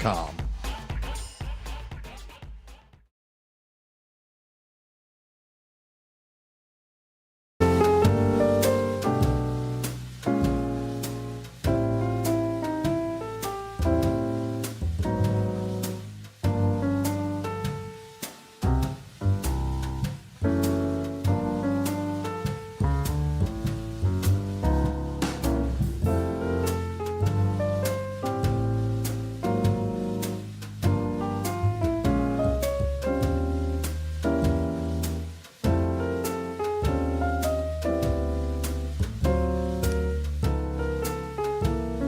WRMN.com.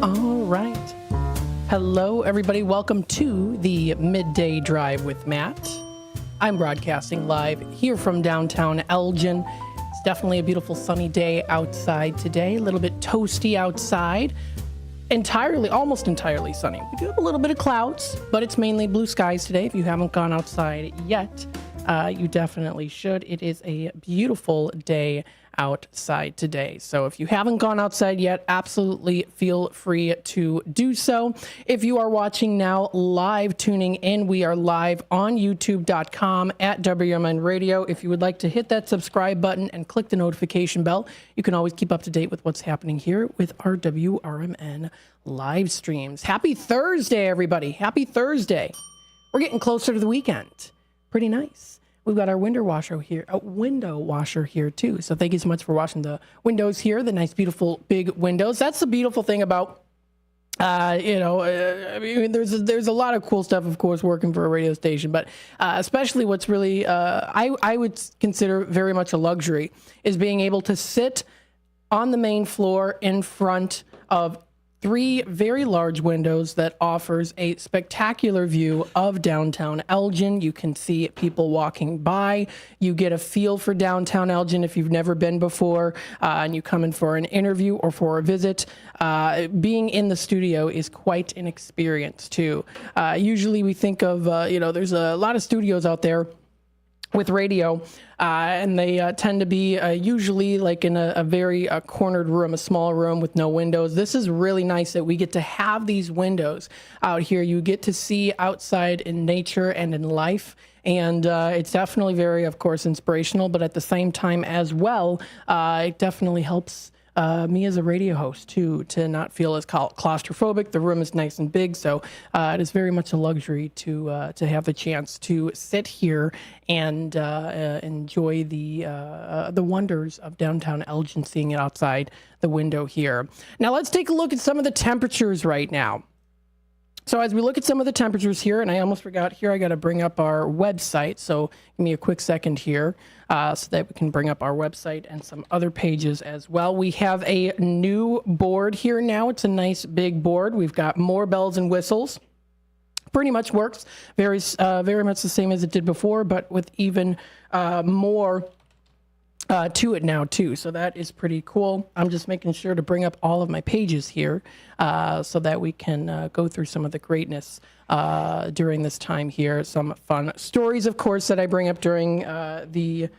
All right. Hello, everybody. Welcome to the Midday Drive with Matt. I'm broadcasting live here from downtown Elgin. It's definitely a beautiful sunny day outside today. A little bit toasty outside. Almost entirely sunny. We do have a little bit of clouds, but it's mainly blue skies today. If you haven't gone outside yet, you definitely should. It is a beautiful day outside today. So if you haven't gone outside yet, absolutely feel free to do so. If you are watching now live tuning in, we are live on youtube.com at WRMN Radio. If you would like to hit that subscribe button and click the notification bell, you can always keep up to date with what's happening here with our WRMN live streams. Happy Thursday, everybody. Happy Thursday. We're getting closer to the weekend. Pretty nice. We've got our window washer here too. So thank you so much for washing the windows here, the nice, beautiful, big windows. That's the beautiful thing about, I mean, there's a lot of cool stuff, of course, working for a radio station, but especially what's really, I would consider very much a luxury is being able to sit on the main floor in front of 3 very large windows that offers a spectacular view of downtown Elgin. You can see people walking by. You get a feel for downtown Elgin if you've never been before and you come in for an interview or for a visit. Being in the studio is quite an experience too. Usually we think of, there's a lot of studios out there with radio, and they tend to be usually like in a very cornered room, a small room with no windows. This is really nice that we get to have these windows out here. You get to see outside in nature and in life. And it's definitely very, of course, inspirational, but at the same time as well, it definitely helps me as a radio host to not feel as claustrophobic. The room is nice and big, so it is very much a luxury to have the chance to sit here and enjoy the wonders of downtown Elgin, seeing it outside the window here. Now let's take a look at some of the temperatures right now. So as we look at some of the temperatures here, and I almost forgot here, I got to bring up our website. So give me a quick second here so that we can bring up our website and some other pages as well. We have a new board here now. It's a nice big board. We've got more bells and whistles. Pretty much works very much the same as it did before, but with even more to it now too. So that is pretty cool. I'm just making sure to bring up all of my pages here so that we can go through some of the greatness during this time here. Some fun stories, of course, that I bring up during the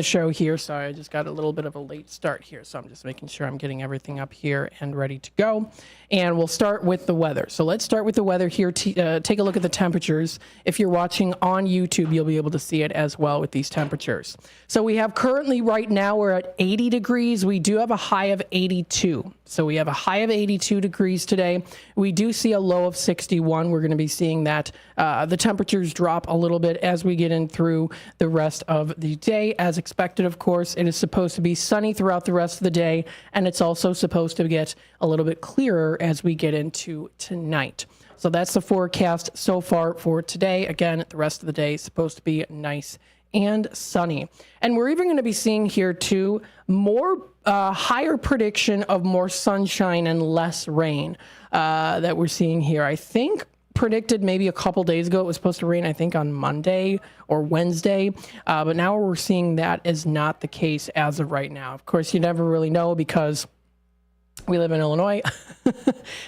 show here. Sorry, I just got a little bit of a late start here, so I'm just making sure I'm getting everything up here and ready to go. And we'll start with the weather. So let's start with the weather here. Take a look at the temperatures. If you're watching on YouTube, you'll be able to see it as well with these temperatures. So we have currently right now, we're at 80 degrees. We do have a high of 82. So we have a high of 82 degrees today. We do see a low of 61. We're going to be seeing that the temperatures drop a little bit as we get in through the rest of the day. As expected, of course, it is supposed to be sunny throughout the rest of the day, and it's also supposed to get a little bit clearer as we get into tonight. So that's the forecast so far for today. Again, the rest of the day is supposed to be nice and sunny. And we're even going to be seeing here too more higher prediction of more sunshine and less rain that we're seeing here. I think predicted maybe a couple days ago it was supposed to rain, I think on Monday or Wednesday, but now we're seeing that is not the case as of right now. Of course, you never really know because we live in Illinois,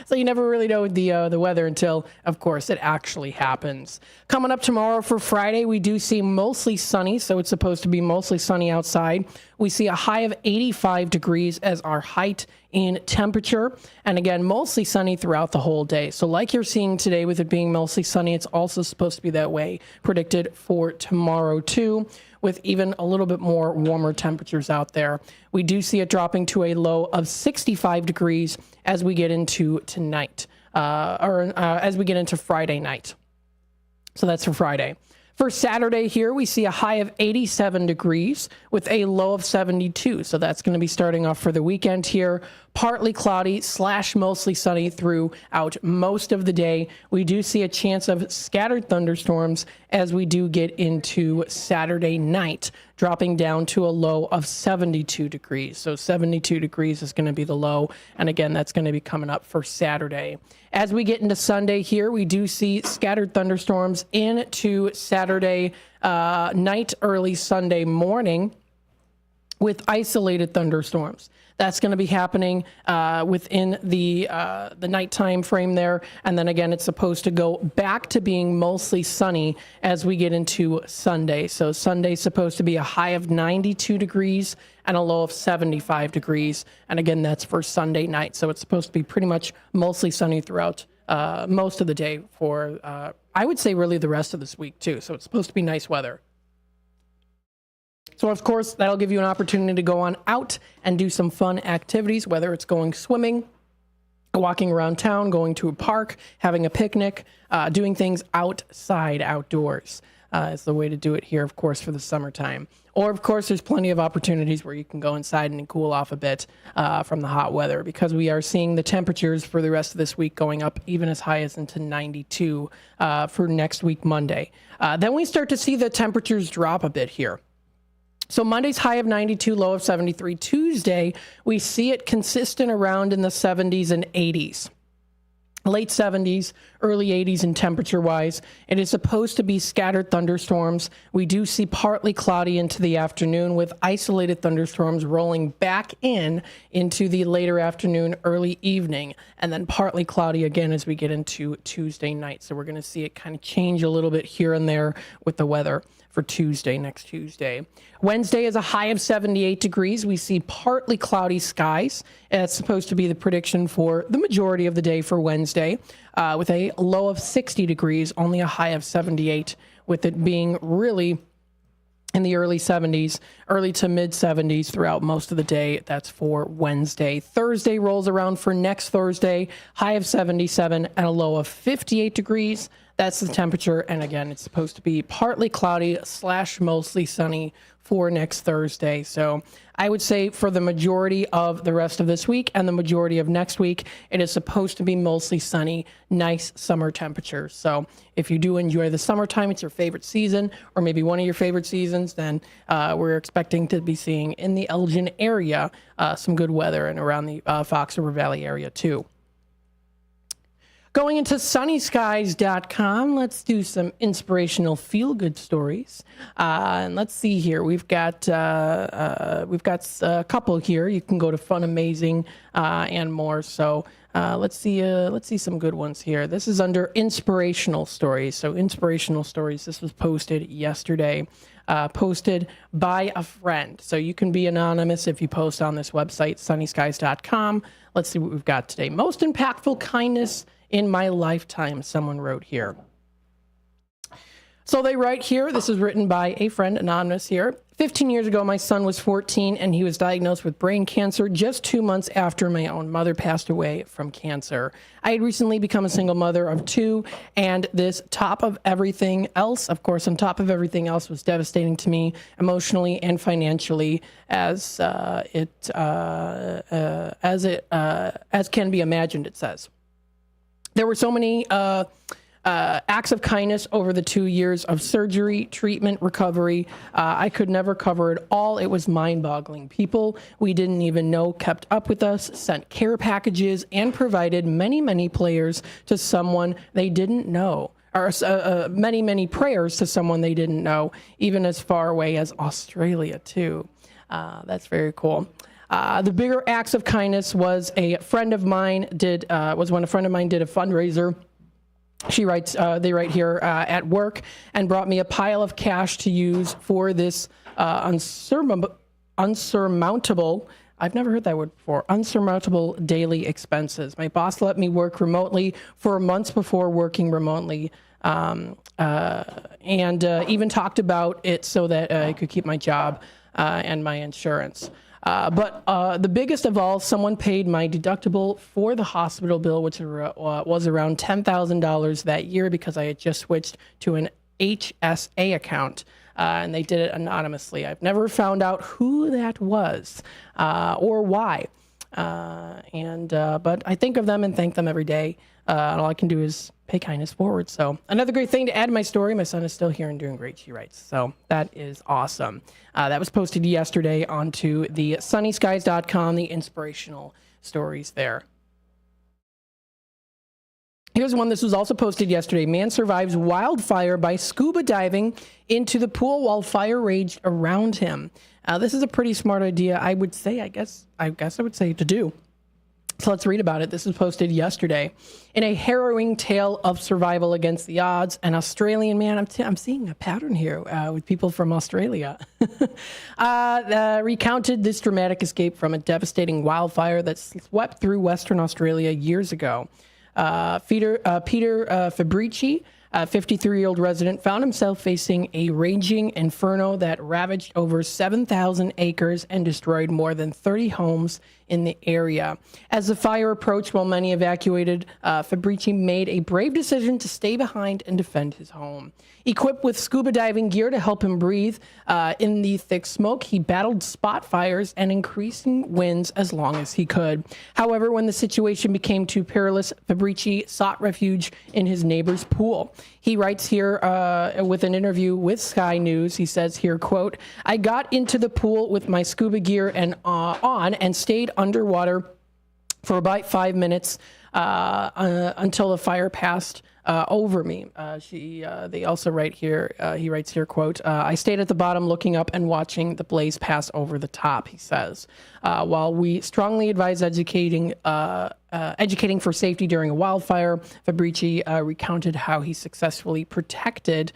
so you never really know the weather until, of course, it actually happens. Coming up tomorrow for Friday, we do see mostly sunny, so it's supposed to be mostly sunny outside we see a high of 85 degrees as our height in temperature. And again, mostly sunny throughout the whole day. So like you're seeing today with it being mostly sunny, it's also supposed to be that way predicted for tomorrow too, with even a little bit more warmer temperatures out there. We do see it dropping to a low of 65 degrees as we get into tonight, as we get into Friday night. So that's for Friday. For Saturday here, we see a high of 87 degrees with a low of 72. So that's going to be starting off for the weekend here. Partly cloudy / mostly sunny throughout most of the day. We do see a chance of scattered thunderstorms as we do get into Saturday night, dropping down to a low of 72 degrees. So 72 degrees is going to be the low. And again, that's going to be coming up for Saturday. As we get into Sunday here, we do see scattered thunderstorms into Saturday night, early Sunday morning with isolated thunderstorms. That's going to be happening within the nighttime frame there. And then again, it's supposed to go back to being mostly sunny as we get into Sunday. So Sunday's supposed to be a high of 92 degrees and a low of 75 degrees. And again, that's for Sunday night. So it's supposed to be pretty much mostly sunny throughout most of the day for, I would say, really the rest of this week too. So it's supposed to be nice weather. So, of course, that'll give you an opportunity to go on out and do some fun activities, whether it's going swimming, walking around town, going to a park, having a picnic, doing things outside, outdoors. Is the way to do it here, of course, for the summertime. Or, of course, there's plenty of opportunities where you can go inside and cool off a bit from the hot weather, because we are seeing the temperatures for the rest of this week going up even as high as into 92 for next week, Monday. Then we start to see the temperatures drop a bit here. So Monday's high of 92, low of 73. Tuesday, we see it consistent around in the 70s and 80s. Late 70s, early 80s in temperature-wise. It is supposed to be scattered thunderstorms. We do see partly cloudy into the afternoon with isolated thunderstorms rolling back into the later afternoon, early evening, and then partly cloudy again as we get into Tuesday night. So we're going to see it kind of change a little bit here and there with the weather for Tuesday, next Tuesday. Wednesday is a high of 78 degrees. We see partly cloudy skies. It's supposed to be the prediction for the majority of the day for Wednesday, with a low of 60 degrees, only a high of 78, with it being really in the early 70s, early to mid 70s throughout most of the day. That's for Wednesday. Thursday rolls around for next Thursday, high of 77 and a low of 58 degrees. That's the temperature. And again, it's supposed to be partly cloudy / mostly sunny for next Thursday. So I would say for the majority of the rest of this week and the majority of next week, it is supposed to be mostly sunny, nice summer temperatures. So if you do enjoy the summertime, it's your favorite season, or maybe one of your favorite seasons, then we're expecting to be seeing in the Elgin area some good weather, and around the Fox River Valley area too. Going into sunnyskies.com, let's do some inspirational feel-good stories. And let's see here. We've got a couple here. You can go to Fun Amazing and more. So let's see some good ones here. This is under inspirational stories. So inspirational stories. This was posted yesterday. Posted by a friend. So you can be anonymous if you post on this website, sunnyskies.com. Let's see what we've got today. Most impactful kindness in my lifetime, someone wrote here. So they write here, this is written by a friend, anonymous here. 15 years ago, my son was 14 and he was diagnosed with brain cancer just 2 months after my own mother passed away from cancer. I had recently become a single mother of 2, and this top of everything else, of course, on top of everything else, was devastating to me emotionally and financially, as can be imagined, it says. There were so many acts of kindness over the 2 years of surgery, treatment, recovery. I could never cover it all. It was mind-boggling. People we didn't even know kept up with us, sent care packages, and provided many, many prayers to someone they didn't know. Or many, many prayers to someone they didn't know, even as far away as Australia, too. That's very cool. The bigger acts of kindness was when a friend of mine did a fundraiser. She writes, they write here, at work, and brought me a pile of cash to use for this unsurmountable, I've never heard that word before, unsurmountable daily expenses. My boss let me work remotely for months before working remotely, and even talked about it so that I could keep my job and my insurance. But the biggest of all, someone paid my deductible for the hospital bill, which was around $10,000 that year because I had just switched to an HSA account. And they did it anonymously. I've never found out who that was or why. But I think of them and thank them every day. And all I can do is pay kindness forward. So another great thing to add to my story. My son is still here and doing great, she writes. So that is awesome. That was posted yesterday onto the sunnyskies.com, the inspirational stories there. Here's one. This was also posted yesterday. Man survives wildfire by scuba diving into the pool while fire raged around him. This is a pretty smart idea, I would say, I guess I would say to do. So let's read about it. This was posted yesterday. In a harrowing tale of survival against the odds, an Australian man, I'm seeing a pattern here with people from Australia, recounted this dramatic escape from a devastating wildfire that swept through Western Australia years ago. Peter Fabrici, a 53-year-old resident, found himself facing a raging inferno that ravaged over 7,000 acres and destroyed more than 30 homes in the area. As the fire approached while many evacuated, Fabrici made a brave decision to stay behind and defend his home. Equipped with scuba diving gear to help him breathe in the thick smoke, he battled spot fires and increasing winds as long as he could. However, when the situation became too perilous, Fabrici sought refuge in his neighbor's pool. He writes here with an interview with Sky News. He says here, quote, "I got into the pool with my scuba gear and on and stayed underwater for about 5 minutes until the fire passed over me." They also write here, he writes here, quote, "I stayed at the bottom looking up and watching the blaze pass over the top," he says. While we strongly advise educating for safety during a wildfire, Fabrici recounted how he successfully protected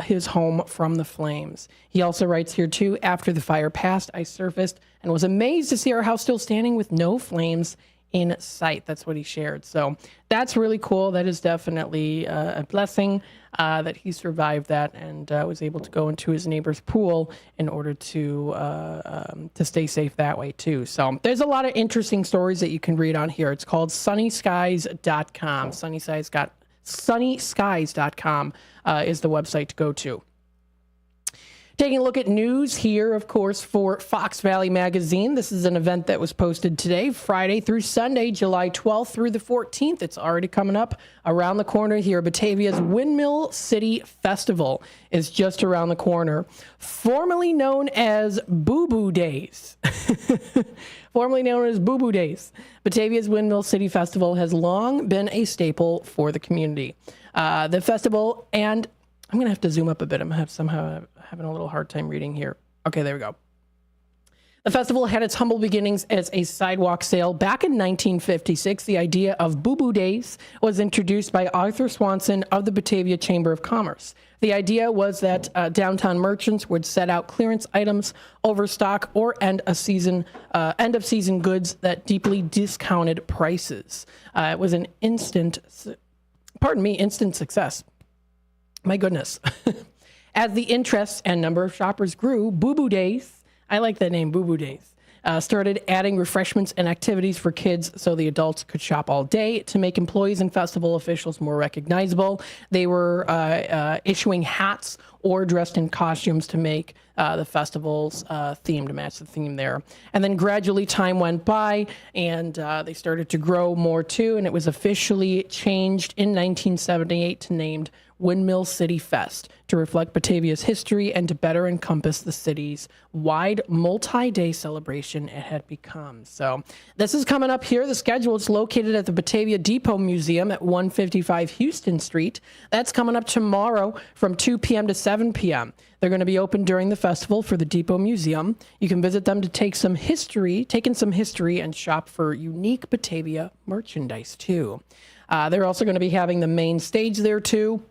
his home from the flames. He also writes here too, "After the fire passed, I surfaced and was amazed to see our house still standing with no flames in sight." That's what he shared. So that's really cool. That is definitely a blessing that he survived that and was able to go into his neighbor's pool in order to stay safe that way too. So there's a lot of interesting stories that you can read on here. It's called sunnyskies.com. Sunnyskies.com is the website to go to. Taking a look at news here, of course, for Fox Valley Magazine. This is an event that was posted today, Friday through Sunday, July 12th through the 14th. It's already coming up around the corner here. Batavia's Windmill City Festival is just around the corner, formerly known as Boo Boo Days. Formerly known as Boo Boo Days. Batavia's Windmill City Festival has long been a staple for the community. The festival, and I'm going to have to zoom up a bit. I'm having a little hard time reading here. Okay, there we go. The festival had its humble beginnings as a sidewalk sale. Back in 1956, the idea of Boo Boo Days was introduced by Arthur Swanson of the Batavia Chamber of Commerce. The idea was that downtown merchants would set out clearance items, overstock, or end of season goods that deeply discounted prices. It was an instant success. My goodness. As the interest and number of shoppers grew, Boo Boo Days, I like that name, Boo Boo Days, started adding refreshments and activities for kids so the adults could shop all day. To make employees and festival officials more recognizable, they were issuing hats or dressed in costumes to make the festival's theme, to match the theme there. And then gradually time went by and they started to grow more too, and it was officially changed in 1978 to named Windmill City Fest to reflect Batavia's history and to better encompass the city's wide multi-day celebration it had become. So this is coming up here. The schedule is located at the Batavia Depot Museum at 155 Houston Street. That's coming up tomorrow from 2 p.m. to 7 p.m. They're going to be open during the festival for the Depot Museum. You can visit them to take in some history and shop for unique Batavia merchandise too. They're also going to be having the main stage there too.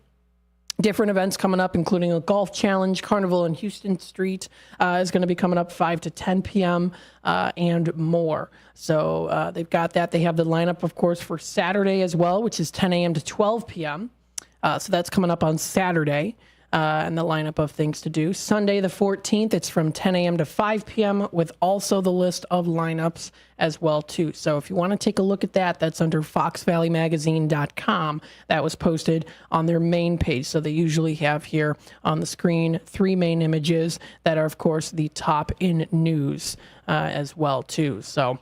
Different events coming up, including a golf challenge. Carnival in Houston Street is going to be coming up 5 to 10 p.m. And more. So they've got that. They have the lineup, of course, for Saturday as well, which is 10 a.m. to 12 p.m. So that's coming up on Saturday. And the lineup of things to do. Sunday the 14th, it's from 10 a.m. to 5 p.m. with also the list of lineups as well, too. So if you want to take a look at that, that's under foxvalleymagazine.com. That was posted on their main page. So they usually have here on the screen 3 main images that are, of course, the top in news as well, too. So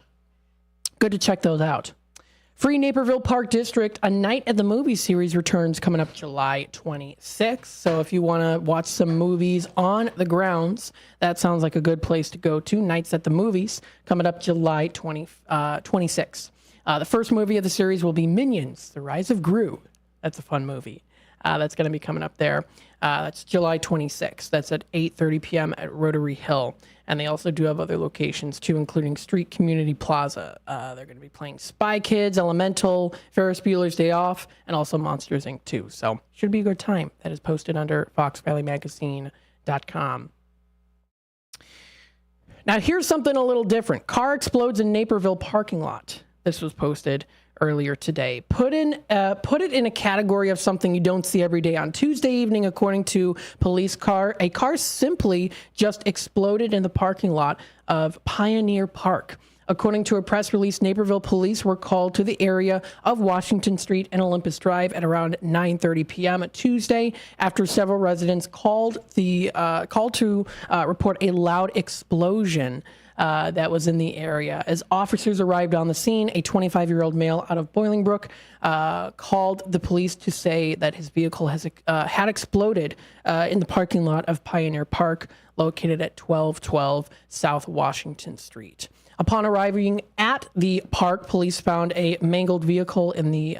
good to check those out. Free Naperville Park District, A Night at the Movies series returns coming up July 26th. So if you want to watch some movies on the grounds, that sounds like a good place to go to. Nights at the Movies coming up July 26th. The first movie of the series will be Minions, The Rise of Gru. That's a fun movie. That's going to be coming up there. That's July 26th. That's at 8:30 p.m. at Rotary Hill. And they also do have other locations, too, including Street Community Plaza. They're going to be playing Spy Kids, Elemental, Ferris Bueller's Day Off, and also Monsters, Inc., too. So should be a good time. That is posted under foxvalleymagazine.com. Now, here's something a little different. Car explodes in Naperville parking lot. This was posted earlier today. Put it in a category of something you don't see every day. On Tuesday evening, according to police, a car simply just exploded in the parking lot of Pioneer Park. According to a press release, Naperville police were called to the area of Washington Street and Olympus Drive at around 9:30 p.m. Tuesday after several residents called to report a loud explosion that was in the area. As officers arrived on the scene, a 25-year-old male out of Bolingbrook called the police to say that his vehicle had exploded in the parking lot of Pioneer Park, located at 1212 South Washington Street. Upon arriving at the park, police found a mangled vehicle and the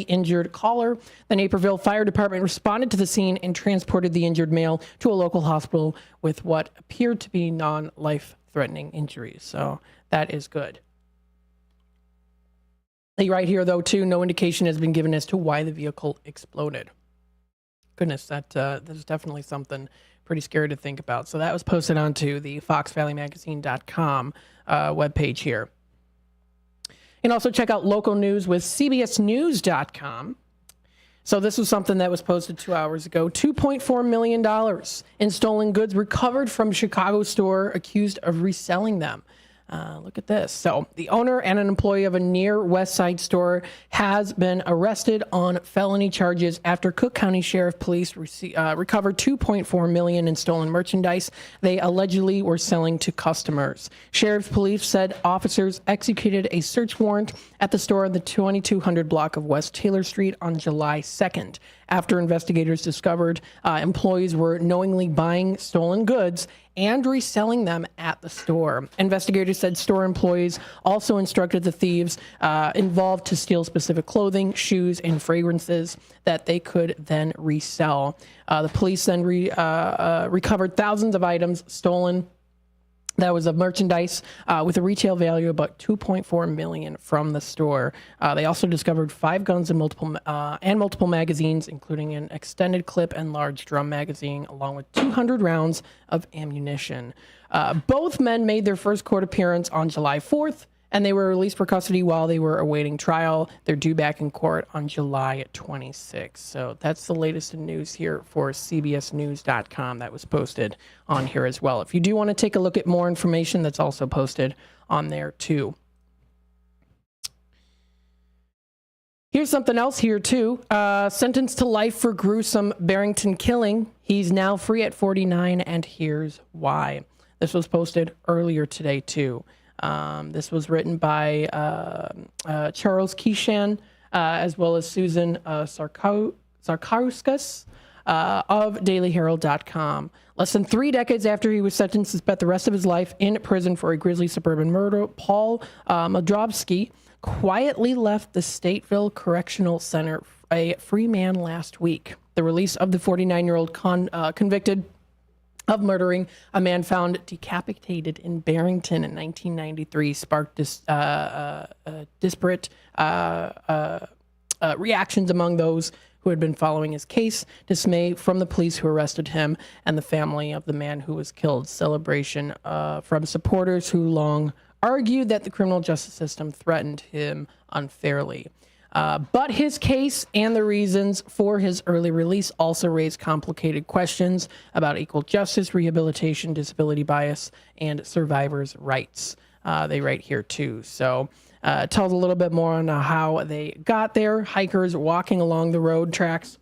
injured caller. The Naperville Fire Department responded to the scene and transported the injured male to a local hospital with what appeared to be non-life-threatening injuries. So that is good. Right here, though, too, no indication has been given as to why the vehicle exploded. Goodness, that is definitely something pretty scary to think about. So that was posted onto the foxvalleymagazine.com webpage here. You can also check out local news with cbsnews.com. So this was something that was posted 2 hours ago. $2.4 million in stolen goods recovered from Chicago store accused of reselling them. Look at this. So the owner and an employee of a near West Side store has been arrested on felony charges after Cook County Sheriff Police recovered $2.4 million in stolen merchandise they allegedly were selling to customers. Sheriff's Police said officers executed a search warrant at the store on the 2200 block of West Taylor Street on July 2nd. After investigators discovered employees were knowingly buying stolen goods and reselling them at the store. Investigators said store employees also instructed the thieves involved to steal specific clothing, shoes, and fragrances that they could then resell. The police then recovered thousands of items stolen. That was of merchandise with a retail value of about $2.4 million from the store. They also discovered 5 guns and multiple magazines, including an extended clip and large drum magazine, along with 200 rounds of ammunition. Both men made their first court appearance on July 4th, and they were released for custody while they were awaiting trial. They're due back in court on July 26th. So that's the latest in news here for cbsnews.com that was posted on here as well. If you do want to take a look at more information, that's also posted on there too. Here's something else here too. Sentenced to life for gruesome Barrington killing. He's now free at 49, and here's why. This was posted earlier today too. This was written by Charles Keeshan, as well as Susan Sarkauskas of dailyherald.com. Less than 3 decades after he was sentenced to spend the rest of his life in prison for a grisly suburban murder, Paul Modrowski quietly left the Stateville Correctional Center a free man last week. The release of the 49-year-old convicted of murdering a man found decapitated in Barrington in 1993 sparked disparate reactions among those who had been following his case, dismay from the police who arrested him, and the family of the man who was killed. Celebration from supporters who long argued that the criminal justice system threatened him unfairly. But his case and the reasons for his early release also raised complicated questions about equal justice, rehabilitation, disability bias, and survivors' rights. They write here too. So it tells a little bit more on how they got there. Hikers walking along the road tracks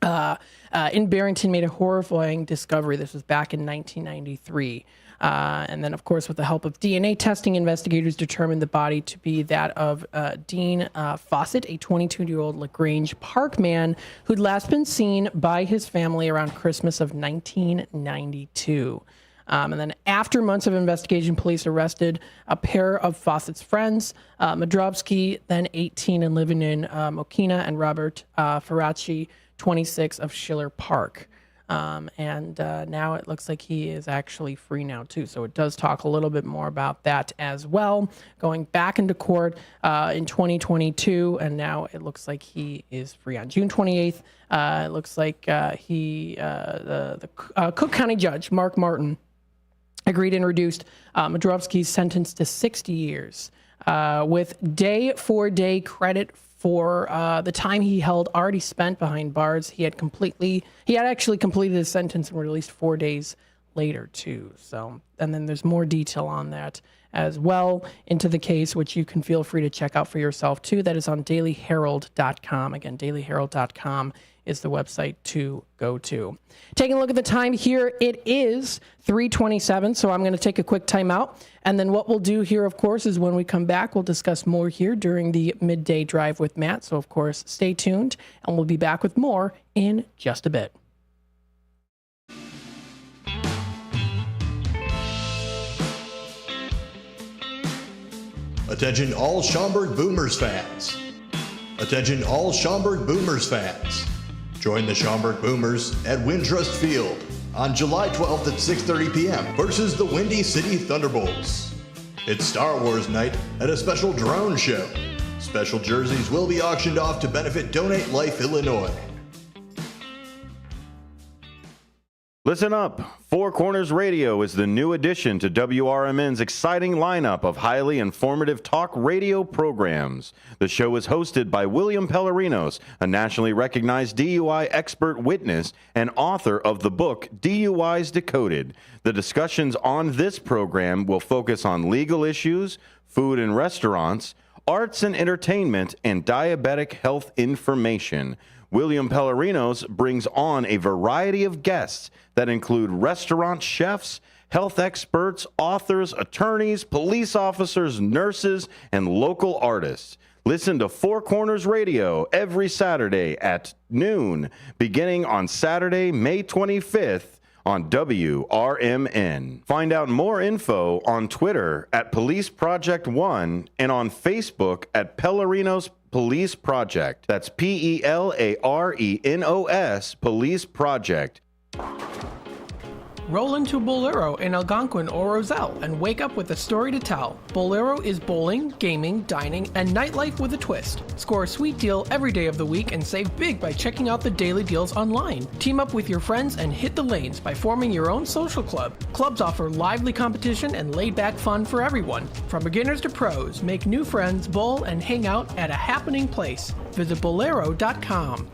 in Barrington made a horrifying discovery. This was back in 1993. And then, of course, with the help of DNA testing, investigators determined the body to be that of Dean Fawcett, a 22-year-old LaGrange Park man who'd last been seen by his family around Christmas of 1992. And then after months of investigation, police arrested a pair of Fawcett's friends, Madrobsky, then 18 and living in Mokina, and Robert Ferracci, 26, of Schiller Park. And now it looks like he is actually free now, too. So it does talk a little bit more about that as well. Going back into court in 2022, and now it looks like he is free on June 28th. It looks like the Cook County judge, Mark Martin, agreed and reduced Madrobsky's sentence to 60 years with day-for-day credit for the time he held already spent behind bars. He had actually completed his sentence and released 4 days later too. So, and then there's more detail on that as well into the case, which you can feel free to check out for yourself too. That is on dailyherald.com. Again, dailyherald.com is the website to go to. Taking a look at the time here, it is 3:27, so I'm going to take a quick timeout. And then what we'll do here, of course, is when we come back, we'll discuss more here during the Midday Drive with Matt. So, of course, stay tuned, and we'll be back with more in just a bit. Attention all Schaumburg Boomers fans. Attention all Schaumburg Boomers fans. Join the Schaumburg Boomers at Wintrust Field on July 12th at 6:30 p.m. versus the Windy City Thunderbolts. It's Star Wars night at a special drone show. Special jerseys will be auctioned off to benefit Donate Life Illinois. Listen up. Four Corners Radio is the new addition to WRMN's exciting lineup of highly informative talk radio programs. The show is hosted by William Pellerinos, a nationally recognized DUI expert witness and author of the book DUIs Decoded. The discussions on this program will focus on legal issues, food and restaurants, arts and entertainment, and diabetic health information. William Pellerinos brings on a variety of guests that include restaurant chefs, health experts, authors, attorneys, police officers, nurses, and local artists. Listen to Four Corners Radio every Saturday at noon, beginning on Saturday, May 25th on WRMN. Find out more info on Twitter at Police Project 1 and on Facebook at Pellerinos Police Project. That's Pelarenos Police Project. Roll into Bolero in Algonquin or Roselle and wake up with a story to tell. Bolero is bowling, gaming, dining, and nightlife with a twist. Score a sweet deal every day of the week and save big by checking out the daily deals online. Team up with your friends and hit the lanes by forming your own social club. Clubs offer lively competition and laid-back fun for everyone. From beginners to pros, make new friends, bowl, and hang out at a happening place. Visit bolero.com.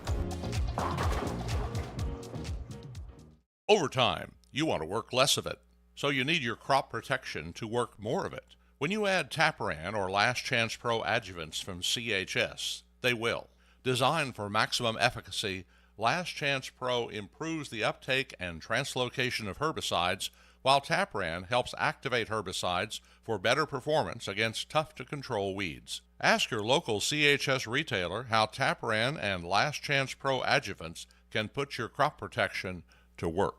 Overtime. You want to work less of it, so you need your crop protection to work more of it. When you add Taparan or Last Chance Pro adjuvants from CHS, they will. Designed for maximum efficacy, Last Chance Pro improves the uptake and translocation of herbicides, while Taparan helps activate herbicides for better performance against tough-to-control weeds. Ask your local CHS retailer how Taparan and Last Chance Pro adjuvants can put your crop protection to work.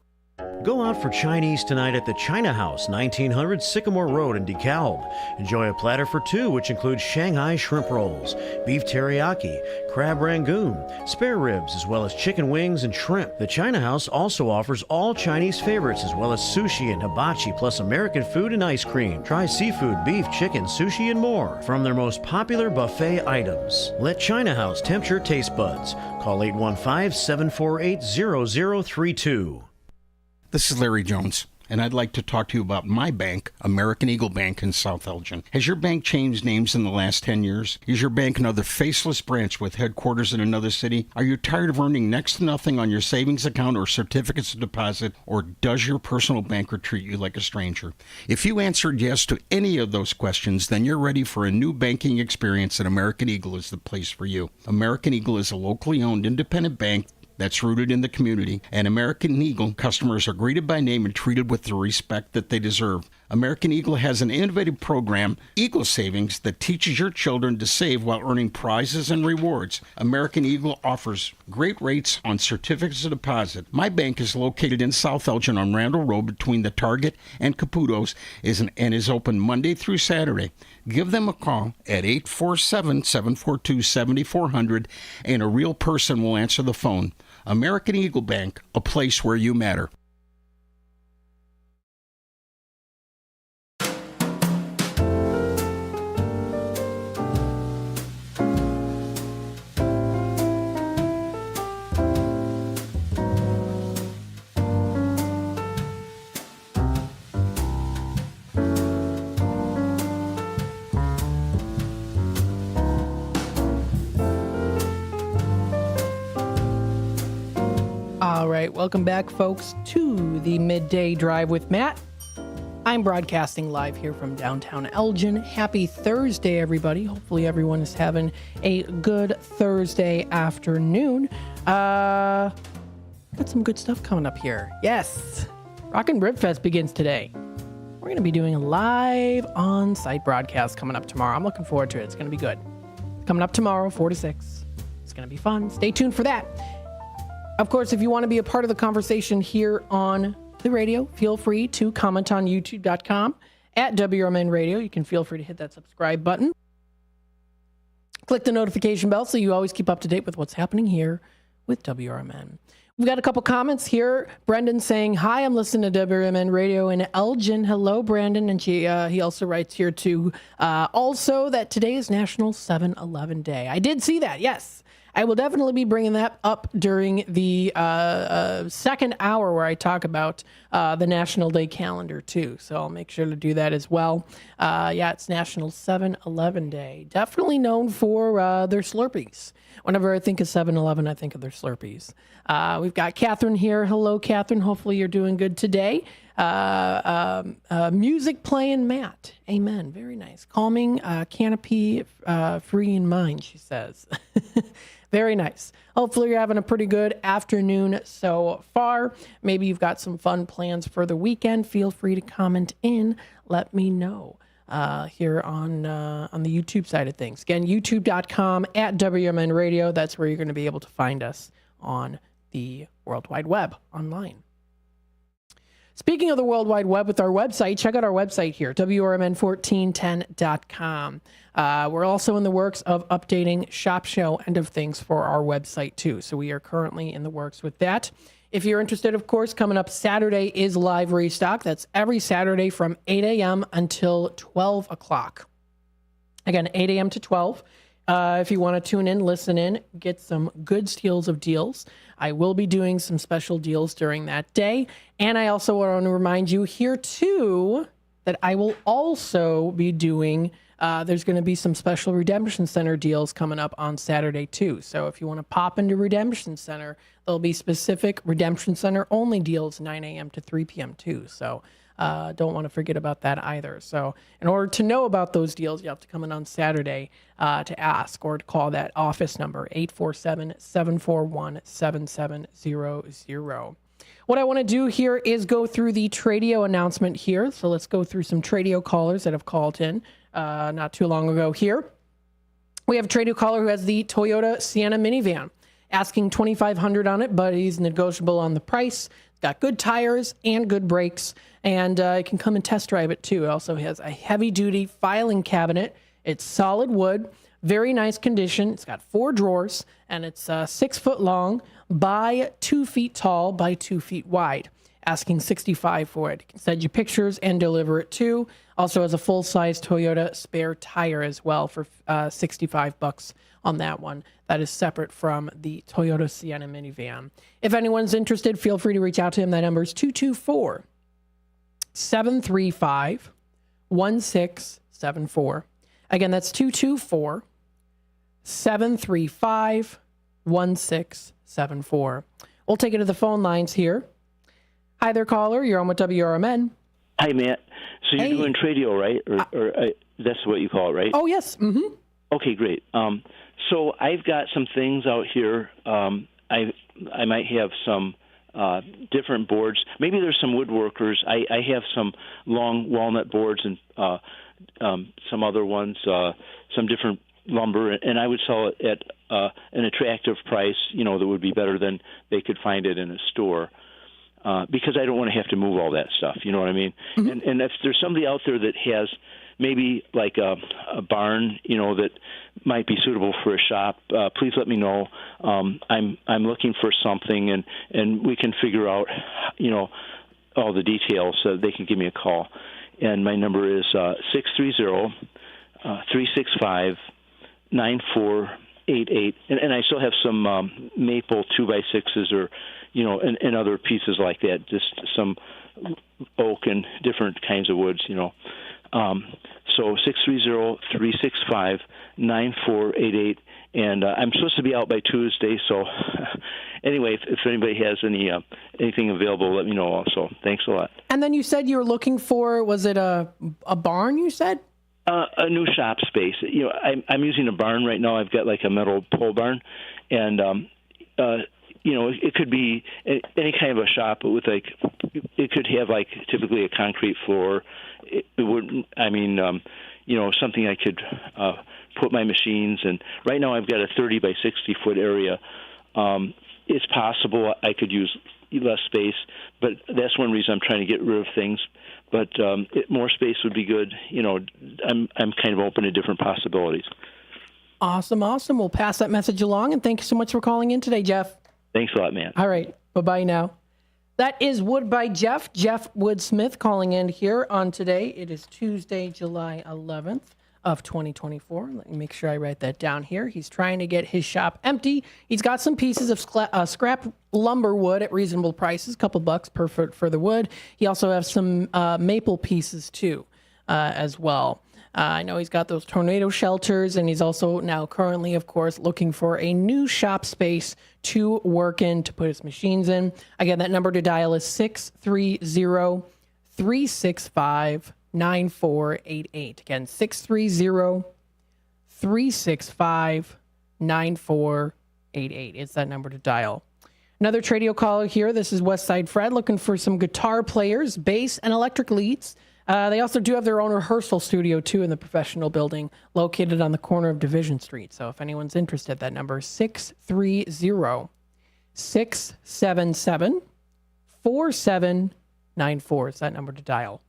Go out for Chinese tonight at the China House, 1900 Sycamore Road in DeKalb. Enjoy a platter for two, which includes Shanghai shrimp rolls, beef teriyaki, crab rangoon, spare ribs, as well as chicken wings and shrimp. The China House also offers all Chinese favorites, as well as sushi and hibachi, plus American food and ice cream. Try seafood, beef, chicken, sushi, and more from their most popular buffet items. Let China House tempt your taste buds. Call 815-748-0032. This is Larry Jones, and I'd like to talk to you about my bank, American Eagle Bank in South Elgin. Has your bank changed names in the last 10 years? Is your bank another faceless branch with headquarters in another city? Are you tired of earning next to nothing on your savings account or certificates of deposit, or does your personal banker treat you like a stranger? If you answered yes to any of those questions, then you're ready for a new banking experience, and American Eagle is the place for you. American Eagle is a locally owned independent bank that's rooted in the community, and American Eagle customers are greeted by name and treated with the respect that they deserve. American Eagle has an innovative program, Eagle Savings, that teaches your children to save while earning prizes and rewards. American Eagle offers great rates on certificates of deposit. My bank is located in South Elgin on Randall Road between the Target and Caputo's and is open Monday through Saturday. Give them a call at 847-742-7400 and a real person will answer the phone. American Eagle Bank, a place where you matter. All right, welcome back, folks, to the Midday Drive with Matt. I'm broadcasting live here from downtown Elgin. Happy Thursday, everybody. Hopefully everyone is having a good Thursday afternoon. Got some good stuff coming up here. Yes, Rockin' Rib Fest begins today. We're going to be doing a live on-site broadcast coming up tomorrow. I'm looking forward to it. It's going to be good. Coming up tomorrow, 4 to 6. It's going to be fun. Stay tuned for that. Of course, if you want to be a part of the conversation here on the radio, feel free to comment on youtube.com at WRMN Radio. You can feel free to hit that subscribe button. Click the notification bell so you always keep up to date with what's happening here with WRMN. We've got a couple comments here. Brendan saying, hi, I'm listening to WRMN Radio in Elgin. Hello, Brandon. And he also writes here too, also that today is National 7-Eleven Day. I did see that, yes. I will definitely be bringing that up during the second hour where I talk about the National Day calendar too. So I'll make sure to do that as well. Yeah, it's National 7-Eleven Day. Definitely known for their Slurpees. Whenever I think of 7-Eleven, I think of their Slurpees. We've got Catherine here. Hello, Catherine. Hopefully you're doing good today. Music playing, Matt. Amen. Very nice. Calming, canopy free in mind, she says. Very nice. Hopefully you're having a pretty good afternoon so far. Maybe you've got some fun plans for the weekend. Feel free to comment in. Let me know here on the YouTube side of things. Again, youtube.com at WRMN Radio. That's where you're going to be able to find us on the World Wide Web online. Speaking of the World Wide Web with our website, check out our website here, WRMN1410.com. We're also in the works of updating Shop Show End of Things for our website too. So we are currently in the works with that. If you're interested, of course, coming up Saturday is Live Restock. That's every Saturday from 8 a.m. until 12 o'clock. Again, 8 a.m. to 12. If you want to tune in, listen in, get some good steals of deals. I will be doing some special deals during that day. And I also want to remind you here, too, that I will also be doing, there's going to be some special Redemption Center deals coming up on Saturday, too. So if you want to pop into Redemption Center, there'll be specific Redemption Center only deals 9 a.m. to 3 p.m., too. So don't want to forget about that either. So in order to know about those deals, you have to come in on Saturday to ask or to call that office number, 847-741-7700. What I want to do here is go through the Tradio announcement here. So let's go through some Tradio callers that have called in not too long ago here. We have a Tradio caller who has the Toyota Sienna minivan. asking $2,500 on it, but he's negotiable on the price. It's got good tires and good brakes, and you can come and test drive it too. It also has a heavy-duty filing cabinet. It's solid wood, very nice condition. It's got 4 drawers, and it's 6 foot long by 2 feet tall by 2 feet wide. Asking $65 for it. You can send you pictures and deliver it too. Also has a full-size Toyota spare tire as well for $65 on that one. That is separate from the Toyota Sienna minivan. If anyone's interested, feel free to reach out to him. That number is 224-735-1674. Again, that's 224-735-1674. We'll take it to the phone lines here. Hi there, caller. You're on with WRMN. Hi, Matt. So you're doing Tradio, right? Or that's what you call it, right? Oh, yes. Mm-hmm. Okay, great. So I've got some things out here. I might have some different boards. Maybe there's some woodworkers. I have some long walnut boards and some other ones, some different lumber, and I would sell it at an attractive price, that would be better than they could find it in a store. Because I don't want to have to move all that stuff, you know what I mean? Mm-hmm. And if there's somebody out there that has maybe like a barn, that might be suitable for a shop, please let me know. I'm looking for something, and we can figure out, all the details so they can give me a call. And my number is 630-365-9488. And I still have some maple 2x6s or, and other pieces like that, just some oak and different kinds of woods, So 630-365-9488. And I'm supposed to be out by Tuesday. So anyway, if anybody has anything available, let me know also. Thanks a lot. And then you said you were looking for, was it a barn, you said? A new shop space. I'm using a barn right now. I've got like a metal pole barn, and it could be any kind of a shop, but with it could have like typically a concrete floor. It wouldn't. Something I could put my machines. And right now I've got a 30 by 60 foot area. It's possible I could use less space, but that's one reason I'm trying to get rid of things. But more space would be good. I'm kind of open to different possibilities. Awesome. We'll pass that message along, and thank you so much for calling in today, Jeff. Thanks a lot, man. All right. Bye-bye now. That is Wood by Jeff Woodsmith calling in here on today. It is Tuesday, July 11th of 2024. Let me make sure I write that down here. He's trying to get his shop empty. He's got some pieces of scrap lumber wood at reasonable prices, a couple bucks per foot for the wood. He also has some maple pieces too, as well. I know he's got those tornado shelters, and he's also now currently, of course, looking for a new shop space to work in, to put his machines in. Again, that number to dial is 630-365-9488. Again, 630-365-9488 is that number to dial. Another Tradio caller here. This is Westside Fred looking for some guitar players, bass, and electric leads. They also do have their own rehearsal studio, too, in the professional building located on the corner of Division Street. So if anyone's interested, that number is 630-677-4794. It's that number to dial.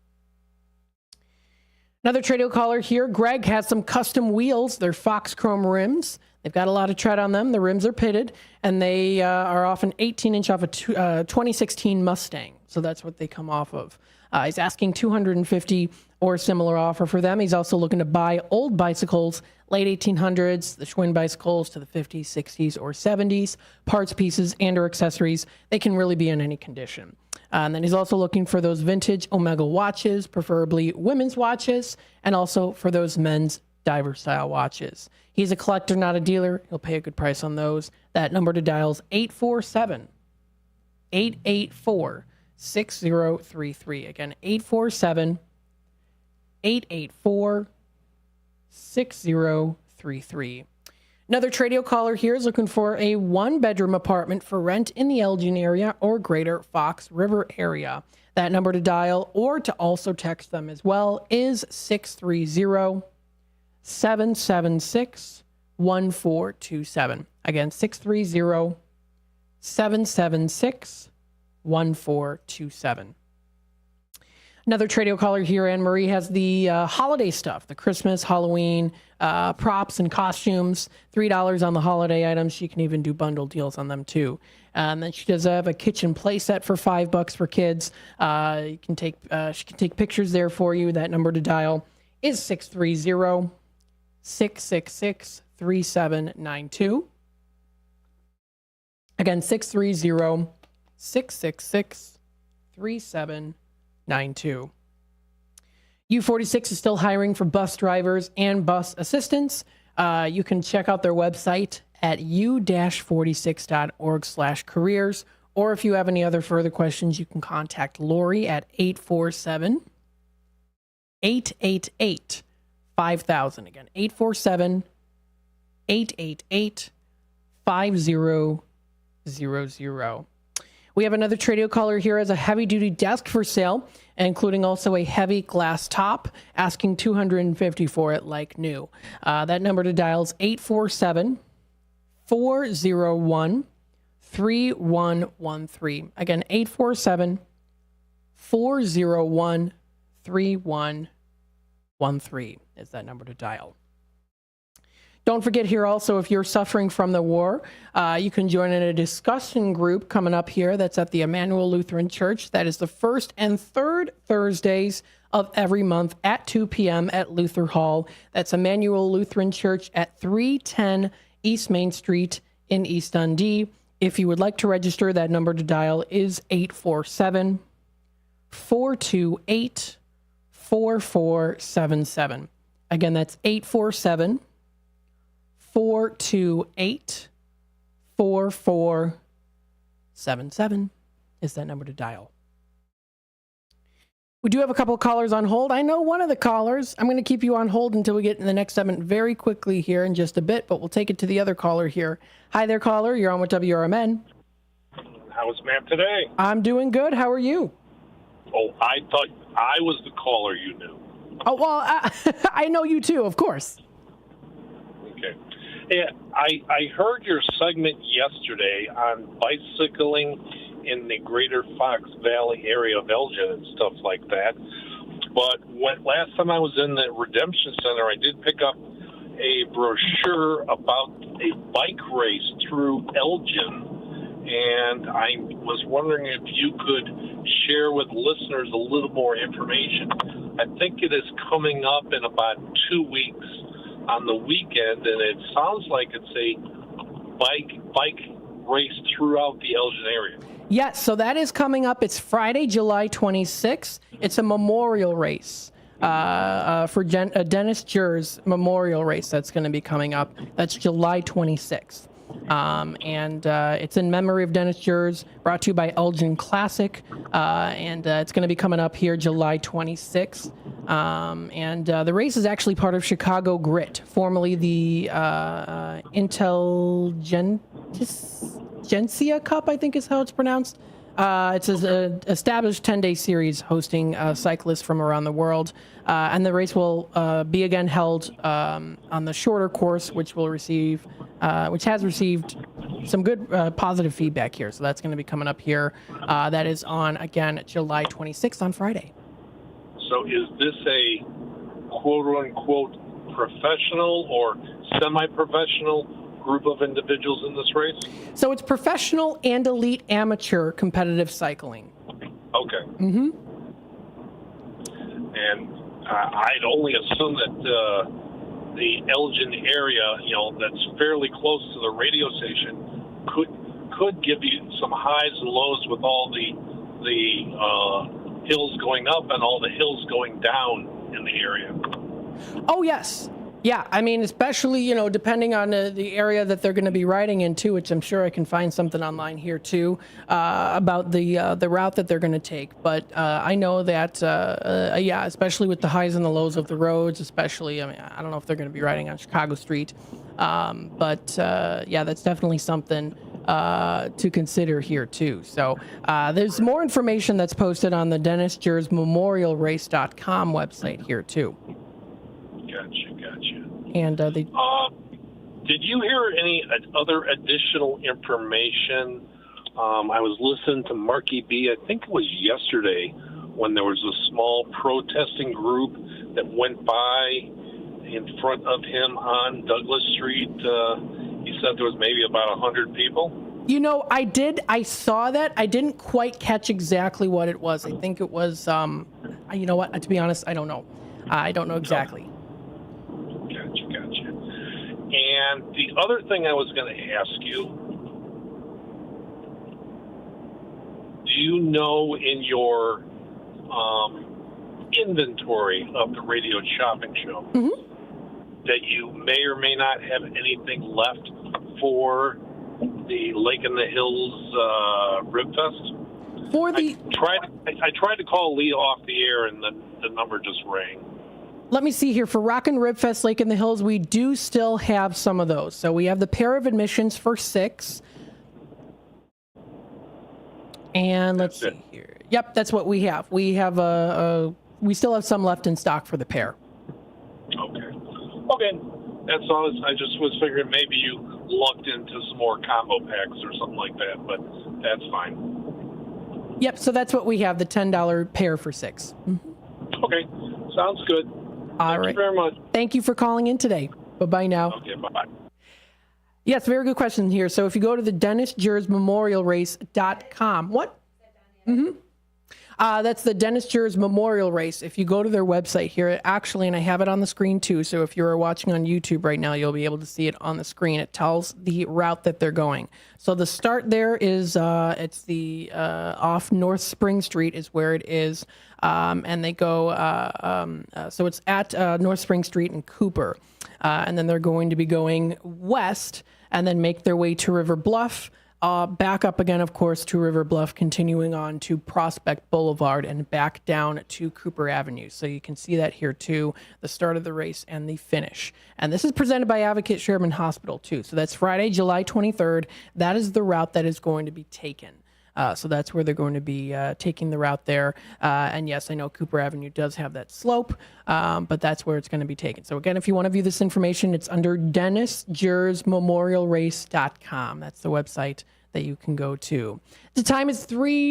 Another Tradio caller here. Greg has some custom wheels. They're Fox Chrome rims. They've got a lot of tread on them. The rims are pitted, and they are off an 18-inch off a 2016 Mustang. So that's what they come off of. He's asking $250 or similar offer for them. He's also looking to buy old bicycles, late 1800s, the Schwinn bicycles to the 50s, 60s, or 70s, parts, pieces, and or accessories. They can really be in any condition. And then he's also looking for those vintage Omega watches, preferably women's watches, and also for those men's diver-style watches. He's a collector, not a dealer. He'll pay a good price on those. That number to dial is 847-884-6033. Again, 847-884-6033. Another Tradio caller here is looking for a one-bedroom apartment for rent in the Elgin area or greater Fox River area. That number to dial or to also text them as well is 630-776-1427. Again, 630 844-776-1427. Another Tradio caller here, Anne Marie, has the holiday stuff, the Christmas, Halloween, props and costumes, $3 on the holiday items. She can even do bundle deals on them too. And then she does have a kitchen play set for $5 for kids. She can take pictures there for you. That number to dial is 630-666-3792. Again, 630-666-3792. U46 is still hiring for bus drivers and bus assistants. You can check out their website at u-46.org/careers. Or if you have any other further questions, you can contact Lori at 847-888-5000. Again, 847-888-5000. We have another Tradio caller here as a heavy-duty desk for sale, including also a heavy glass top, asking $250 for it like new. That number to dial is 847-401-3113. Again, 847-401-3113 is that number to dial. Don't forget here also, if you're suffering from the war, you can join in a discussion group coming up here that's at the Emmanuel Lutheran Church. That is the first and third Thursdays of every month at 2 p.m. at Luther Hall. That's Emmanuel Lutheran Church at 310 East Main Street in East Dundee. If you would like to register, that number to dial is 847-428-4477. Again, that's 847-428-4477 is that number to dial. We do have a couple of callers on hold. I know one of the callers. I'm going to keep you on hold until we get in the next segment very quickly here in just a bit, but we'll take it to the other caller here. Hi there, caller. You're on with WRMN. How's Matt today? I'm doing good. How are you? Oh, I thought I was the caller you knew. Oh, well, I know you too, of course. Okay. Yeah, I heard your segment yesterday on bicycling in the greater Fox Valley area of Elgin and stuff like that. But last time I was in the Redemption Center, I did pick up a brochure about a bike race through Elgin. And I was wondering if you could share with listeners a little more information. I think it is coming up in about 2 weeks on the weekend, and it sounds like it's a bike race throughout the Elgin area. Yes, so that is coming up. It's Friday, July 26th. It's a memorial race for Dennis Jur's memorial race that's going to be coming up. That's July 26th. And it's in memory of Dennis Jur's, brought to you by Elgin Classic. And it's going to be coming up here July 26th. And the race is actually part of Chicago Grit, formerly the Intelligentsia Cup, I think is how it's pronounced. It's an established 10-day series hosting cyclists from around the world. And the race will be again held on the shorter course, which has received some good positive feedback here. So that's going to be coming up here. That is on, again, July 26th on Friday. So is this a quote-unquote professional or semi-professional group of individuals in this race? So it's professional and elite amateur competitive cycling. Okay. Mm-hmm. And I'd only assume that the Elgin area, that's fairly close to the radio station, could give you some highs and lows with all the hills going up and all the hills going down in the area. Oh, yes. Yeah, I mean, especially, depending on the area that they're going to be riding into, which I'm sure I can find something online here, too, about the route that they're going to take. But I know that, especially with the highs and the lows of the roads, especially, I don't know if they're going to be riding on Chicago Street. But that's definitely something to consider here, too. So there's more information that's posted on the Dennis Jur's memorialrace.com website here, too. Gotcha. And did you hear any other additional information I was listening to Marky B, I think it was yesterday, when there was a small protesting group that went by in front of him on Douglas Street. He said there was maybe about 100 people. You know, I saw that. I didn't quite catch exactly what it was. I think it was, you know what, to be honest, I don't know. I don't know exactly. Gotcha. And the other thing I was going to ask you, do you know in your inventory of the radio shopping show that you may or may not have anything left for the Lake in the Hills Rib Fest? I tried to call Lee off the air, and the number just rang. Let me see here. For Rockin' Rib Fest Lake in the Hills, we do still have some of those. So we have the pair of admissions for 6. And let's see here. Yep, that's what we have. We have we still have some left in stock for the pair. Okay. That's all. I just was figuring maybe you lucked into some more combo packs or something like that, but that's fine. Yep, so that's what we have, the $10 pair for 6. Okay, sounds good. Thank you very much. Thank you for calling in today. Bye-bye now. Okay, bye-bye. Yes, very good question here. So if you go to the DennisJersMemorialRace.com, what? That's the Dennis Jers Memorial Race. If you go to their website here, actually, and I have it on the screen too, so if you're watching on YouTube right now, you'll be able to see it on the screen. It tells the route that they're going. So the start there is, it's the off North Spring Street is where it is, and they go, so it's at North Spring Street in Cooper, and then they're going to be going west and then make their way to River Bluff, back up again, of course, to River Bluff, continuing on to Prospect Boulevard and back down to Cooper Avenue. So you can see that here too, the start of the race and the finish. And this is presented by Advocate Sherman Hospital too. So that's Friday, July 23rd. That is the route that is going to be taken. So that's where they're going to be taking the route there. And yes, I know Cooper Avenue does have that slope, but that's where it's going to be taken. So again, if you want to view this information, it's under DennisJersMemorialRace.com. That's the website that you can go to. The time is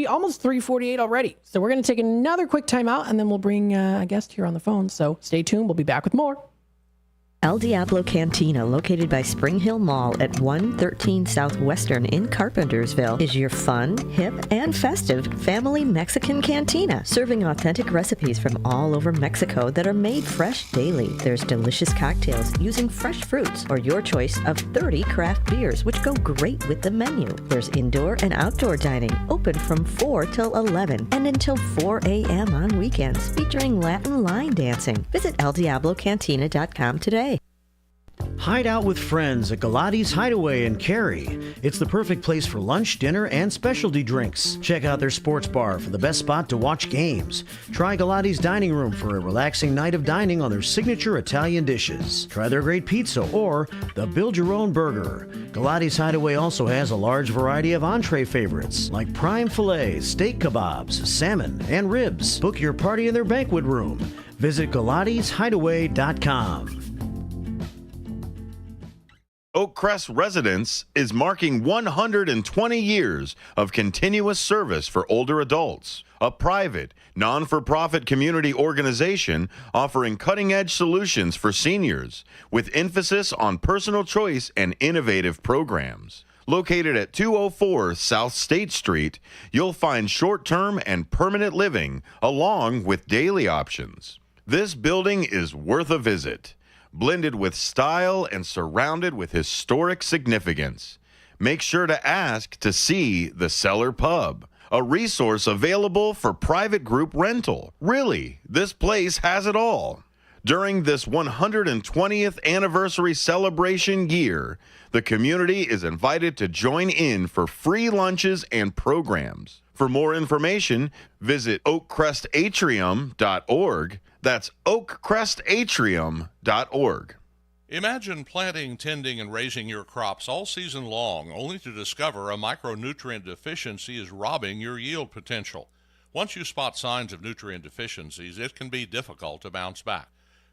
almost 3:48 already. So we're going to take another quick time out, and then we'll bring a guest here on the phone. So stay tuned. We'll be back with more. El Diablo Cantina, located by Spring Hill Mall at 113 Southwestern in Carpentersville, is your fun, hip, and festive family Mexican cantina, serving authentic recipes from all over Mexico that are made fresh daily. There's delicious cocktails using fresh fruits or your choice of 30 craft beers, which go great with the menu. There's indoor and outdoor dining, open from 4 till 11 and until 4 a.m. on weekends, featuring Latin line dancing. Visit eldiablocantina.com today. Hide out with friends at Galati's Hideaway in Cary. It's the perfect place for lunch, dinner, and specialty drinks. Check out their sports bar for the best spot to watch games. Try Galati's Dining Room for a relaxing night of dining on their signature Italian dishes. Try their great pizza or the Build Your Own Burger. Galati's Hideaway also has a large variety of entree favorites like prime filet, steak kebabs, salmon, and ribs. Book your party in their banquet room. Visit Galati'sHideaway.com. Oak Crest Residence is marking 120 years of continuous service for older adults, a private, non-for-profit community organization offering cutting-edge solutions for seniors with emphasis on personal choice and innovative programs. Located at 204 South State Street, you'll find short-term and permanent living along with daily options. This building is worth a visit. Blended with style and surrounded with historic significance. Make sure to ask to see the Cellar Pub, a resource available for private group rental. Really, this place has it all. During this 120th anniversary celebration year, the community is invited to join in for free lunches and programs. For more information, visit oakcrestatrium.org. That's oakcrestatrium.org. Imagine planting, tending, and raising your crops all season long, only to discover a micronutrient deficiency is robbing your yield potential. Once you spot signs of nutrient deficiencies, it can be difficult to bounce back.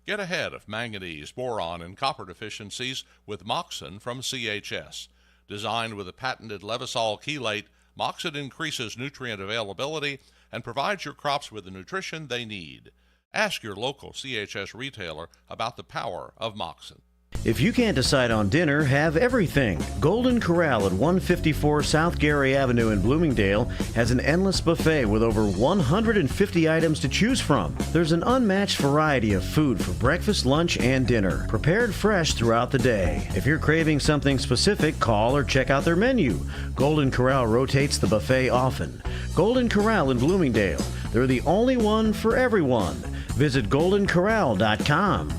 Get ahead of manganese, boron, and copper deficiencies with Moxon from CHS. Designed with a patented Levisol chelate, Moxit increases nutrient availability and provides your crops with the nutrition they need. Ask your local CHS retailer about the power of Moxit. If you can't decide on dinner, have everything. Golden Corral at 154 South Gary Avenue in Bloomingdale has an endless buffet with over 150 items to choose from. There's an unmatched variety of food for breakfast, lunch, and dinner, prepared fresh throughout the day. If you're craving something specific, call or check out their menu. Golden Corral rotates the buffet often. Golden Corral in Bloomingdale. They're the only one for everyone. Visit goldencorral.com.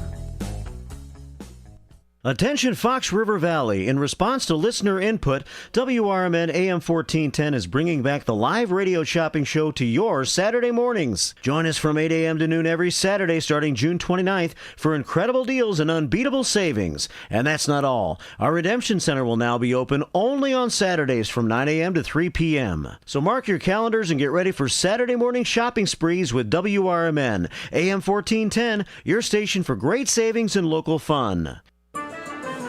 Attention Fox River Valley. In response to listener input, WRMN AM 1410 is bringing back the live radio shopping show to your Saturday mornings. Join us from 8 a.m. to noon every Saturday starting June 29th for incredible deals and unbeatable savings. And that's not all. Our Redemption Center will now be open only on Saturdays from 9 a.m. to 3 p.m. So mark your calendars and get ready for Saturday morning shopping sprees with WRMN AM 1410, your station for great savings and local fun.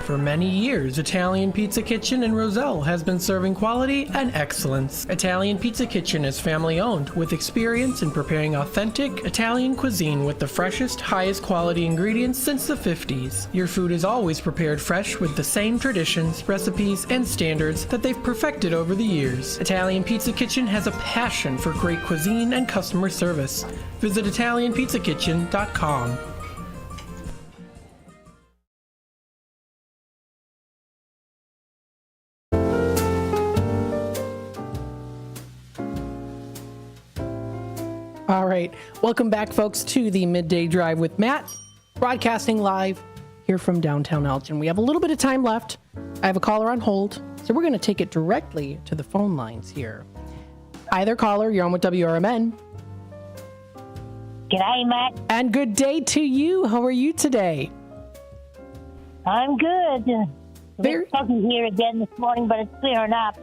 For many years, Italian Pizza Kitchen in Roselle has been serving quality and excellence. Italian Pizza Kitchen is family-owned with experience in preparing authentic Italian cuisine with the freshest, highest quality ingredients since the 50s. Your food is always prepared fresh with the same traditions, recipes, and standards that they've perfected over the years. Italian Pizza Kitchen has a passion for great cuisine and customer service. Visit ItalianPizzaKitchen.com. All right. Welcome back, folks, to the Midday Drive with Matt, broadcasting live here from downtown Elgin. We have a little bit of time left. I have a caller on hold, so we're going to take it directly to the phone lines here. Hi there, caller. You're on with WRMN. G'day, Matt. And good day to you. How are you today? I'm good. Very It's foggy here again this morning, but it's clearing up.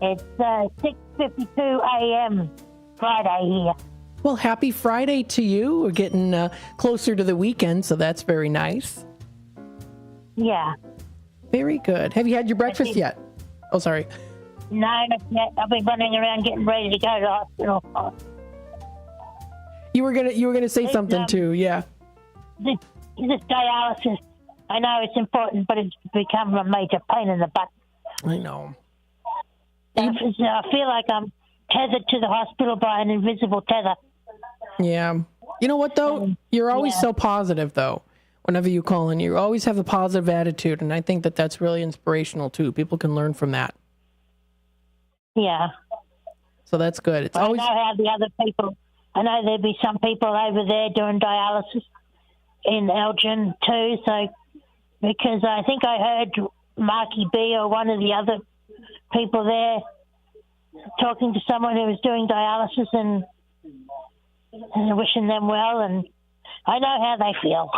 It's 6:52 a.m. Friday here. well. Happy Friday to you. We're getting closer to the weekend, so that's very nice. Yeah. Very good. Have you had your breakfast yet? Oh, sorry. No, not yet. I've been running around getting ready to go to the hospital. You were gonna say something too. Yeah. This dialysis, I know it's important, but it's become a major pain in the butt. I know. I feel like I'm tethered to the hospital by an invisible tether. Yeah. You know what, though? You're always so positive, though. Whenever you call in, you always have a positive attitude, and I think that that's really inspirational, too. People can learn from that. Yeah. So that's good. It's always... I know how the other people... I know there'd be some people over there doing dialysis in Elgin, too, so... Because I think I heard Marky B or one of the other people there talking to someone who was doing dialysis and wishing them well, and I know how they feel.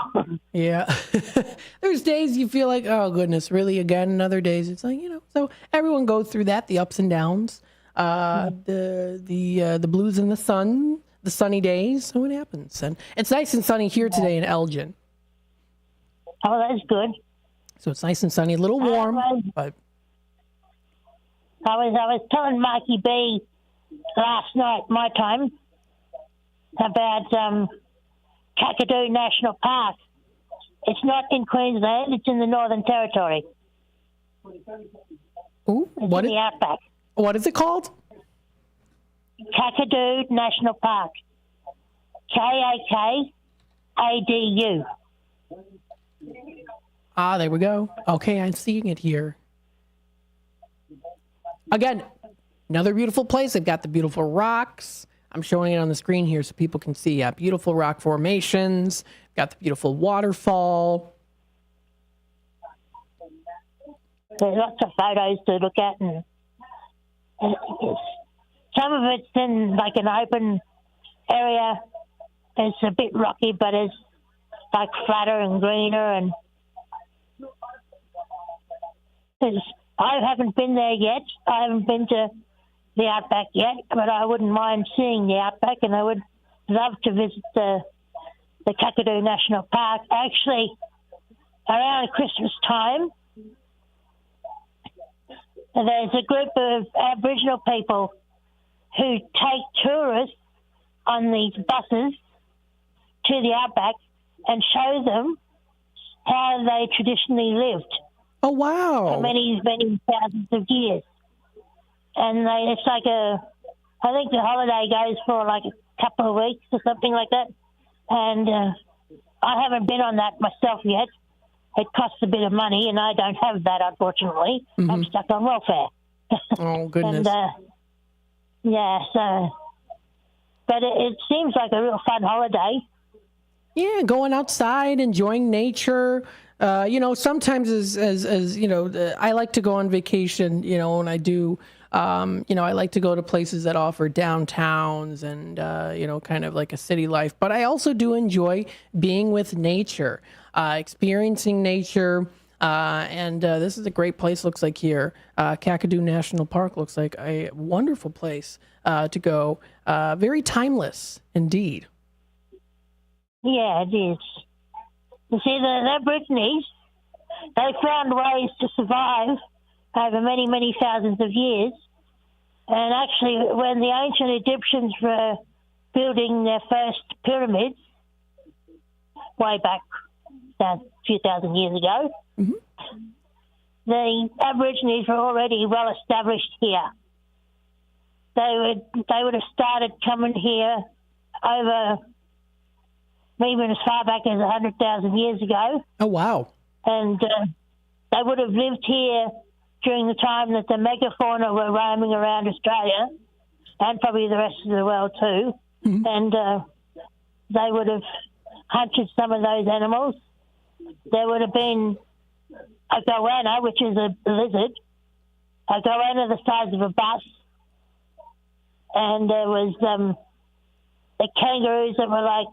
Yeah. There's days you feel like, oh, goodness, really again? And other days it's like, so everyone goes through that, the ups and downs, the blues and the sun, the sunny days. So it happens. And it's nice and sunny here today in Elgin. Oh, that's good. So it's nice and sunny, a little warm, but... I was telling Marky B last night, my time, about Kakadu National Park. It's not in Queensland, it's in the Northern Territory. Ooh, it's in the outback. What is it called? Kakadu National Park. Kakadu. Ah, there we go. Okay, I'm seeing it here. Again, another beautiful place. They've got the beautiful rocks. I'm showing it on the screen here so people can see. Yeah, beautiful rock formations. Got the beautiful waterfall. There's lots of photos to look at, and some of it's in like an open area. It's a bit rocky, but it's like flatter and greener, and I haven't been there yet. I haven't been to the outback yet, but I wouldn't mind seeing the outback, and I would love to visit the Kakadu National Park. Actually, around Christmas time, there's a group of Aboriginal people who take tourists on these buses to the outback and show them how they traditionally lived. Oh, wow. For many, many thousands of years. And it's like I think the holiday goes for like a couple of weeks or something like that. And I haven't been on that myself yet. It costs a bit of money, and I don't have that, unfortunately. Mm-hmm. I'm stuck on welfare. Oh, goodness. And, but it seems like a real fun holiday. Yeah, going outside, enjoying nature. Sometimes as I like to go on vacation, and I do, I like to go to places that offer downtowns and, kind of like a city life. But I also do enjoy being with nature, experiencing nature. And this is a great place, looks like here. Kakadu National Park looks like a wonderful place to go. Very timeless indeed. Yeah, it is. You see, the Aborigines, they found ways to survive over many, many thousands of years. And actually, when the ancient Egyptians were building their first pyramids, way back a few thousand years ago, mm-hmm. the Aborigines were already well established here. They would have started coming here over even as far back as 100,000 years ago. Oh, wow. And they would have lived here during the time that the megafauna were roaming around Australia and probably the rest of the world too. Mm-hmm. And they would have hunted some of those animals. There would have been a goanna, which is a lizard, a goanna the size of a bus. And there was the kangaroos that were like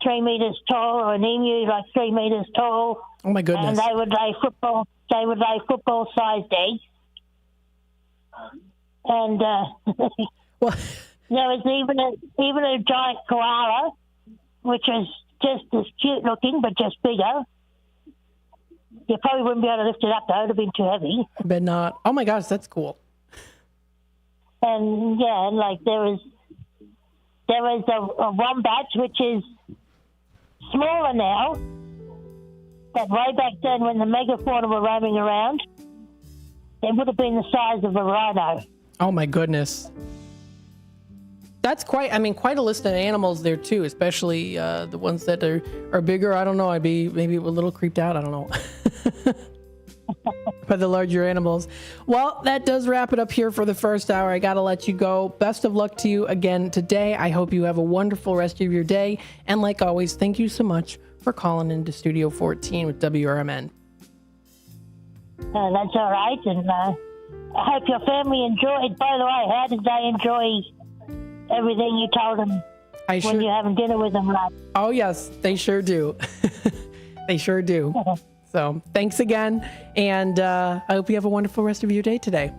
3 meters tall, or an emu like 3 meters tall. Oh my goodness! And they would lay football-sized eggs. And well, there was even a giant koala, which was just as cute looking, but just bigger. You probably wouldn't be able to lift it up though; it'd have been too heavy. I bet not. Oh my gosh, that's cool. And yeah, and like there was a wombat, which is smaller now, but way back then when the megafauna were roaming around, it would have been the size of a rhino. Oh my goodness. That's quite a list of animals there too, especially the ones that are bigger. I don't know. I'd be maybe a little creeped out. I don't know. By the larger animals. Well, that does wrap it up here for the first hour. I got to let you go. Best of luck to you again today. I hope you have a wonderful rest of your day. And like always, thank you so much for calling into Studio 14 with WRMN. That's all right. And I hope your family enjoyed. By the way, how did they enjoy everything you told them when you're having dinner with them? Right? Oh, yes, they sure do. They sure do. So thanks again, and I hope you have a wonderful rest of your day today.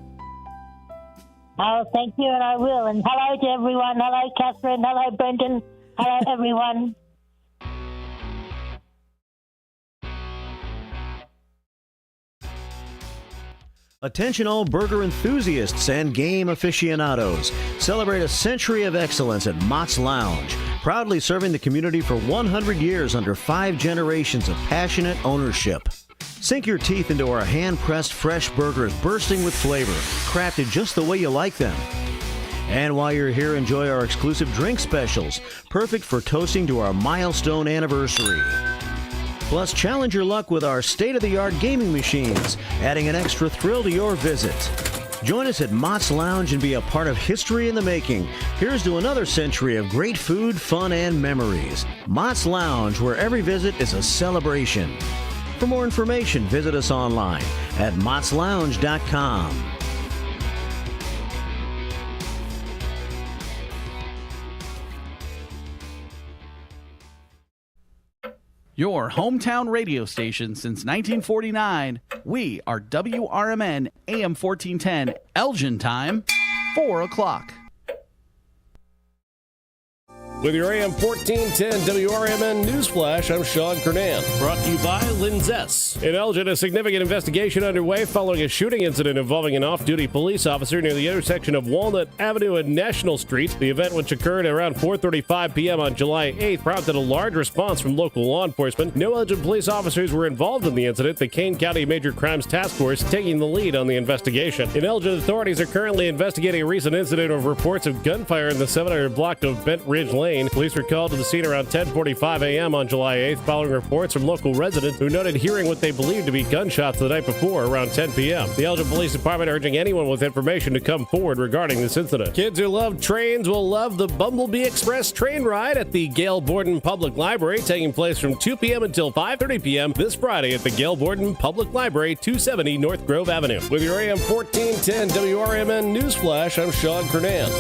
Oh, thank you, and I will. And hello to everyone. Hello, Catherine. Hello, Brendan. Hello, everyone. Attention all burger enthusiasts and game aficionados. Celebrate a century of excellence at Mott's Lounge. Proudly serving the community for 100 years under 5 generations of passionate ownership. Sink your teeth into our hand-pressed fresh burgers bursting with flavor, crafted just the way you like them. And while you're here, enjoy our exclusive drink specials, perfect for toasting to our milestone anniversary. Plus, challenge your luck with our state-of-the-art gaming machines, adding an extra thrill to your visit. Join us at Mott's Lounge and be a part of history in the making. Here's to another century of great food, fun, and memories. Mott's Lounge, where every visit is a celebration. For more information, visit us online at mottslounge.com. Your hometown radio station since 1949. We are WRMN AM 1410, Elgin time, 4 o'clock. With your AM 1410 WRMN Newsflash, I'm Sean Kernan. Brought to you by Linzess. In Elgin, a significant investigation underway following a shooting incident involving an off-duty police officer near the intersection of Walnut Avenue and National Street. The event, which occurred around 4:35 p.m. on July 8th, prompted a large response from local law enforcement. No Elgin police officers were involved in the incident, the Kane County Major Crimes Task Force taking the lead on the investigation. In Elgin, authorities are currently investigating a recent incident of reports of gunfire in the 700 block of Bent Ridge Lane. Police were called to the scene around 10:45 a.m. on July 8th, following reports from local residents who noted hearing what they believed to be gunshots the night before around 10 p.m. The Elgin Police Department urging anyone with information to come forward regarding this incident. Kids who love trains will love the Bumblebee Express train ride at the Gail Borden Public Library, taking place from 2 p.m. until 5:30 p.m. this Friday at the Gail Borden Public Library, 270 North Grove Avenue. With your AM 1410 WRMN Newsflash, I'm Sean Kernan.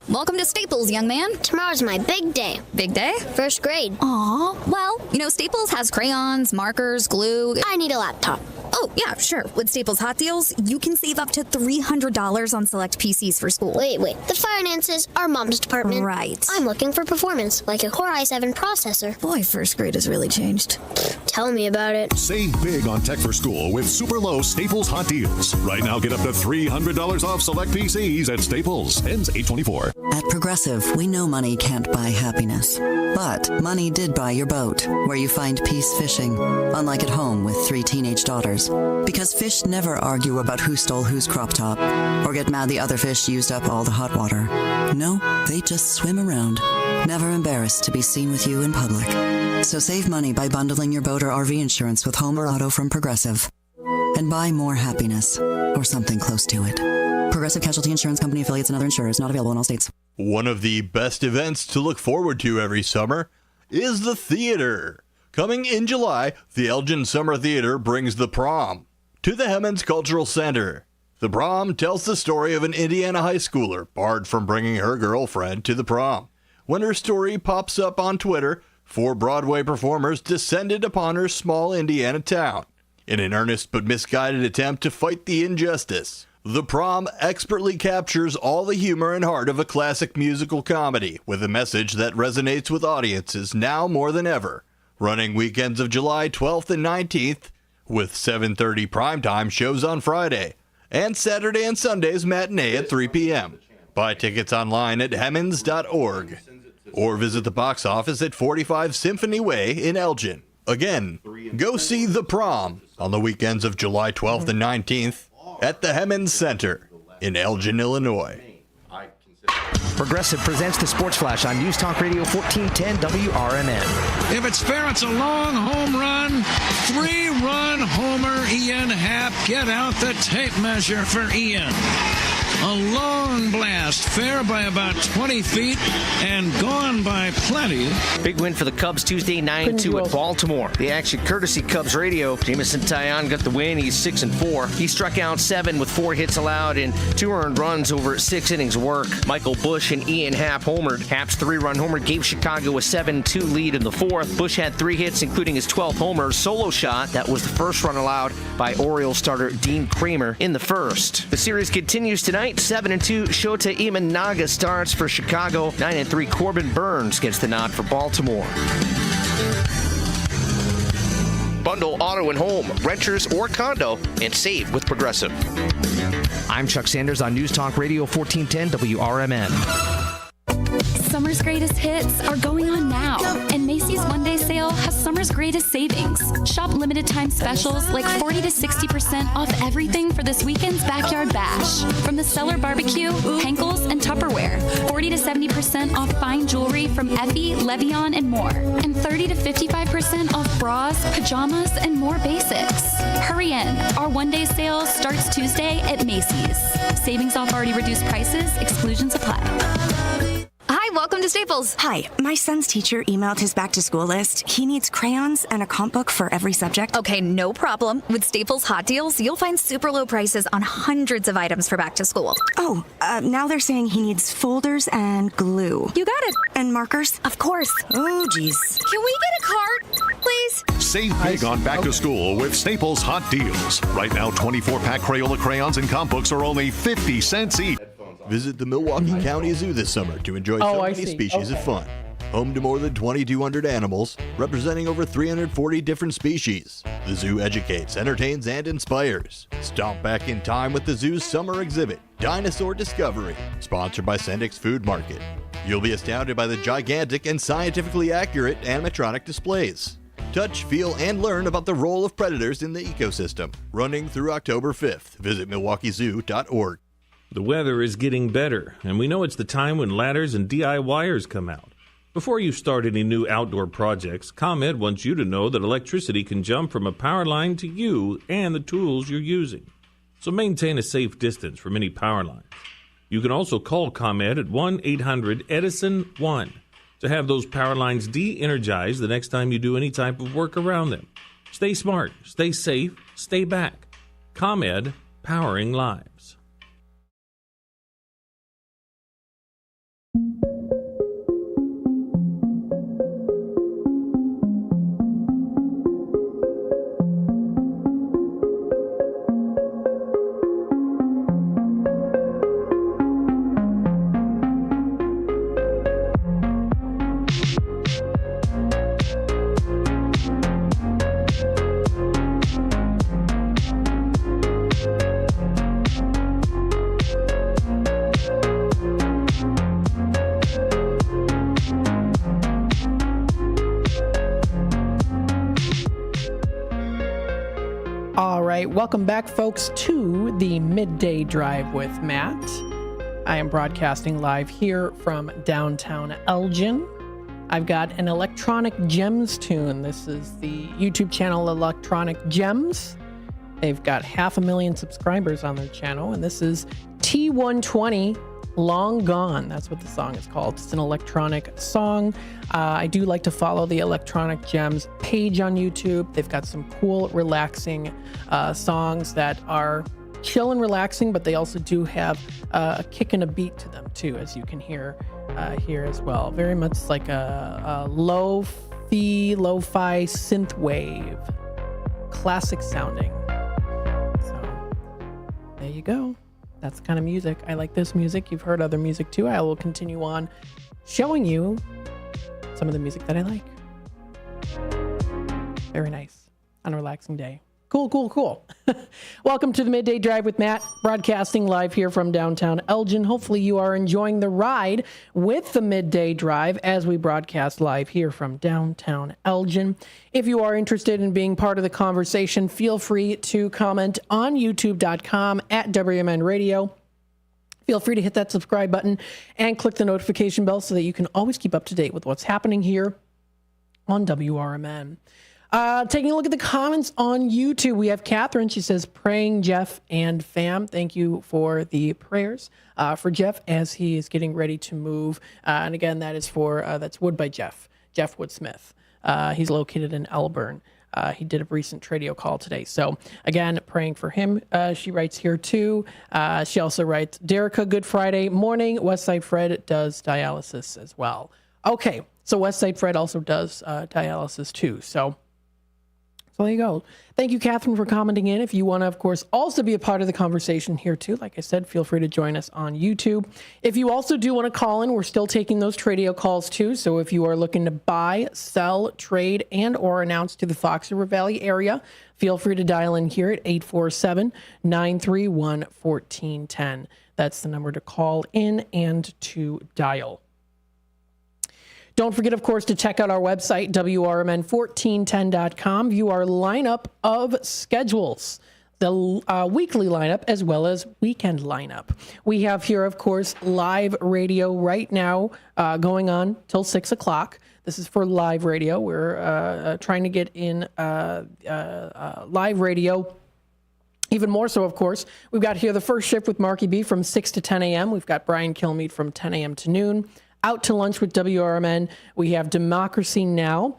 Welcome to Staples, young man. Tomorrow's my big day. Big day? First grade. Aw, well, Staples has crayons, markers, glue. I need a laptop. Oh, yeah, sure. With Staples Hot Deals, you can save up to $300 on select PCs for school. Wait. The finances are Mom's department. Right. I'm looking for performance, like a Core i7 processor. Boy, first grade has really changed. Tell me about it. Save big on tech for school with super low Staples Hot Deals. Right now, get up to $300 off select PCs at Staples. Ends 8/24. At Progressive, we know money can't buy happiness. But money did buy your boat, where you find peace fishing, unlike at home with 3 teenage daughters. Because fish never argue about who stole whose crop top, or get mad the other fish used up all the hot water. No, they just swim around, never embarrassed to be seen with you in public. So save money by bundling your boat or RV insurance with home or auto from Progressive. And buy more happiness, or something close to it. Progressive Casualty Insurance Company affiliates and other insurers, not available in all states. One of the best events to look forward to every summer is the theater. Coming in July, the Elgin Summer Theater brings The Prom to the Hemmons Cultural Center. The Prom tells the story of an Indiana high schooler barred from bringing her girlfriend to the prom. When her story pops up on Twitter, 4 Broadway performers descended upon her small Indiana town in an earnest but misguided attempt to fight the injustice. The Prom expertly captures all the humor and heart of a classic musical comedy with a message that resonates with audiences now more than ever. Running weekends of July 12th and 19th with 7:30 primetime shows on Friday and Saturday and Sunday's matinee at 3 p.m. Buy tickets online at hemmons.org or visit the box office at 45 Symphony Way in Elgin. Again, go see The Prom on the weekends of July 12th and 19th at the Hemmons Center in Elgin, Illinois. Progressive presents the Sports Flash on News Talk Radio 1410 WRMN. If it's fair, it's a long home run. 3-run homer, Ian Happ. Get out the tape measure for Ian. A long blast, fair by about 20 feet and gone by plenty. Big win for the Cubs Tuesday, 9-2 at Baltimore. The action courtesy Cubs Radio. Jameson Taillon got the win. He's 6-4. He struck out 7 with 4 hits allowed and 2 earned runs over 6 innings of work. Michael Busch and Ian Happ homered. Happ's 3-run homer gave Chicago a 7-2 lead in the 4th. Busch had 3 hits, including his 12th homer solo shot. That was the first run allowed by Orioles starter Dean Kramer in the 1st. The series continues tonight. 7-2, Shota Imanaga starts for Chicago. 9-3, Corbin Burns gets the nod for Baltimore. Bundle auto and home, renters or condo, and save with Progressive. I'm Chuck Sanders on News Talk Radio 1410 WRMN. Summer's greatest hits are going on now, and Macy's one-day sale has summer's greatest savings. Shop limited time specials like 40 to 60% off everything for this weekend's backyard bash. From the Cellar Barbecue, Henkel's, and Tupperware. 40 to 70% off fine jewelry from Effie, Levion, and more. And 30 to 55% off bras, pajamas, and more basics. Hurry in. Our one-day sale starts Tuesday at Macy's. Savings off already reduced prices. Exclusions apply. Hi, welcome to Staples. Hi, my son's teacher emailed his back-to-school list. He needs crayons and a comp book for every subject. Okay, no problem. With Staples Hot Deals, you'll find super low prices on hundreds of items for back to school. Oh, now they're saying he needs folders and glue. You got it. And markers? Of course. Oh, geez. Can we get a cart, please? Save big on back to school with Staples Hot Deals. Right now, 24-pack Crayola crayons and comp books are only 50 cents each. Visit the Milwaukee County Zoo this summer to enjoy so many species of fun. Home to more than 2,200 animals, representing over 340 different species. The zoo educates, entertains, and inspires. Stomp back in time with the zoo's summer exhibit, Dinosaur Discovery, sponsored by Sendik's Food Market. You'll be astounded by the gigantic and scientifically accurate animatronic displays. Touch, feel, and learn about the role of predators in the ecosystem. Running through October 5th. Visit MilwaukeeZoo.org. The weather is getting better, and we know it's the time when ladders and DIYers come out. Before you start any new outdoor projects, ComEd wants you to know that electricity can jump from a power line to you and the tools you're using. So maintain a safe distance from any power lines. You can also call ComEd at 1-800-EDISON-1 to have those power lines de-energized the next time you do any type of work around them. Stay smart, stay safe, stay back. ComEd, powering lives. Welcome back, folks, to the Midday Drive with Matt. I am broadcasting live here from downtown Elgin. I've got an Electronic Gems tune. This is the YouTube channel Electronic Gems. They've got 500,000 subscribers on their channel, and this is T120 Long Gone. That's what the song is called. It's an electronic song. I do like to follow the Electronic Gems page on YouTube. They've got some cool, relaxing songs that are chill and relaxing, but they also do have a kick and a beat to them too, as you can hear here as well. Very much like a lo-fi synthwave, classic sounding. So there you go. That's the kind of music. I like this music. You've heard other music too. I will continue on showing you some of the music that I like. Very nice on a relaxing day. Cool. Welcome to the Midday Drive with Matt, broadcasting live here from downtown Elgin. Hopefully you are enjoying the ride with the Midday Drive as we broadcast live here from downtown Elgin. If you are interested in being part of the conversation, feel free to comment on youtube.com at WRMN Radio. Feel free to hit that subscribe button and click the notification bell so that you can always keep up to date with what's happening here on WRMN. Taking a look at the comments on YouTube, we have Catherine. She says, praying Jeff and fam. Thank you for the prayers for Jeff as he is getting ready to move. And again, that is that's Wood by Jeff Woodsmith. He's located in Elburn. He did a recent Tradio call today. So again, praying for him. She writes here too. She also writes, Derica, good Friday morning. Westside Fred does dialysis as well. Okay, so Westside Fred also does dialysis too. So there you go. Thank you, Catherine, for commenting in. If you want to, of course, also be a part of the conversation here, too, like I said, feel free to join us on YouTube. If you also do want to call in, we're still taking those Tradio calls, too. So if you are looking to buy, sell, trade, and or announce to the Fox River Valley area, feel free to dial in here at 847-931-1410. That's the number to call in and to dial. Don't forget, of course, to check out our website, WRMN1410.com. View our lineup of schedules, the weekly lineup as well as weekend lineup. We have here, of course, live radio right now going on till 6 o'clock. This is for live radio. We're trying to get in live radio. Even more so, of course, we've got here the first shift with Marky B from 6 to 10 a.m. We've got Brian Kilmeade from 10 a.m. to noon. Out to lunch with WRMN, we have Democracy Now!,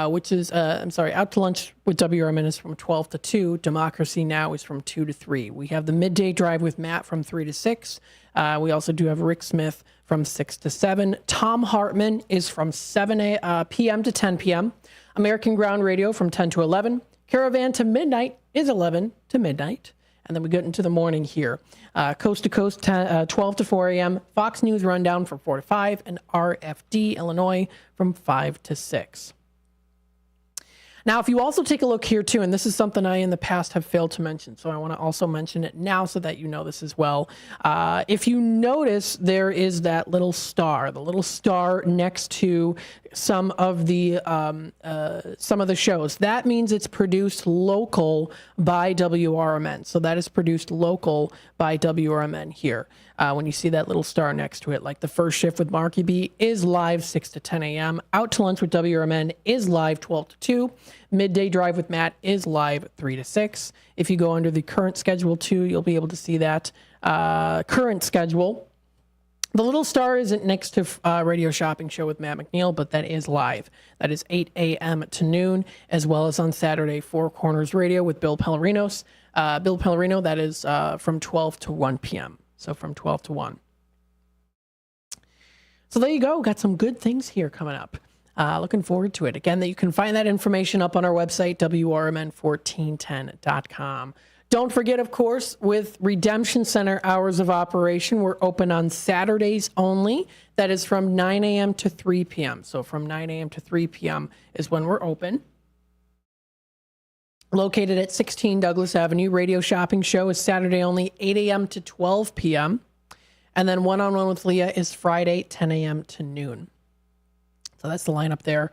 which is, Out to lunch with WRMN is from 12 to 2. Democracy Now! Is from 2 to 3. We have the Midday Drive with Matt from 3 to 6. We also do have Rick Smith from 6 to 7. Tom Hartman is from 7 p.m. to 10 p.m. American Ground Radio from 10 to 11. Caravan to Midnight is 11 to midnight. And then we get into the morning here. Coast to Coast, 12 to 4 a.m. Fox News Rundown from 4 to 5, and RFD Illinois from 5 to 6. Now, if you also take a look here, too, and this is something I in the past have failed to mention, so I want to also mention it now so that you know this as well. If you notice, there is that little star, the little star next to some of the shows. That means it's produced local by WRMN. So that is produced local by WRMN here. When you see that little star next to it, like the First Shift with Marky B is live 6 to 10 a.m. Out to Lunch with WRMN is live 12 to 2. Midday Drive with Matt is live 3 to 6. If you go under the current schedule too, you'll be able to see that current schedule. The little star isn't next to Radio Shopping Show with Matt McNeil, but that is live. That is 8 a.m. to noon, as well as on Saturday, Four Corners Radio with Bill Pellerinos. Bill Pellerino, that is from 12 to 1 p.m. So from 12 to 1. So there you go. Got some good things here coming up. Looking forward to it. Again, that you can find that information up on our website, WRMN1410.com. Don't forget, of course, with Redemption Center hours of operation, we're open on Saturdays only. That is from 9 a.m. to 3 p.m. So from 9 a.m. to 3 p.m. is when we're open. Located at 16 Douglas Avenue, Radio Shopping Show is Saturday only, 8 a.m. to 12 p.m. And then One-on-One with Leah is Friday, 10 a.m. to noon. So that's the lineup there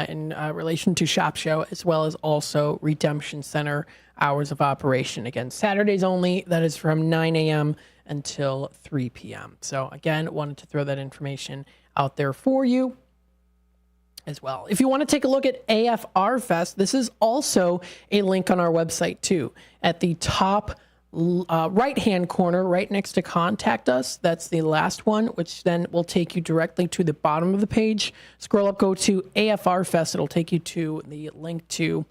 in relation to Shop Show, as well as also Redemption Center hours of operation. Again, Saturdays only. That is from 9 a.m. until 3 p.m. So again, wanted to throw that information out there for you as well. If you want to take a look at AFR Fest, this is also a link on our website too. At the top right-hand corner, right next to Contact Us, that's the last one, which then will take you directly to the bottom of the page. Scroll up, go to AFR Fest. It'll take you to the link to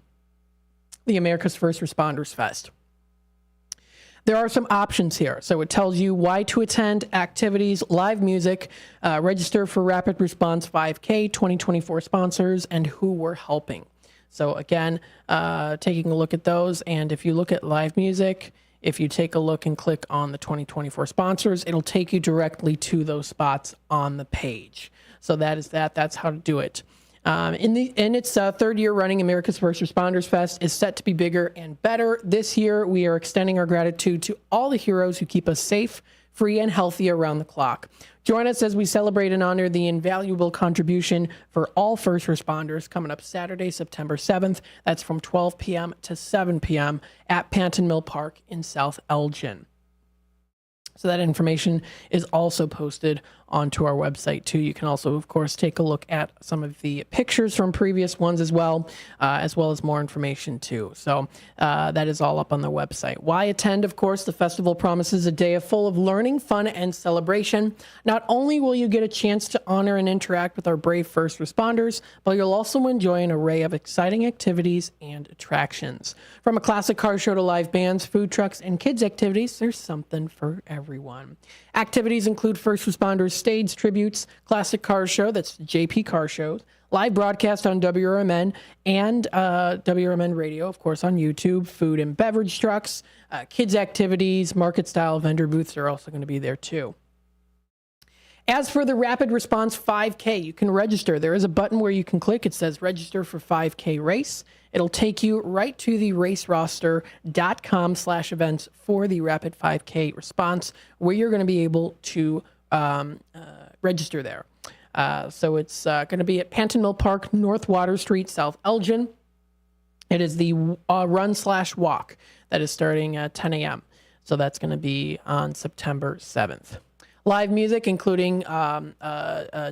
the America's First Responders Fest. There are some options here. So it tells you why to attend, activities, live music, register for Rapid Response 5K, 2024 sponsors, and who we're helping. So again, taking a look at those. And if you look at live music, if you take a look and click on the 2024 sponsors, it'll take you directly to those spots on the page. So that is that. That's how to do it. In its third year running, America's First Responders Fest is set to be bigger and better. This year, we are extending our gratitude to all the heroes who keep us safe, free, and healthy around the clock. Join us as we celebrate and honor the invaluable contribution for all first responders coming up Saturday, September 7th. That's from 12 p.m. to 7 p.m. at Panton Mill Park in South Elgin. So that information is also posted onto our website too. You can also, of course, take a look at some of the pictures from previous ones as well as more information too. So that is all up on the website. Why attend? Of course, the festival promises a day full of learning, fun, and celebration. Not only will you get a chance to honor and interact with our brave first responders, but you'll also enjoy an array of exciting activities and attractions. From a classic car show to live bands, food trucks, and kids activities, there's something for everyone. Activities include first responders stage tributes, classic car show, that's JP Car Shows, live broadcast on WRMN and WRMN Radio, of course, on YouTube, food and beverage trucks, kids activities, market style vendor booths are also going to be there too. As for the Rapid Response 5K, you can register. There is a button where you can click. It says register for 5K race. It'll take you right to the raceroster.com/events for the Rapid 5K response, where you're going to be able to register there. So it's going to be at Panton Mill Park, North Water Street, South Elgin. It is the run/walk that is starting at 10 a.m. So that's going to be on September 7th. Live music, including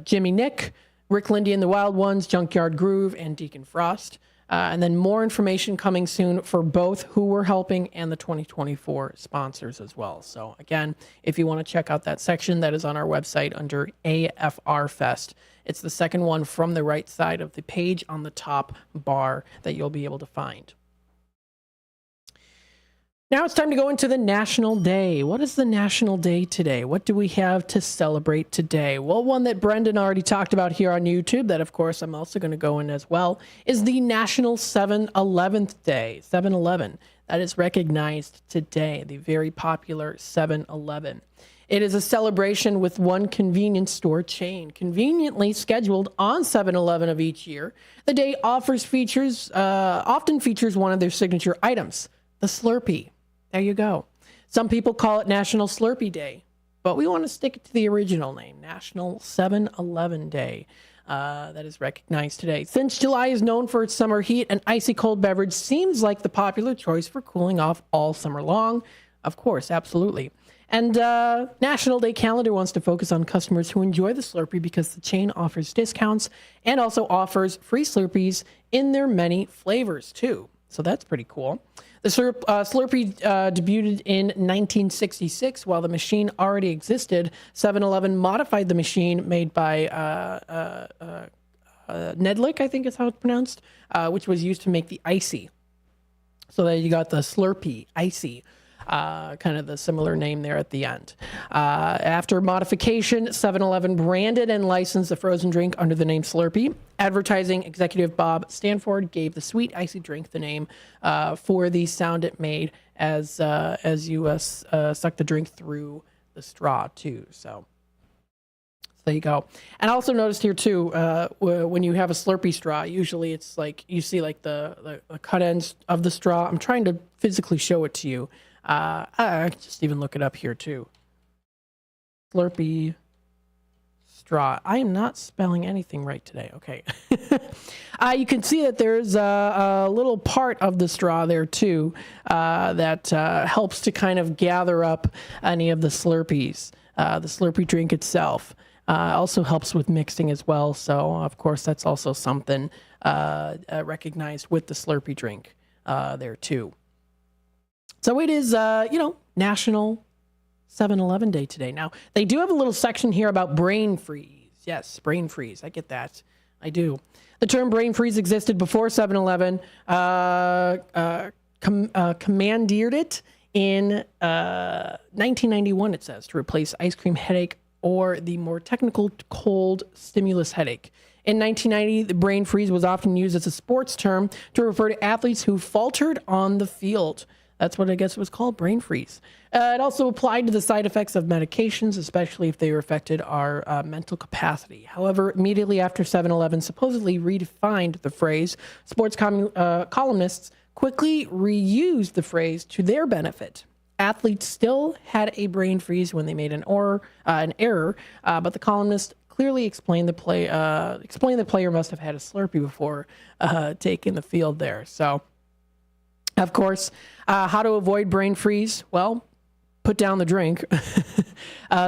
Jimmy Nick, Rick Lindy and the Wild Ones, Junkyard Groove, and Deacon Frost. And then more information coming soon for both who we're helping and the 2024 sponsors as well. So again, if you want to check out that section, that is on our website under AFR Fest. It's the second one from the right side of the page on the top bar that you'll be able to find. Now it's time to go into the National Day. What is the National Day today? What do we have to celebrate today? Well, one that Brendan already talked about here on YouTube, that of course I'm also going to go in as well, is the National 7-11th Day. 7-11. that is recognized today, the very popular 7-Eleven. It is a celebration with one convenience store chain conveniently scheduled on 7-Eleven of each year. The day often features one of their signature items, the Slurpee. There you go. Some people call it National Slurpee Day, but we want to stick it to the original name, National 7-Eleven Day. That is recognized today. Since July is known for its summer heat, an icy cold beverage seems like the popular choice for cooling off all summer long. Of course, absolutely. And National Day Calendar wants to focus on customers who enjoy the Slurpee because the chain offers discounts and also offers free Slurpees in their many flavors, too. So that's pretty cool. The Slurpee debuted in 1966. While the machine already existed, 7-Eleven modified the machine made by Nedlick, I think is how it's pronounced, which was used to make the Icy. So there you got the Slurpee Icy. Kind of the similar name there at the end. After modification, 7-Eleven branded and licensed the frozen drink under the name Slurpee. Advertising executive Bob Stanford gave the sweet icy drink the name for the sound it made as you suck the drink through the straw too. So there you go. And I also noticed here too, when you have a Slurpee straw, usually it's like you see like the cut ends of the straw. I'm trying to physically show it to you. I can just even look it up here too. Slurpee straw. I am not spelling anything right today. Okay. You can see that there's a little part of the straw there too that helps to kind of gather up any of the Slurpees. The Slurpee drink itself also helps with mixing as well. So, of course, that's also something recognized with the Slurpee drink there too. So it is, National 7-Eleven Day today. Now, they do have a little section here about brain freeze. Yes, brain freeze. I get that. I do. The term brain freeze existed before 7-Eleven commandeered it in 1991, it says, to replace ice cream headache or the more technical cold stimulus headache. In 1990, the brain freeze was often used as a sports term to refer to athletes who faltered on the field. That's what I guess it was called, brain freeze. It also applied to the side effects of medications, especially if they affected our mental capacity. However, immediately after 7-Eleven supposedly redefined the phrase, sports columnists quickly reused the phrase to their benefit. Athletes still had a brain freeze when they made an error, but the columnist clearly explained the player must have had a Slurpee before taking the field there. So, of course, how to avoid brain freeze? Well, put down the drink.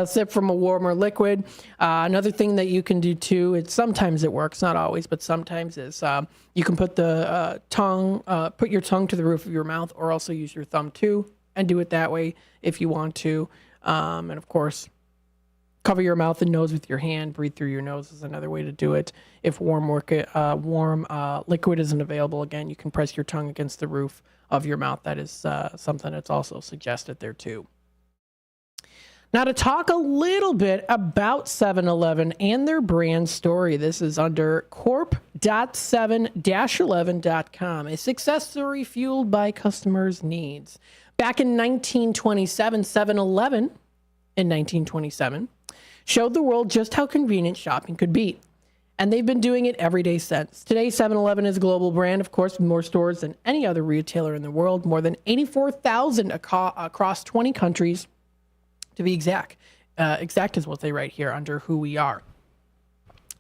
Sip from a warmer liquid. Another thing that you can do too, sometimes it works, not always, but sometimes is you can put the put your tongue to the roof of your mouth, or also use your thumb too, and do it that way if you want to. And of course, cover your mouth and nose with your hand. Breathe through your nose is another way to do it. If warm liquid isn't available, again, you can press your tongue against the roof of your mouth. That is something that's also suggested there too. Now, to talk a little bit about 7-Eleven and their brand story, this is under corp.7-11.com, a success story fueled by customers' needs. Back in 1927, 7-Eleven in 1927 showed the world just how convenient shopping could be. And they've been doing it every day since. Today, 7-Eleven is a global brand, of course, with more stores than any other retailer in the world, more than 84,000 across 20 countries, to be exact. Exact is what they write here under who we are.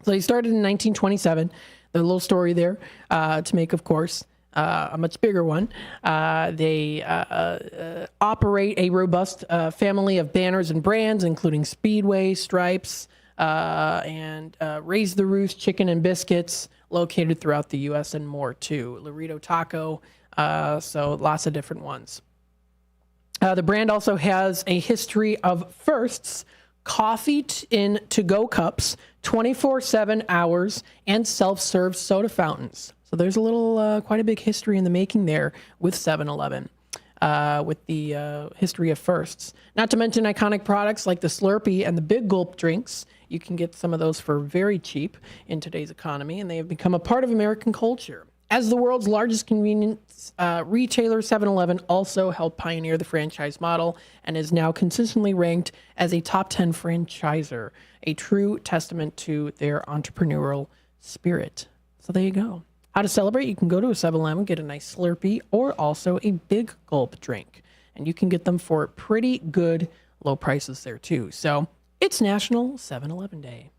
So they started in 1927, the little story there, to make, of course, a much bigger one. They operate a robust family of banners and brands, including Speedway, Stripes, and Raise the Roost Chicken and Biscuits, located throughout the U.S. and more too. Laredo Taco, so lots of different ones. The brand also has a history of firsts, coffee in to-go cups, 24/7 hours, and self-serve soda fountains. So there's a little, quite a big history in the making there with 7-Eleven. With the history of firsts. Not to mention iconic products like the Slurpee and the Big Gulp drinks. You can get some of those for very cheap in today's economy, and they have become a part of American culture. As the world's largest convenience retailer, 7-Eleven also helped pioneer the franchise model and is now consistently ranked as a top 10 franchisor, a true testament to their entrepreneurial spirit. So there you go. How to celebrate? You can go to a 7-Eleven, get a nice Slurpee, or also a big gulp drink. And you can get them for pretty good low prices there too. So it's National 7-Eleven Day.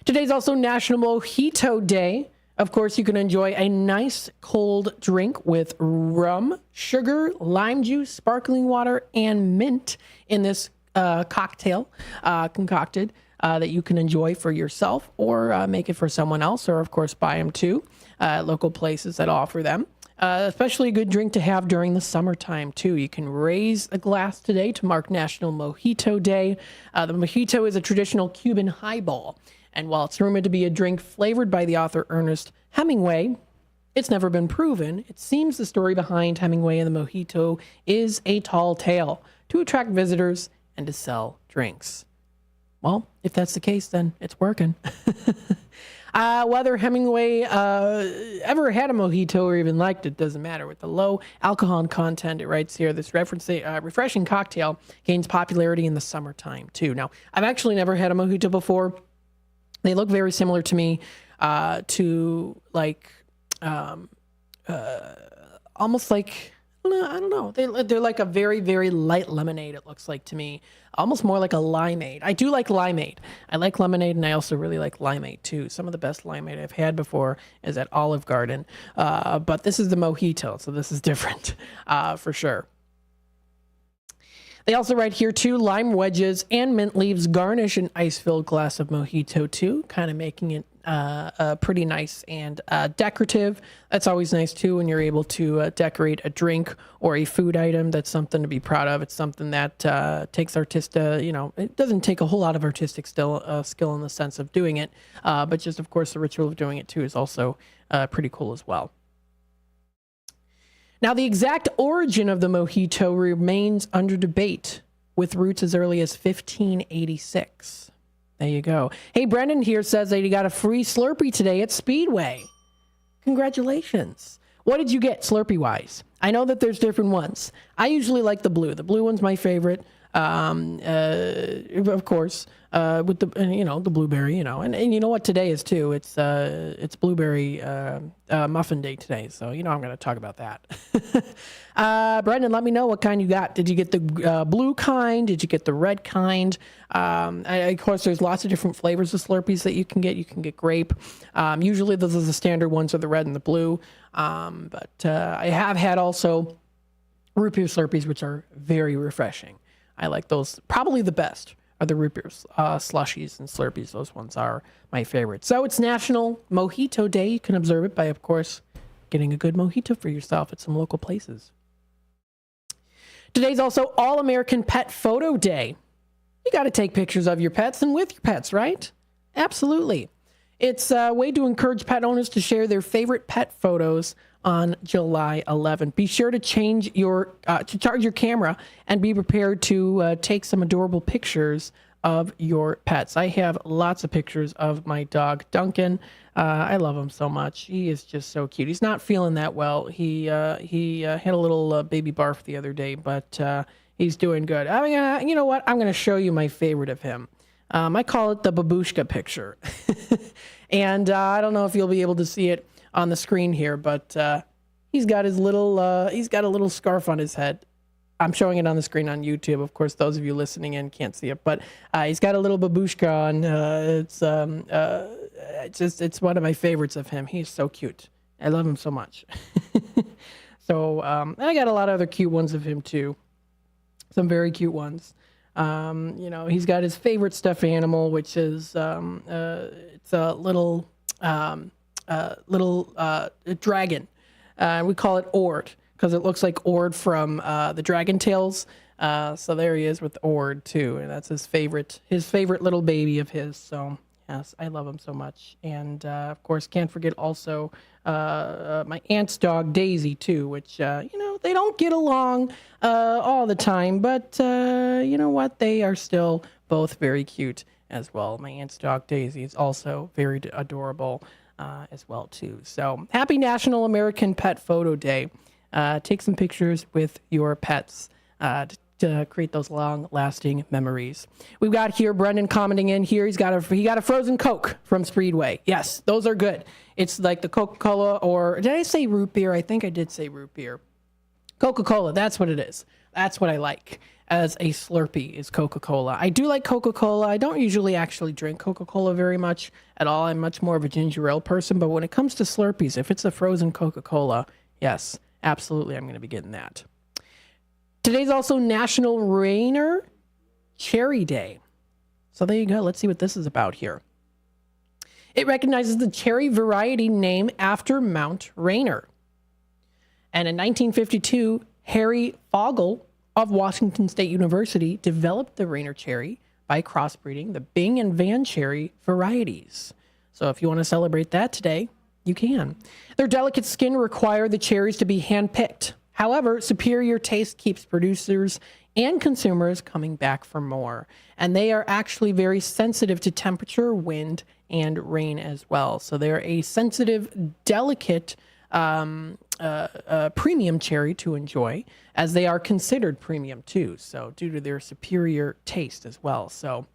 Today's also National Mojito Day. Of course, you can enjoy a nice cold drink with rum, sugar, lime juice, sparkling water, and mint in this cocktail concocted that you can enjoy for yourself or make it for someone else, or, of course, buy them too. Local places that offer them. Especially a good drink to have during the summertime, too. You can raise a glass today to mark National Mojito Day. The mojito is a traditional Cuban highball. And while it's rumored to be a drink flavored by the author Ernest Hemingway, it's never been proven. It seems the story behind Hemingway and the mojito is a tall tale to attract visitors and to sell drinks. Well, if that's the case, then it's working. Whether Hemingway ever had a mojito or even liked it doesn't matter. With the low alcohol content, it writes here, this refreshing cocktail gains popularity in the summertime, too. Now, I've actually never had a mojito before. They look very similar to me to like almost like, I don't know. They're like a very, very light lemonade, it looks like to me. Almost more like a limeade. I do like limeade. I like lemonade, and I also really like limeade, too. Some of the best limeade I've had before is at Olive Garden. But this is the mojito, so this is different for sure. They also write here, too, lime wedges and mint leaves garnish an ice-filled glass of mojito, too, kind of making it pretty nice and decorative. That's always nice, too, when you're able to decorate a drink or a food item. That's something to be proud of. It's something that takes it doesn't take a whole lot of artistic skill in the sense of doing it, but just, of course, the ritual of doing it, too, is also pretty cool as well. Now, the exact origin of the mojito remains under debate, with roots as early as 1586. There you go. Hey, Brendan here says that he got a free Slurpee today at Speedway. Congratulations. What did you get Slurpee-wise? I know that there's different ones. I usually like the blue. The blue one's my favorite. Of course, with the blueberry, and you know what today is too. It's blueberry muffin day today, so I'm going to talk about that. Brendan, let me know what kind you got. Did you get the blue kind? Did you get the red kind? Of course, there's lots of different flavors of Slurpees that you can get. You can get grape. Usually, those are the standard ones, are the red and the blue. But I have had also root beer Slurpees, which are very refreshing. I like those. Probably the best are the root beer slushies and Slurpees. Those ones are my favorite. So it's National Mojito Day. You can observe it by, of course, getting a good mojito for yourself at some local places. Today's also All-American Pet Photo Day. You got to take pictures of your pets and with your pets, right? Absolutely. It's a way to encourage pet owners to share their favorite pet photos on July 11th. Be sure to charge your camera and be prepared to take some adorable pictures of your pets. I have lots of pictures of my dog, Duncan. I love him so much. He is just so cute. He's not feeling that well. He had a little baby barf the other day, but he's doing good. You know what? I'm going to show you my favorite of him. I call it the babushka picture. And I don't know if you'll be able to see it on the screen here, but he's got a little scarf on his head. I'm showing it on the screen on YouTube. Of course, those of you listening in can't see it, but he's got a little babushka on. It's one of my favorites of him. He's so cute. I love him so much. So I got a lot of other cute ones of him too. Some very cute ones. He's got his favorite stuffed animal, which is it's a little dragon. We call it Ord because it looks like Ord from the Dragon Tales. So there he is with Ord too, and that's his favorite little baby of his. So yes, I love him so much, and of course can't forget also my aunt's dog Daisy too, which they don't get along all the time, but you know what? They are still both very cute as well. My aunt's dog Daisy is also very adorable. as well, too. So happy National American Pet Photo Day. Take some pictures with your pets to create those long-lasting memories. We've got here Brendan commenting in here. He got a frozen Coke from Speedway. Yes, those are good. It's like the Coca-Cola, or did I say root beer? I think I did say root beer. Coca-Cola, that's what it is. That's what I like as a Slurpee is Coca-Cola. I do like Coca-Cola. I don't usually actually drink Coca-Cola very much at all. I'm much more of a ginger ale person, but when it comes to Slurpees, if it's a frozen Coca-Cola, yes, absolutely, I'm going to be getting that. Today's also National Rainer Cherry Day. So there you go. Let's see what this is about here. It recognizes the cherry variety named after Mount Rainier. And in 1952, Harry Fogel of Washington State University developed the Rainier cherry by crossbreeding the Bing and Van cherry varieties. So if you want to celebrate that today, you can. Their delicate skin require the cherries to be hand-picked. However, superior taste keeps producers and consumers coming back for more. And they are actually very sensitive to temperature, wind, and rain as well. So they're a sensitive, delicate premium cherry to enjoy, as they are considered premium too. So due to their superior taste as well. So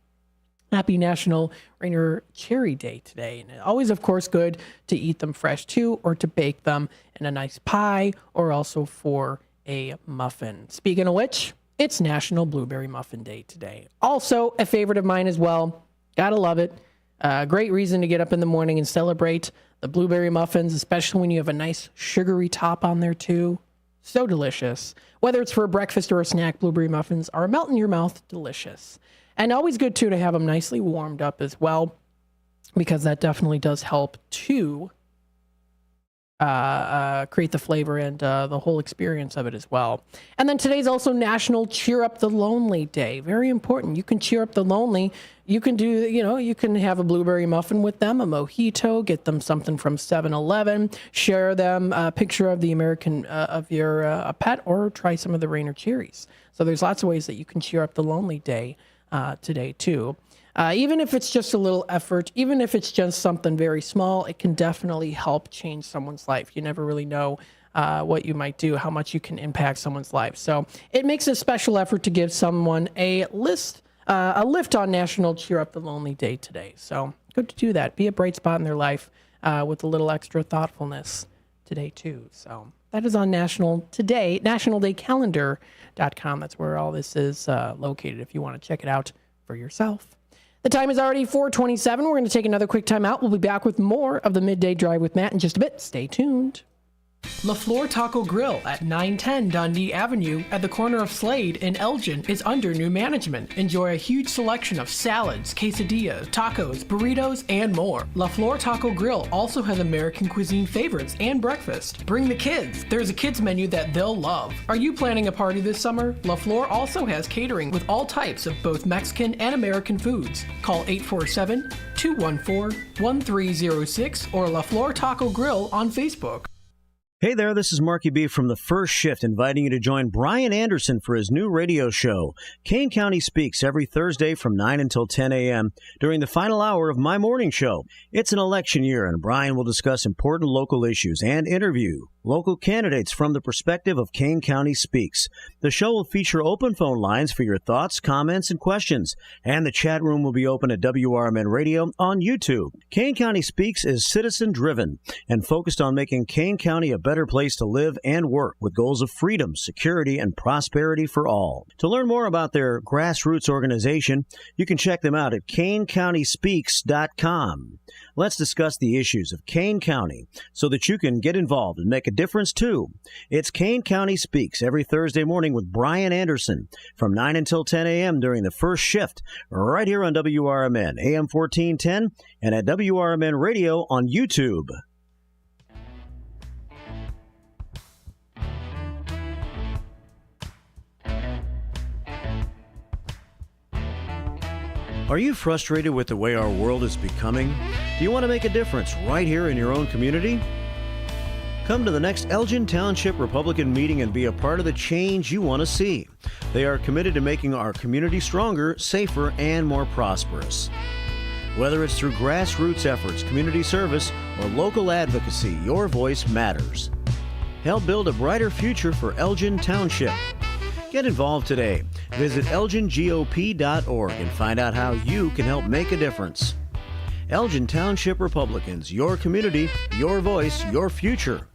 happy National Rainier Cherry Day today. And always, of course, good to eat them fresh too, or to bake them in a nice pie, or also for a muffin. Speaking of which, it's National Blueberry Muffin Day today. Also a favorite of mine as well. Gotta love it. Great reason to get up in the morning and celebrate the blueberry muffins, especially when you have a nice sugary top on there too. So delicious. Whether it's for a breakfast or a snack, blueberry muffins are melt in your mouth delicious. And always good too to have them nicely warmed up as well, because that definitely does help to create the flavor and the whole experience of it as well. And then today's also National Cheer Up the Lonely Day. Very important. You can cheer up the lonely. You can do, you can have a blueberry muffin with them, a mojito, get them something from 7-Eleven, share them a picture of the American, of your pet, or try some of the Rainier cherries. So there's lots of ways that you can cheer up the lonely day today too. Even if it's just a little effort, even if it's just something very small, it can definitely help change someone's life. You never really know what you might do, how much you can impact someone's life. So it makes a special effort to give someone a lift on National Cheer Up the Lonely Day today. So good to do that. Be a bright spot in their life with a little extra thoughtfulness today too. So that is on nationaldaycalendar.com. That's where all this is located if you want to check it out for yourself. The time is already 4:27. We're going to take another quick time out. We'll be back with more of the Midday Drive with Matt in just a bit. Stay tuned. La Flor Taco Grill at 910 Dundee Avenue at the corner of Slade and Elgin is under new management. Enjoy a huge selection of salads, quesadillas, tacos, burritos, and more. La Flor Taco Grill also has American cuisine favorites and breakfast. Bring the kids. There's a kids menu that they'll love. Are you planning a party this summer? La Flor also has catering with all types of both Mexican and American foods. Call 847-214-1306 or La Flor Taco Grill on Facebook. Hey there, this is Marky B from The First Shift, inviting you to join Brian Anderson for his new radio show, Kane County Speaks, every Thursday from 9 until 10 a.m. during the final hour of my morning show. It's an election year, and Brian will discuss important local issues and interview local candidates from the perspective of Kane County Speaks. The show will feature open phone lines for your thoughts, comments, and questions, and the chat room will be open at WRMN Radio on YouTube. Kane County Speaks is citizen-driven and focused on making Kane County a better place to live and work with goals of freedom, security, and prosperity for all. To learn more about their grassroots organization, you can check them out at KaneCountySpeaks.com. Let's discuss the issues of Kane County so that you can get involved and make a difference too. It's Kane County Speaks every Thursday morning with Brian Anderson from 9 until 10 a.m. during the first shift right here on WRMN, AM 1410, and at WRMN Radio on YouTube. Are you frustrated with the way our world is becoming? Do you want to make a difference right here in your own community? Come to the next Elgin Township Republican meeting and be a part of the change you want to see. They are committed to making our community stronger, safer, and more prosperous. Whether it's through grassroots efforts, community service, or local advocacy, your voice matters. Help build a brighter future for Elgin Township. Get involved today. Visit elgingop.org and find out how you can help make a difference. Elgin Township Republicans, your community, your voice, your future.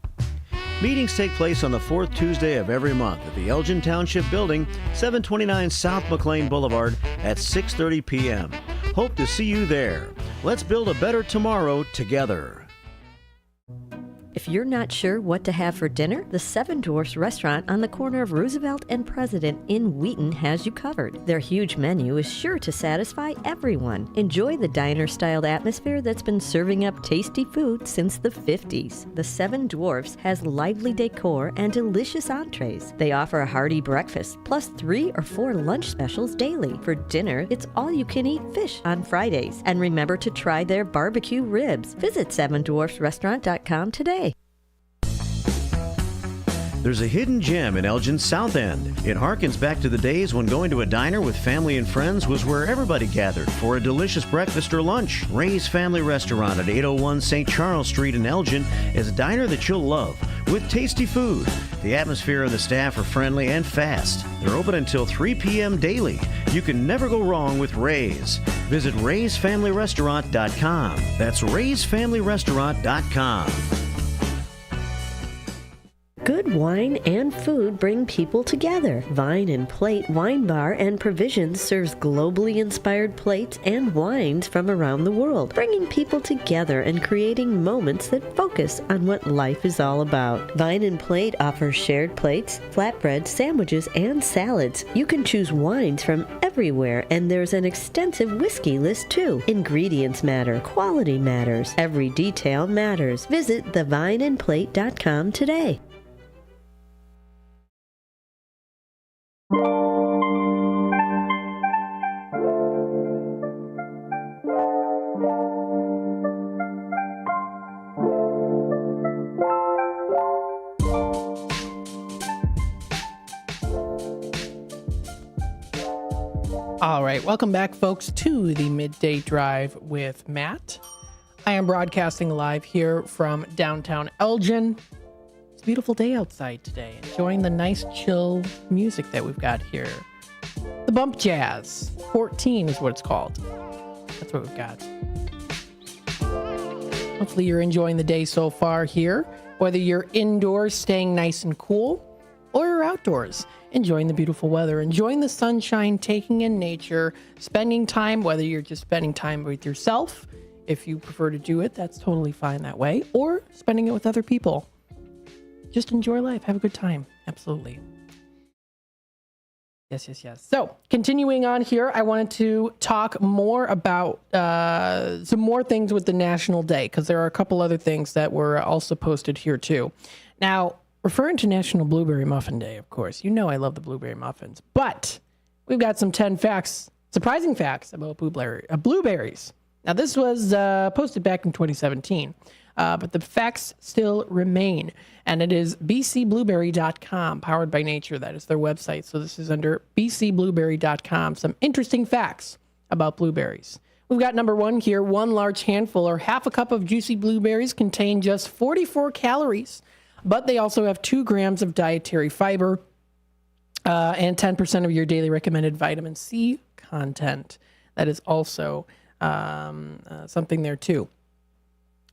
Meetings take place on the fourth Tuesday of every month at the Elgin Township Building, 729 South McLean Boulevard at 6:30 p.m. Hope to see you there. Let's build a better tomorrow together. If you're not sure what to have for dinner, the Seven Dwarfs restaurant on the corner of Roosevelt and President in Wheaton has you covered. Their huge menu is sure to satisfy everyone. Enjoy the diner-styled atmosphere that's been serving up tasty food since the 50s. The Seven Dwarfs has lively decor and delicious entrees. They offer a hearty breakfast, plus 3 or 4 lunch specials daily. For dinner, it's all-you-can-eat fish on Fridays. And remember to try their barbecue ribs. Visit sevendwarfsrestaurant.com today. There's a hidden gem in Elgin's South End. It harkens back to the days when going to a diner with family and friends was where everybody gathered for a delicious breakfast or lunch. Ray's Family Restaurant at 801 St. Charles Street in Elgin is a diner that you'll love with tasty food. The atmosphere and the staff are friendly and fast. They're open until 3 p.m. daily. You can never go wrong with Ray's. Visit raysfamilyrestaurant.com. That's raysfamilyrestaurant.com. Good wine and food bring people together. Vine and Plate Wine Bar and Provisions serves globally inspired plates and wines from around the world, bringing people together and creating moments that focus on what life is all about. Vine and Plate offers shared plates, flatbreads, sandwiches, and salads. You can choose wines from everywhere, and there's an extensive whiskey list too. Ingredients matter. Quality matters. Every detail matters. Visit thevineandplate.com today. All right, welcome back, folks, to the Midday Drive with Matt. I am broadcasting live here from downtown Elgin. It's a beautiful day outside today, enjoying the nice chill music that we've got here. The Bump Jazz 14 is what it's called. That's what we've got. Hopefully you're enjoying the day so far here, whether you're indoors staying nice and cool, or you're outdoors enjoying the beautiful weather, enjoying the sunshine, taking in nature, spending time, whether you're just spending time with yourself, if you prefer to do it, that's totally fine that way, or spending it with other people. Just enjoy life, have a good time. Absolutely. Yes. So, continuing on here, I wanted to talk more about some more things with the National Day, because there are a couple other things that were also posted here too. Now, referring to National Blueberry Muffin Day, of course, you know I love the blueberry muffins, but we've got some 10 facts, surprising facts about blueberries. Now, this was posted back in 2017, but the facts still remain, and it is bcblueberry.com, powered by nature. That is their website, so this is under bcblueberry.com. Some interesting facts about blueberries. We've got number one here. One large handful or half a cup of juicy blueberries contain just 44 calories, but they also have 2 grams of dietary fiber and 10% of your daily recommended vitamin C content. That is also something there too.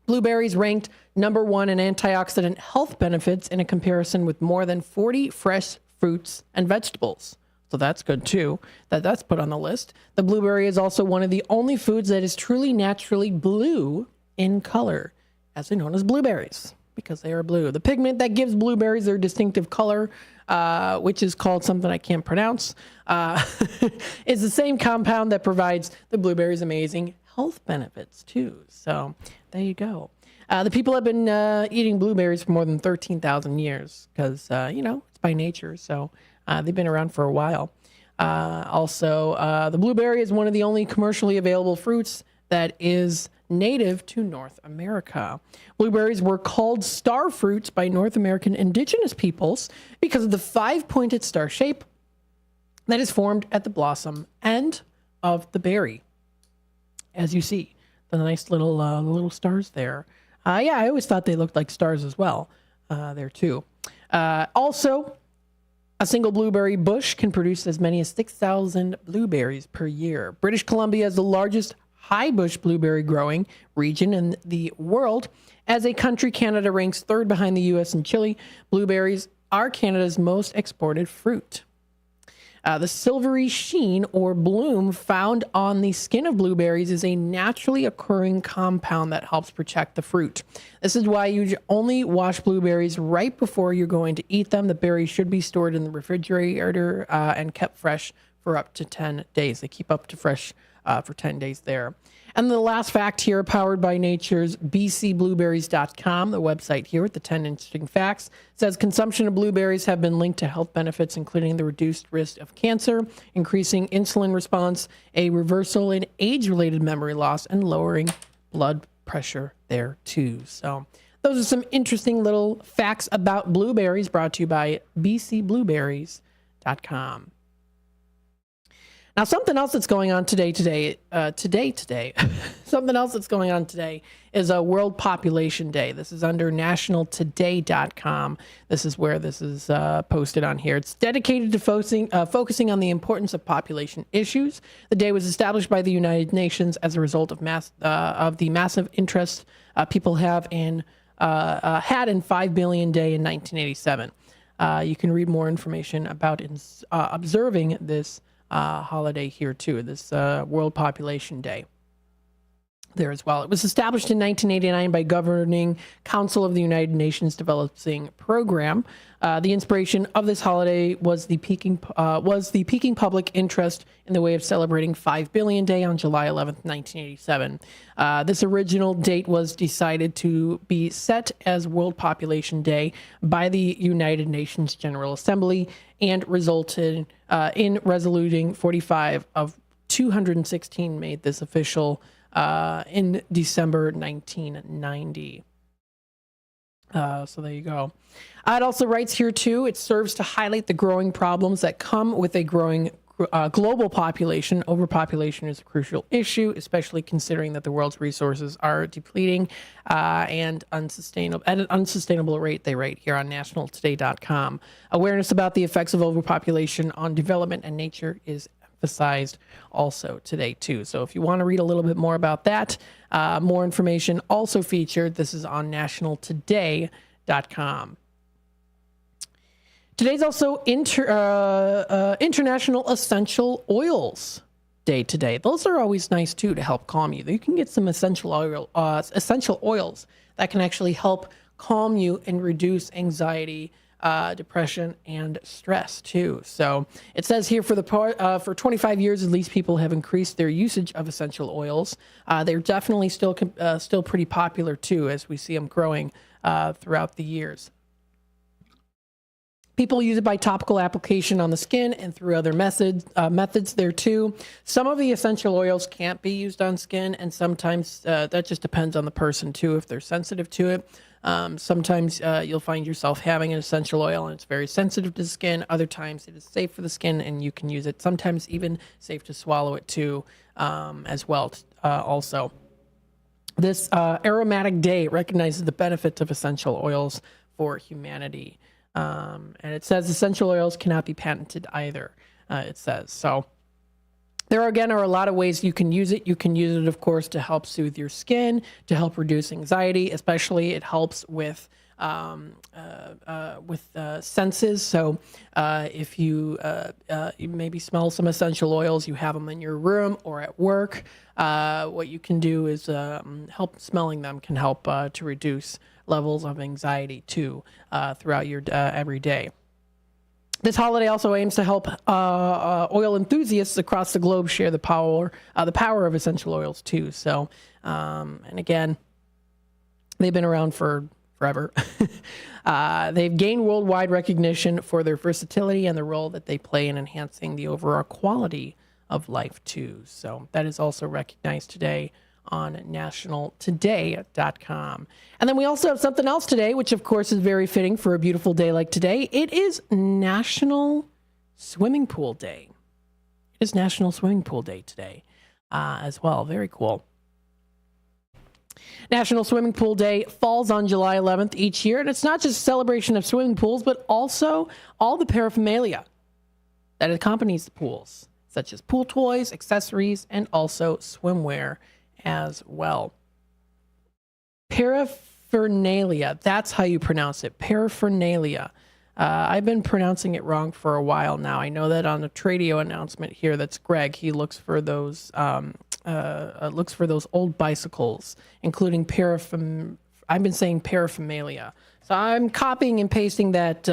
Blueberries ranked number 1 in antioxidant health benefits in a comparison with more than 40 fresh fruits and vegetables. So that's good too, that's put on the list. The blueberry is also one of the only foods that is truly naturally blue in color, as they're known as blueberries, because they are blue. The pigment that gives blueberries their distinctive color, which is called something I can't pronounce, is the same compound that provides the blueberries amazing health benefits too. So there you go. The people have been eating blueberries for more than 13,000 years because, it's by nature. So they've been around for a while. Also, the blueberry is one of the only commercially available fruits that is native to North America. Blueberries were called star fruits by North American indigenous peoples because of the 5-pointed star shape that is formed at the blossom end of the berry. As you see, the nice little stars there. Yeah, I always thought they looked like stars as well there too. Also, a single blueberry bush can produce as many as 6,000 blueberries per year. British Columbia is the largest high bush blueberry growing region in the world. As a country, Canada ranks third behind the U.S. and Chile. Blueberries are Canada's most exported fruit. The silvery sheen or bloom found on the skin of blueberries is a naturally occurring compound that helps protect the fruit. This is why you only wash blueberries right before you're going to eat them. The berries should be stored in the refrigerator and kept fresh for up to 10 days. They keep up to fresh for 10 days there. And the last fact here, powered by nature's bcblueberries.com, the website here with the 10 interesting facts, says consumption of blueberries have been linked to health benefits, including the reduced risk of cancer, increasing insulin response, a reversal in age-related memory loss, and lowering blood pressure there too. So those are some interesting little facts about blueberries brought to you by bcblueberries.com. Now, something else that's going on today, something else that's going on today is a World Population Day. This is under nationaltoday.com. This is where this is posted on here. It's dedicated to focusing on the importance of population issues. The day was established by the United Nations as a result of the massive interest people had in 5 Billion Day in 1987. You can read more information about observing this holiday here too, this World Population Day there as well. It was established in 1989 by Governing Council of the United Nations Developing Program. The inspiration of this holiday was the peaking public interest in the way of celebrating 5 Billion Day on July 11th, 1987. This original date was decided to be set as World Population Day by the United Nations General Assembly and resulted in Resolution 45 of 216 made this official in December 1990. So there you go. It also writes here too, it serves to highlight the growing problems that come with a growing global population. Overpopulation is a crucial issue, especially considering that the world's resources are depleting and unsustainable at an unsustainable rate, they write here on nationaltoday.com. Awareness about the effects of overpopulation on development and nature is emphasized also today too. So if you want to read a little bit more about that, more information also featured. This is on nationaltoday.com. Today's also International Essential Oils Day today. Those are always nice too to help calm you. You can get some essential oils that can actually help calm you and reduce anxiety, depression, and stress too. So it says here for 25 years at least, people have increased their usage of essential oils. They're definitely still pretty popular too, as we see them growing throughout the years. People use it by topical application on the skin and through other methods there too. Some of the essential oils can't be used on skin, and sometimes that just depends on the person too, if they're sensitive to it. Sometimes you'll find yourself having an essential oil and it's very sensitive to the skin. Other times it is safe for the skin and you can use it. Sometimes even safe to swallow it too as well also. This aromatic day recognizes the benefits of essential oils for humanity. And it says essential oils cannot be patented either, it says. So there again are a lot of ways you can use it. You can use it, of course, to help soothe your skin, to help reduce anxiety, especially it helps with senses. So if you maybe smell some essential oils, you have them in your room or at work, what you can do is help smelling them can help to reduce levels of anxiety too throughout your every day. This holiday also aims to help oil enthusiasts across the globe share the power of essential oils too. So, and again, they've been around for forever. They've gained worldwide recognition for their versatility and the role that they play in enhancing the overall quality of life too. So that is also recognized today on nationaltoday.com. And then we also have something else today, which of course is very fitting for a beautiful day like today. It is National Swimming Pool Day. It is National Swimming Pool Day today as well. Very cool. National Swimming Pool Day falls on July 11th each year, and it's not just a celebration of swimming pools, but also all the paraphernalia that accompanies the pools, such as pool toys, accessories, and also swimwear as well. Paraphernalia, that's how you pronounce it, paraphernalia. I've been pronouncing it wrong for a while now. I know that on the Tradio announcement here, that's Greg. He looks for those old bicycles, including I've been saying paraphernalia. So I'm copying and pasting that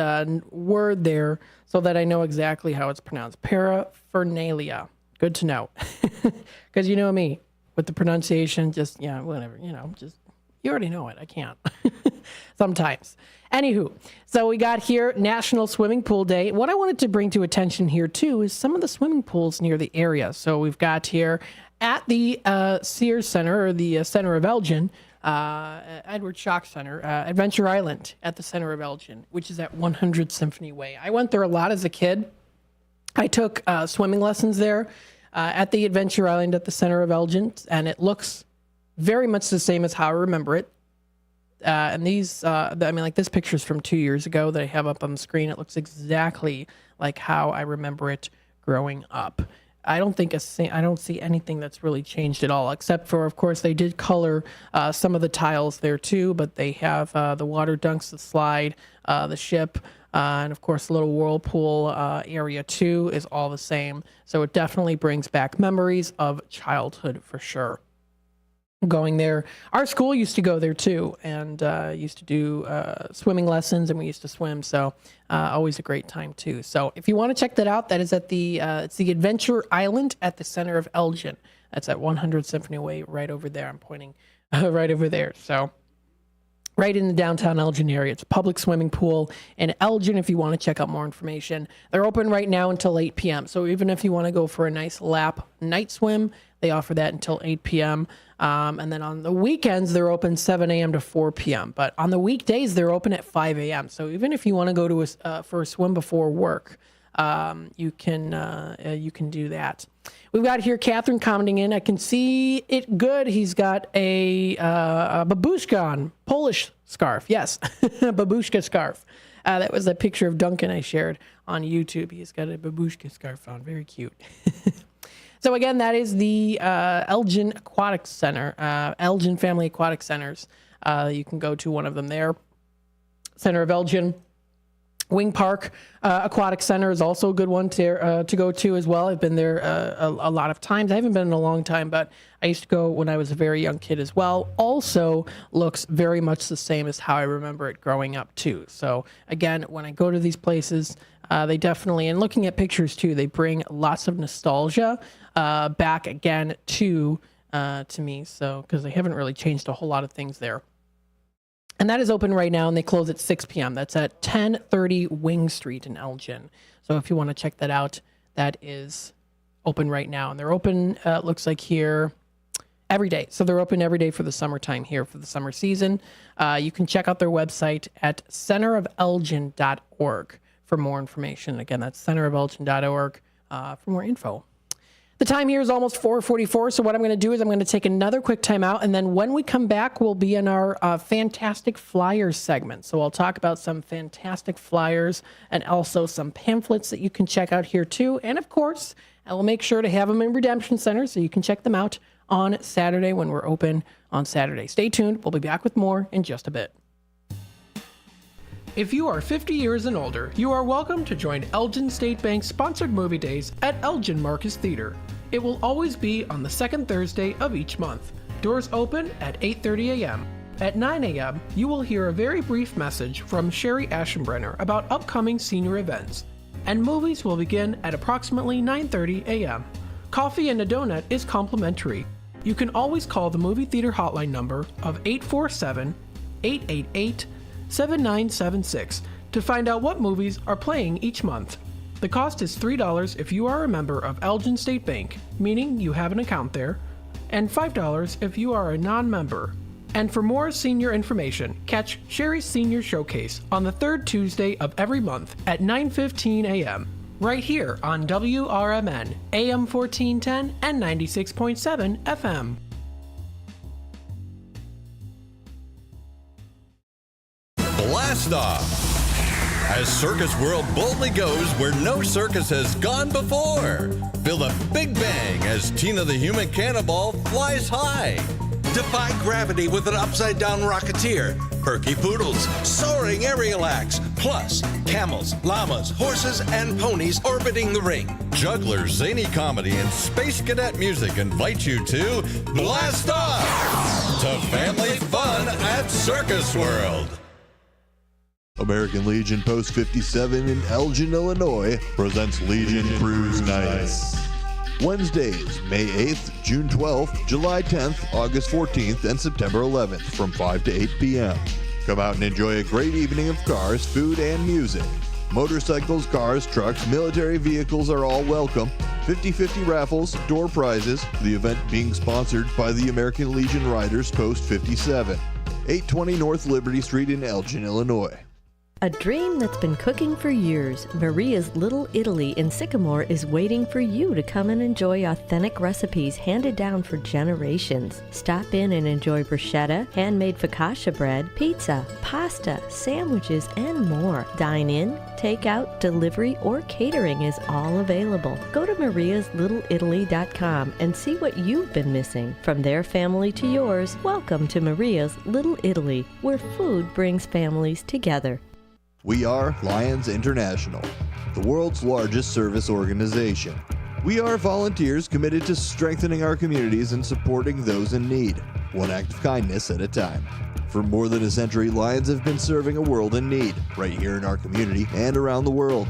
word there so that I know exactly how it's pronounced. Paraphernalia. Good to know. Because you know me, with the pronunciation, just, yeah, whatever, you already know it. I can't. Sometimes. Anywho, so we got here National Swimming Pool Day. What I wanted to bring to attention here, too, is some of the swimming pools near the area. So we've got here at the Sears Center, or the Center of Elgin, Edward Schock Center, Adventure Island at the Center of Elgin, which is at 100 Symphony Way. I went there a lot as a kid. I took swimming lessons there at the Adventure Island at the Center of Elgin, and it looks very much the same as how I remember it. And these, this picture's from 2 years ago that I have up on the screen. It looks exactly like how I remember it growing up. I don't see anything that's really changed at all, except for, of course, they did color some of the tiles there too, but they have the water dunks, the slide, the ship, and of course, the little whirlpool area too is all the same. So it definitely brings back memories of childhood for sure. Going there. Our school used to go there too, and used to do swimming lessons, and we used to swim. So always a great time too. So if you want to check that out, that is at it's the Adventure Island at the Center of Elgin. That's at 100 Symphony Way, right over there. I'm pointing right over there. So right in the downtown Elgin area. It's a public swimming pool in Elgin if you want to check out more information. They're open right now until 8 p.m. So even if you want to go for a nice lap night swim, they offer that until 8 p.m. And then on the weekends, they're open 7 a.m. to 4 p.m. But on the weekdays, they're open at 5 a.m. So even if you want to go to for a swim before work, you can do that. We've got here Catherine commenting in. I can see it good. He's got a babushka on, Polish scarf. Yes, babushka scarf. That was a picture of Duncan I shared on YouTube. He's got a babushka scarf on. Very cute. So again, that is the Elgin Aquatic Center, Elgin Family Aquatic Centers. You can go to one of them there. Center of Elgin. Wing Park Aquatic Center is also a good one to go to as well. I've been there a lot of times. I haven't been in a long time, but I used to go when I was a very young kid as well. Also looks very much the same as how I remember it growing up too. So again, when I go to these places, they definitely, and looking at pictures too, they bring lots of nostalgia back again to me. So because they haven't really changed a whole lot of things there. And that is open right now, and they close at 6 p.m. That's at 1030 Wing Street in Elgin. So if you want to check that out, that is open right now. And they're open, looks like here, every day. So they're open every day for the summertime here for the summer season. You can check out their website at centerofelgin.org for more information. Again, that's centerofelgin.org for more info. The time here is almost 4:44, so what I'm going to do is I'm going to take another quick time out, and then when we come back, we'll be in our Fantastic Flyers segment. So I'll talk about some fantastic flyers and also some pamphlets that you can check out here too. And of course, I will make sure to have them in Redemption Center so you can check them out on Saturday when we're open on Saturday. Stay tuned. We'll be back with more in just a bit. If you are 50 years and older, you are welcome to join Elgin State Bank's sponsored movie days at Elgin Marcus Theater. It will always be on the second Thursday of each month. Doors open at 8:30 a.m. At 9 a.m., you will hear a very brief message from Sherry Aschenbrenner about upcoming senior events, and movies will begin at approximately 9:30 a.m. Coffee and a donut is complimentary. You can always call the movie theater hotline number of 847-888-7976 to find out what movies are playing each month. The cost is $3 if you are a member of Elgin State Bank, meaning you have an account there, and $5 if you are a non-member. And for more senior information, catch Sherry's Senior Showcase on the third Tuesday of every month at 9:15 a.m. right here on WRMN, AM 1410 and 96.7 FM. Blast Off. As Circus World boldly goes where no circus has gone before. Feel the big bang as Tina the Human Cannonball flies high. Defy gravity with an upside-down rocketeer. Perky poodles, soaring aerial acts, plus camels, llamas, horses, and ponies orbiting the ring. Jugglers, zany comedy, and space cadet music invite you to Blast Off! To family fun at Circus World. American Legion Post 57 in Elgin, Illinois presents Legion Cruise Nights. Wednesdays, May 8th, June 12th, July 10th, August 14th, and September 11th from 5 to 8 p.m. Come out and enjoy a great evening of cars, food, and music. Motorcycles, cars, trucks, military vehicles are all welcome. 50-50 raffles, door prizes. The event being sponsored by the American Legion Riders Post 57. 820 North Liberty Street in Elgin, Illinois. A dream that's been cooking for years, Maria's Little Italy in Sycamore is waiting for you to come and enjoy authentic recipes handed down for generations. Stop in and enjoy bruschetta, handmade focaccia bread, pizza, pasta, sandwiches, and more. Dine in, take out, delivery, or catering is all available. Go to mariaslittle.italy.com and see what you've been missing. From their family to yours, welcome to Maria's Little Italy, where food brings families together. We are Lions International, the world's largest service organization. We are volunteers committed to strengthening our communities and supporting those in need, one act of kindness at a time. For more than a century, Lions have been serving a world in need, right here in our community and around the world.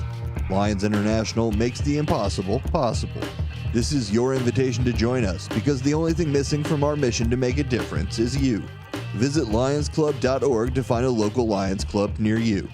Lions International makes the impossible possible. This is your invitation to join us, because the only thing missing from our mission to make a difference is you. Visit lionsclub.org to find a local Lions Club near you.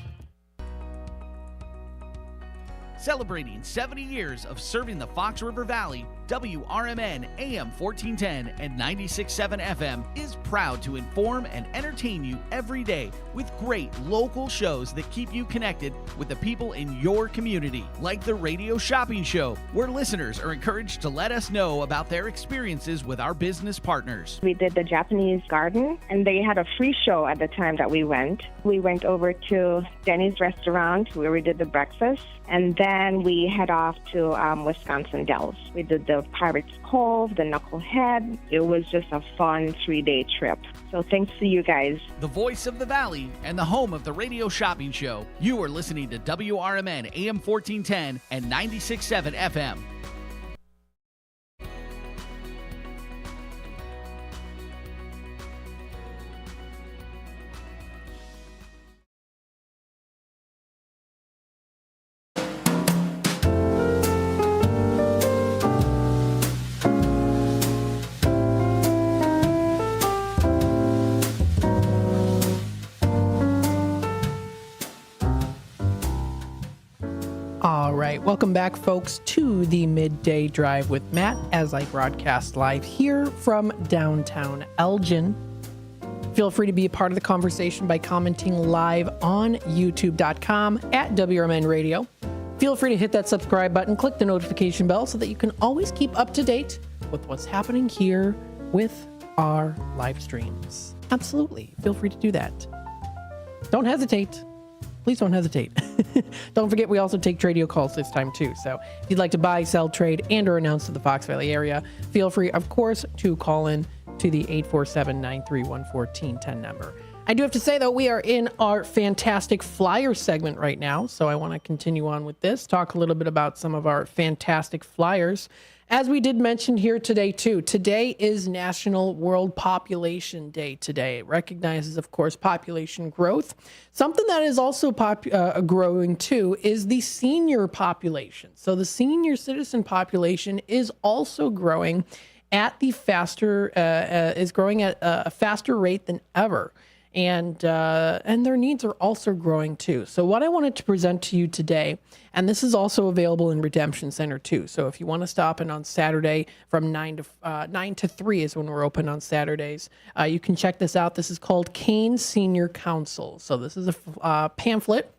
Celebrating 70 years of serving the Fox River Valley, WRMN AM 1410 and 96.7 FM is proud to inform and entertain you every day with great local shows that keep you connected with the people in your community, like the Radio Shopping Show, where listeners are encouraged to let us know about their experiences with our business partners. We did the Japanese garden, and they had a free show at the time that we went. We went over to Denny's restaurant where we did the breakfast, and then we head off to Wisconsin Dells. We did the Pirates Cove, the Knucklehead. It was just a fun 3-day trip. So thanks to you guys. The voice of the Valley and the home of the Radio Shopping Show. You are listening to WRMN AM 1410 and 96.7 FM. All right, welcome back, folks, to the Midday Drive with Matt as I broadcast live here from downtown Elgin. Feel free to be a part of the conversation by commenting live on youtube.com at WRMN Radio. Feel free to hit that subscribe button, click the notification bell so that you can always keep up to date with what's happening here with our live streams. Absolutely. Feel free to do that. Don't hesitate. Please don't hesitate. Don't forget, we also take radio calls this time too. So if you'd like to buy, sell, trade, and or announce to the Fox Valley area, feel free, of course, to call in to the 847-931-1410 number. I do have to say, though, we are in our fantastic flyer segment right now. So I want to continue on with this, talk a little bit about some of our fantastic flyers. As we did mention here today, too, today is National World Population Day today. It recognizes, of course, population growth. Something that is also growing, too, is the senior population. So the senior citizen population is also growing at a faster rate than ever. And their needs are also growing too. So what I wanted to present to you today, and this is also available in Redemption Center too. So if you want to stop in on Saturday from 9 to 3 is when we're open on Saturdays. You can check this out. This is called Kane Senior Council. So this is a pamphlet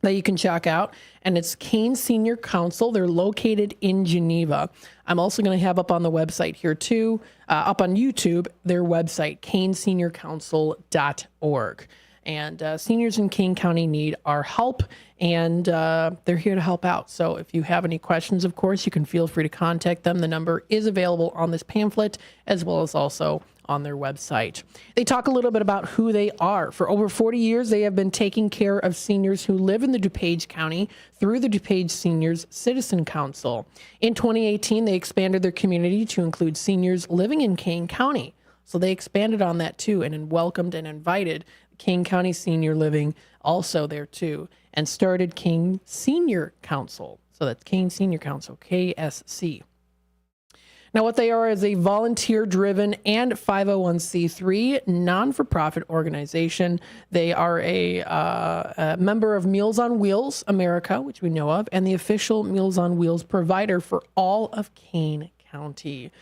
that you can check out, and it's Kane Senior Council. They're located in Geneva. I'm also going to have up on the website here too, up on YouTube, their website, caneseniorcouncil.org. And seniors in Kane County need our help, and they're here to help out. So if you have any questions, of course, you can feel free to contact them. The number is available on this pamphlet, as well as also on their website. They talk a little bit about who they are. For over 40 years, they have been taking care of seniors who live in the DuPage County through the DuPage Seniors Citizen Council. In 2018, they expanded their community to include seniors living in Kane County. So they expanded on that too, and welcomed and invited Kane County Senior Living also there too, and started Kane Senior Council. So that's Kane Senior Council, KSC. Now, what they are is a volunteer-driven and 501c3 non-for-profit organization. They are a member of Meals on Wheels America, which we know of, and the official Meals on Wheels provider for all of Kane County.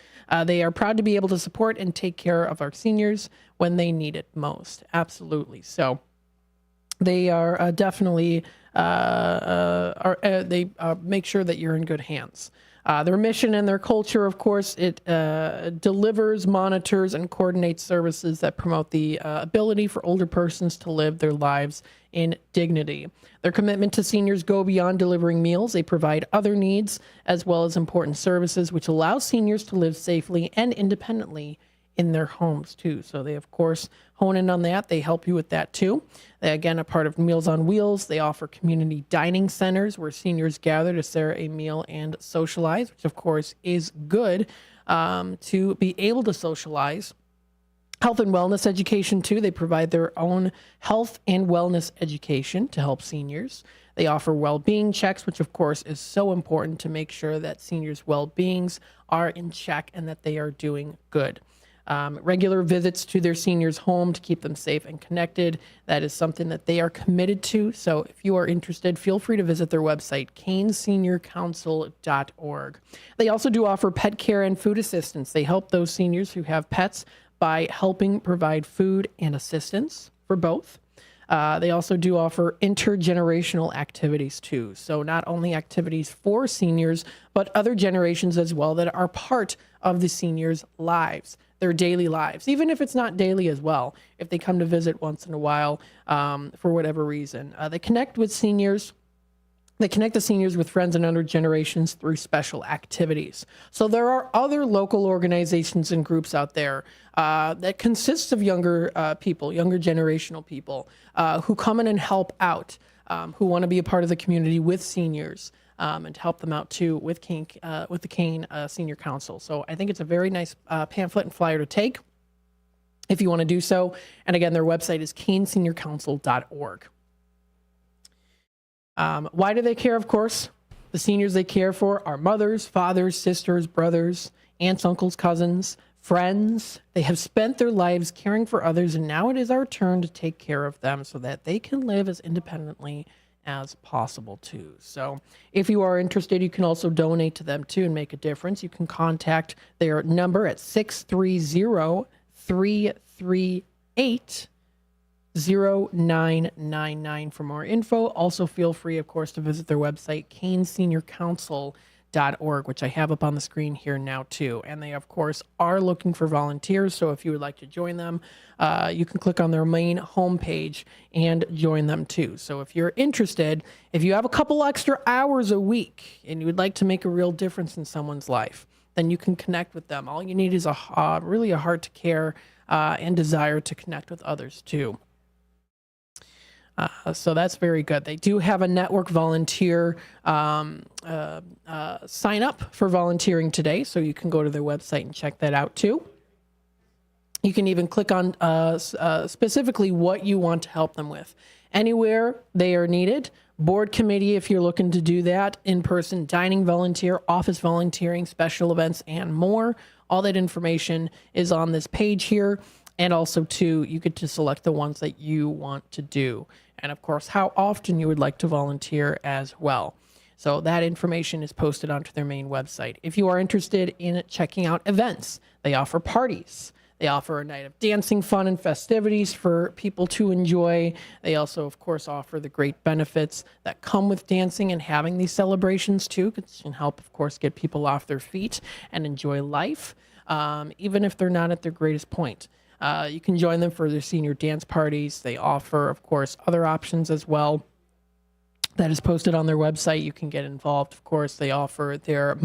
They are proud to be able to support and take care of our seniors when they need it most. Absolutely. So they are definitely make sure that you're in good hands. Their mission and their culture, of course, it delivers, monitors, and coordinates services that promote the ability for older persons to live their lives in dignity. Their commitment to seniors go beyond delivering meals. They provide other needs as well as important services, which allow seniors to live safely and independently in their homes too. So they, of course, hone in on that. They help you with that too. They, again, a part of Meals on Wheels. They offer community dining centers where seniors gather to share a meal and socialize, which of course is good to be able to socialize. Health and wellness education too. They provide their own health and wellness education to help seniors. They offer well-being checks, which of course is so important to make sure that seniors' well-beings are in check and that they are doing good. Regular visits to their seniors' home to keep them safe and connected. That is something that they are committed to. So if you are interested, feel free to visit their website, caneseniorcouncil.org. They also do offer pet care and food assistance. They help those seniors who have pets by helping provide food and assistance for both. They also do offer intergenerational activities too. So not only activities for seniors, but other generations as well that are part of the seniors' lives, their daily lives, even if it's not daily as well, if they come to visit once in a while for whatever reason. They connect with seniors. They connect the seniors with friends and other generations through special activities. So there are other local organizations and groups out there that consists of younger people, younger generational people who come in and help out, who want to be a part of the community with seniors and to help them out too with the Kane Senior Council. So I think it's a very nice pamphlet and flyer to take if you want to do so. And again, their website is caneseniorcouncil.org. Why do they care? Of course, the seniors they care for are mothers, fathers, sisters, brothers, aunts, uncles, cousins, friends. They have spent their lives caring for others, and now it is our turn to take care of them so that they can live as independently as possible too. So if you are interested, you can also donate to them too and make a difference. You can contact their number at 630-338 0999 for more info. Also feel free, of course, to visit their website, caneseniorcouncil.org, which I have up on the screen here now too. And they, of course, are looking for volunteers. So if you would like to join them, you can click on their main homepage and join them too. So if you're interested, if you have a couple extra hours a week and you would like to make a real difference in someone's life, then you can connect with them. All you need is really a heart to care and desire to connect with others too. So that's very good. They do have a network volunteer sign up for volunteering today. So you can go to their website and check that out too. You can even click on specifically what you want to help them with. Anywhere they are needed. Board committee, if you're looking to do that, in-person dining volunteer, office volunteering, special events, and more. All that information is on this page here. And also, too, you get to select the ones that you want to do. And, of course, how often you would like to volunteer as well. So that information is posted onto their main website. If you are interested in checking out events, they offer parties. They offer a night of dancing, fun, and festivities for people to enjoy. They also, of course, offer the great benefits that come with dancing and having these celebrations, too. It can help, of course, get people off their feet and enjoy life, even if they're not at their greatest point. You can join them for their senior dance parties. They offer, of course, other options as well. That is posted on their website. You can get involved. Of course, they offer their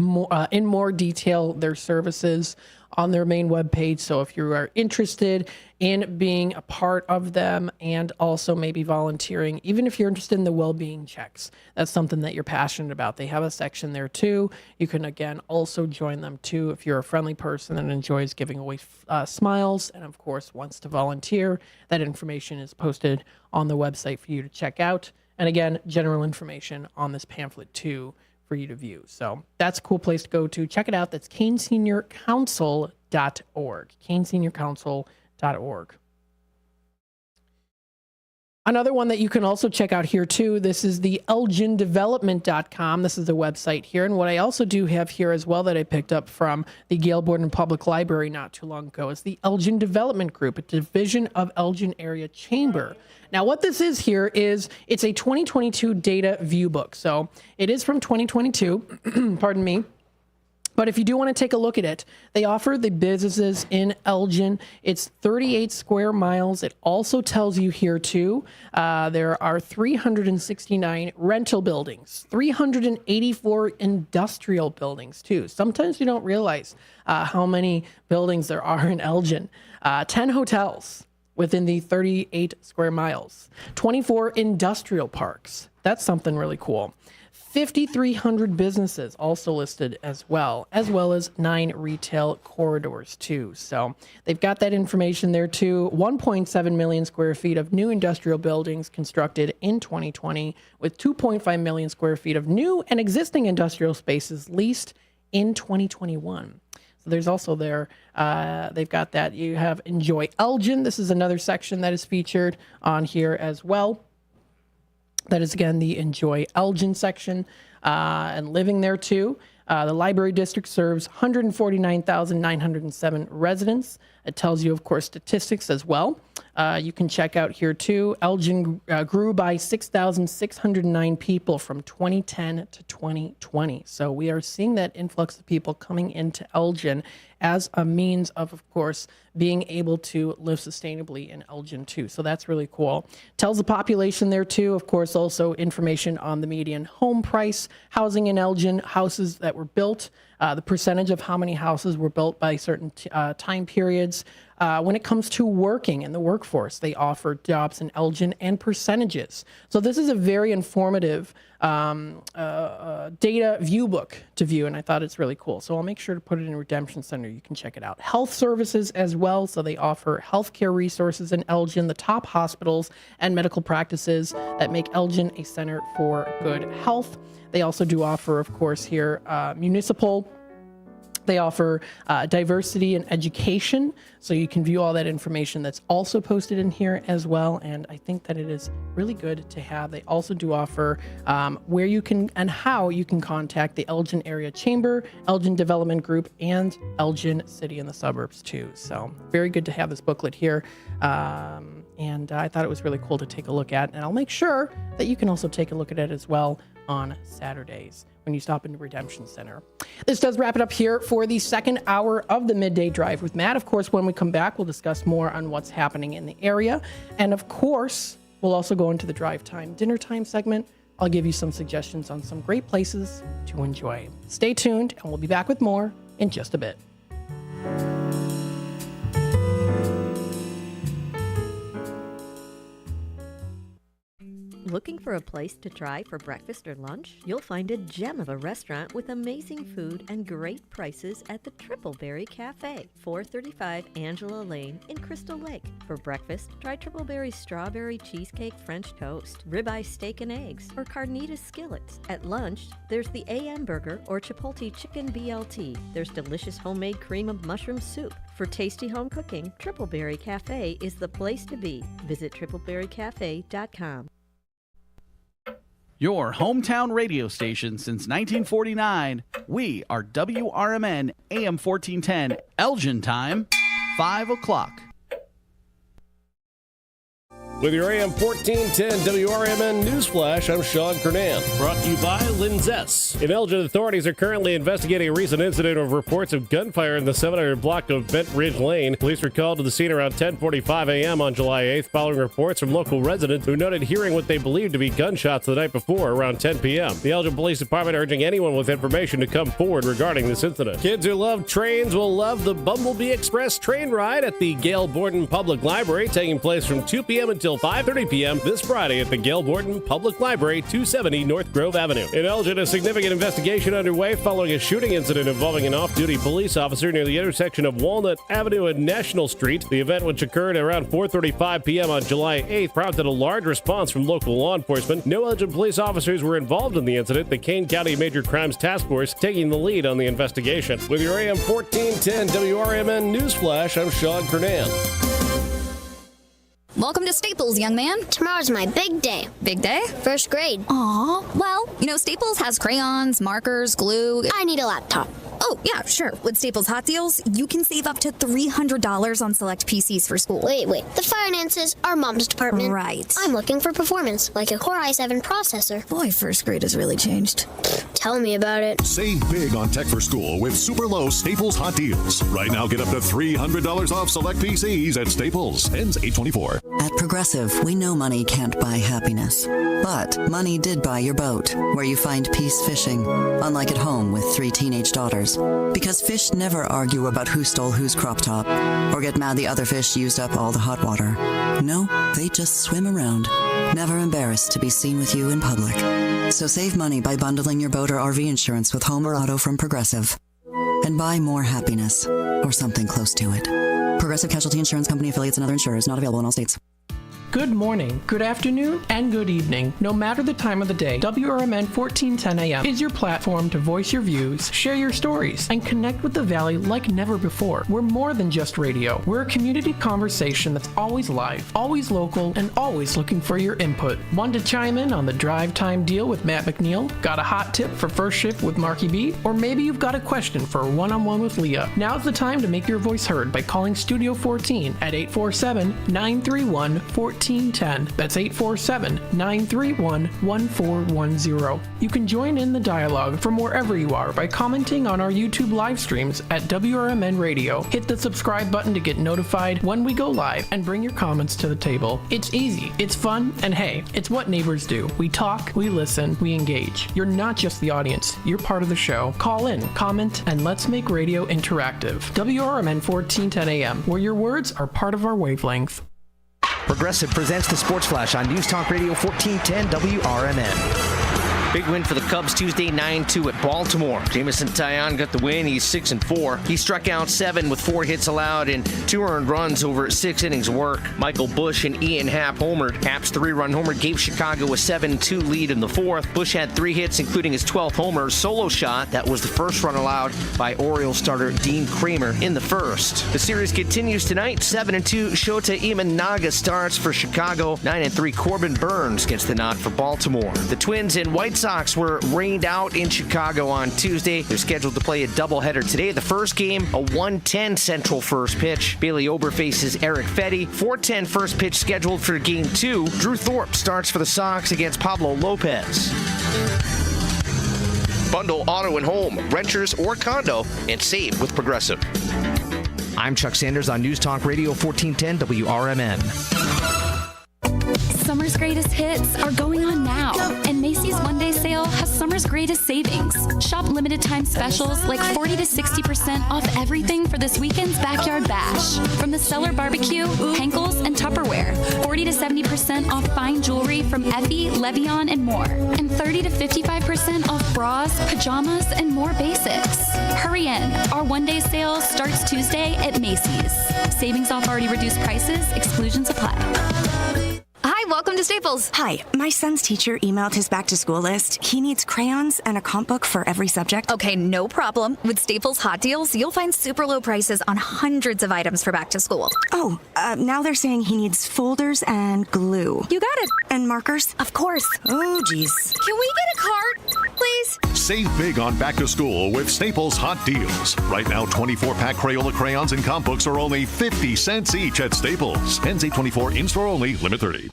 in more detail their services on their main webpage. So if you are interested in being a part of them and also maybe volunteering, even if you're interested in the well-being checks, that's something that you're passionate about. They have a section there too. You can again also join them too if you're a friendly person and enjoys giving away smiles and of course wants to volunteer. That information is posted on the website for you to check out. And again, general information on this pamphlet too for you to view. So that's a cool place to go to. Check it out. That's caneseniorcouncil.org. caneseniorcouncil.org. Another one that you can also check out here too, this is the elgindevelopment.com. This is the website here. And what I also do have here as well that I picked up from the Gale Borden Public Library not too long ago is the Elgin Development Group, a division of Elgin Area Chamber. Now what this is here is it's a 2022 data view book. So it is from 2022, pardon me. But if you do want to take a look at it, they offer the businesses in Elgin. It's 38 square miles. It also tells you here, too, there are 369 rental buildings, 384 industrial buildings, too. Sometimes you don't realize how many buildings there are in Elgin. 10 hotels within the 38 square miles, 24 industrial parks. That's something really cool. 5,300 businesses also listed as well as 9 retail corridors too. So they've got that information there too. 1.7 million square feet of new industrial buildings constructed in 2020 with 2.5 million square feet of new and existing industrial spaces leased in 2021. So there's also there, they've got that. You have Enjoy Elgin. This is another section that is featured on here as well. That is, again, the Enjoy Elgin section and living there, too. The library district serves 149,907 residents. It tells you, of course, statistics as well. You can check out here, too. Elgin grew by 6,609 people from 2010 to 2020. So we are seeing that influx of people coming into Elgin as a means of course, being able to live sustainably in Elgin, too. So that's really cool. Tells the population there, too. Of course, also information on the median home price, housing in Elgin, houses that were built, the percentage of how many houses were built by certain time periods. When it comes to working in the workforce, they offer jobs in Elgin and percentages. So this is a very informative data view book to view, and I thought it's really cool. So I'll make sure to put it in Redemption Center. You can check it out. Health services as well. So they offer healthcare resources in Elgin, the top hospitals and medical practices that make Elgin a center for good health. They also do offer, of course, here municipal. They offer diversity and education, so you can view all that information that's also posted in here as well, and I think that it is really good to have. They also do offer where you can and how you can contact the Elgin Area Chamber, Elgin Development Group, and Elgin City and the Suburbs, too. So very good to have this booklet here, and I thought it was really cool to take a look at, and I'll make sure that you can also take a look at it as well on Saturdays when you stop into Redemption Center. This does wrap it up here for the second hour of the Midday Drive with Matt. Of course, when we come back, we'll discuss more on what's happening in the area. And of course, we'll also go into the drive time, dinner time segment. I'll give you some suggestions on some great places to enjoy. Stay tuned, and we'll be back with more in just a bit. Looking for a place to try for breakfast or lunch? You'll find a gem of a restaurant with amazing food and great prices at the Tripleberry Cafe, 435 Angela Lane in Crystal Lake. For breakfast, try Tripleberry's strawberry cheesecake French toast, ribeye steak and eggs, or carnitas skillets. At lunch, there's the AM burger or Chipotle chicken BLT. There's delicious homemade cream of mushroom soup. For tasty home cooking, Tripleberry Cafe is the place to be. Visit tripleberrycafe.com. Your hometown radio station since 1949. We are WRMN AM 1410, Elgin time, 5 o'clock. With your AM 1410 WRMN Newsflash, I'm Sean Kernan. Brought to you by Linzess. In Elgin, authorities are currently investigating a recent incident of reports of gunfire in the 700 block of Bent Ridge Lane. Police were called to the scene around 10:45 a.m. on July 8th, following reports from local residents who noted hearing what they believed to be gunshots the night before around 10 p.m. The Elgin Police Department urging anyone with information to come forward regarding this incident. Kids who love trains will love the Bumblebee Express train ride at the Gail Borden Public Library, taking place from 2 p.m. until 5:30 p.m. this Friday at the Gail Borden Public Library, 270 North Grove Avenue. In Elgin, a significant investigation underway following a shooting incident involving an off-duty police officer near the intersection of Walnut Avenue and National Street. The event, which occurred around 4:35 p.m. on July 8th, prompted a large response from local law enforcement. No Elgin police officers were involved in the incident, the Kane County Major Crimes Task Force taking the lead on the investigation. With your AM 1410 WRMN Newsflash, I'm Sean Kernan. Welcome to Staples, young man. Tomorrow's my big day. Big day? First grade. Aw, well, Staples has crayons, markers, glue. I need a laptop. Oh, yeah, sure. With Staples Hot Deals, you can save up to $300 on select PCs for school. Wait. The finances are Mom's department. Right. I'm looking for performance, like a Core i7 processor. Boy, first grade has really changed. Tell me about it. Save big on tech for school with super low Staples Hot Deals. Right now, get up to $300 off select PCs at Staples. Ends 8/24. At Progressive, we know money can't buy happiness. But money did buy your boat, where you find peace fishing, unlike at home with 3 teenage daughters. Because fish never argue about who stole whose crop top, or get mad the other fish used up all the hot water. No, they just swim around, never embarrassed to be seen with you in public. So save money by bundling your boat or RV insurance with home or auto from Progressive. And buy more happiness, or something close to it. Progressive Casualty Insurance Company, affiliates, and other insurers. Not available in all states. Good morning, good afternoon, and good evening. No matter the time of the day, WRMN 1410 AM is your platform to voice your views, share your stories, and connect with the Valley like never before. We're more than just radio. We're a community conversation that's always live, always local, and always looking for your input. Want to chime in on the drive time deal with Matt McNeil? Got a hot tip for first shift with Marky B? Or maybe you've got a question for a one-on-one with Leah. Now's the time to make your voice heard by calling Studio 14 at 847-931-1410. That's 847-931-1410. You can join in the dialogue from wherever you are by commenting on our YouTube live streams at WRMN Radio. Hit the subscribe button to get notified when we go live and bring your comments to the table. It's easy, it's fun, and hey, it's what neighbors do. We talk, we listen, we engage. You're not just the audience, you're part of the show. Call in, comment, and let's make radio interactive. WRMN 1410 AM, where your words are part of our wavelength. Progressive presents the Sports Flash on News Talk Radio 1410 WRMN. Big win for the Cubs Tuesday, 9-2 at Baltimore. Jameson Taillon got the win. He's 6-4. He struck out 7 with 4 hits allowed and 2 earned runs over 6 innings of work. Michael Busch and Ian Happ homered. Happ's 3-run homer gave Chicago a 7-2 lead in the 4th. Busch had 3 hits, including his 12th homer solo shot. That was the first run allowed by Orioles starter Dean Kramer in the 1st. The series continues tonight. 7-2 Shota Imanaga starts for Chicago. 9-3 Corbin Burns gets the nod for Baltimore. The Twins and White Sox were rained out in Chicago on Tuesday. They're scheduled to play a doubleheader today. The first game, a 1:10 Central first pitch. Bailey Ober faces Eric Fetty. 4:10 first pitch scheduled for Game 2. Drew Thorpe starts for the Sox against Pablo Lopez. Bundle auto and home, renters or condo, and save with Progressive. I'm Chuck Sanders on News Talk Radio 1410 WRMN. Summer's greatest hits are going on now, and Macy's one-day sale has summer's greatest savings. Shop limited time specials like 40 to 60% off everything for this weekend's backyard bash. From the Cellar Barbecue, Henkel's, and Tupperware. 40 to 70% off fine jewelry from Effie, Levion, and more. And 30 to 55% off bras, pajamas, and more basics. Hurry in. Our one-day sale starts Tuesday at Macy's. Savings off already reduced prices. Exclusions apply. Hi, welcome to Staples. Hi, my son's teacher emailed his back-to-school list. He needs crayons and a comp book for every subject. Okay, no problem. With Staples Hot Deals, you'll find super low prices on hundreds of items for back to school. Oh, now they're saying he needs folders and glue. You got it. And markers? Of course. Oh, geez. Can we get a card, please? Save big on back to school with Staples Hot Deals. Right now, 24-pack Crayola crayons and comp books are only 50 cents each at Staples. Ends 8/24, in-store only, limit 30.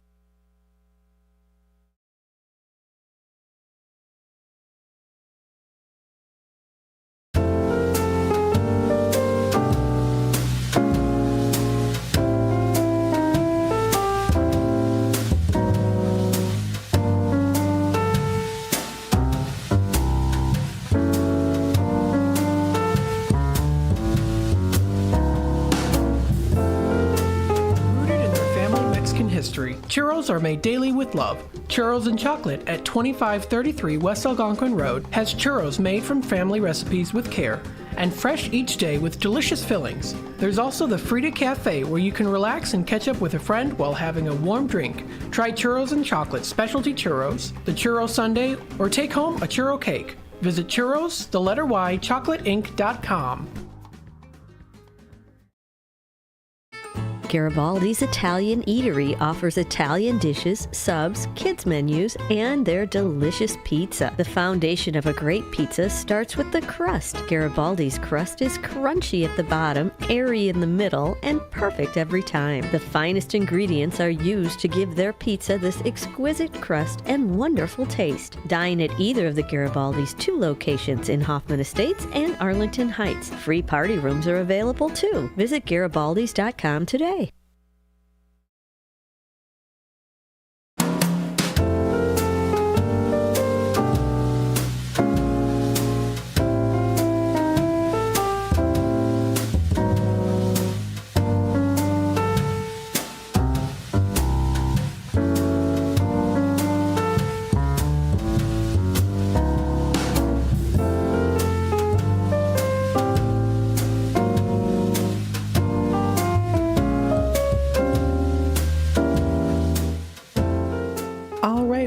Churros are made daily with love. Churros and Chocolate at 2533 West Algonquin Road has churros made from family recipes with care and fresh each day with delicious fillings. There's also the Frida Cafe where you can relax and catch up with a friend while having a warm drink. Try Churros and Chocolate specialty churros, the churro sundae, or take home a churro cake. Visit churros, the letter Y, chocolateinc.com. Garibaldi's Italian Eatery offers Italian dishes, subs, kids menus, and their delicious pizza. The foundation of a great pizza starts with the crust. Garibaldi's crust is crunchy at the bottom, airy in the middle, and perfect every time. The finest ingredients are used to give their pizza this exquisite crust and wonderful taste. Dine at either of the Garibaldi's 2 locations in Hoffman Estates and Arlington Heights. Free party rooms are available too. Visit garibaldis.com today.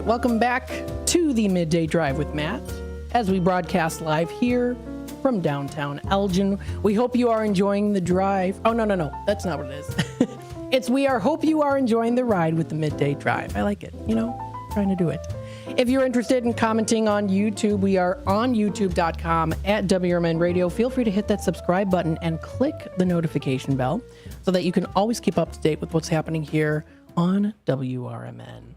Welcome back to the Midday Drive with Matt as we broadcast live here from downtown Elgin. We hope you are enjoying the drive. Oh, no, that's not what it is. Hope you are enjoying the ride with the Midday Drive. I like it, trying to do it. If you're interested in commenting on YouTube, we are on youtube.com at WRMN Radio. Feel free to hit that subscribe button and click the notification bell so that you can always keep up to date with what's happening here on WRMN.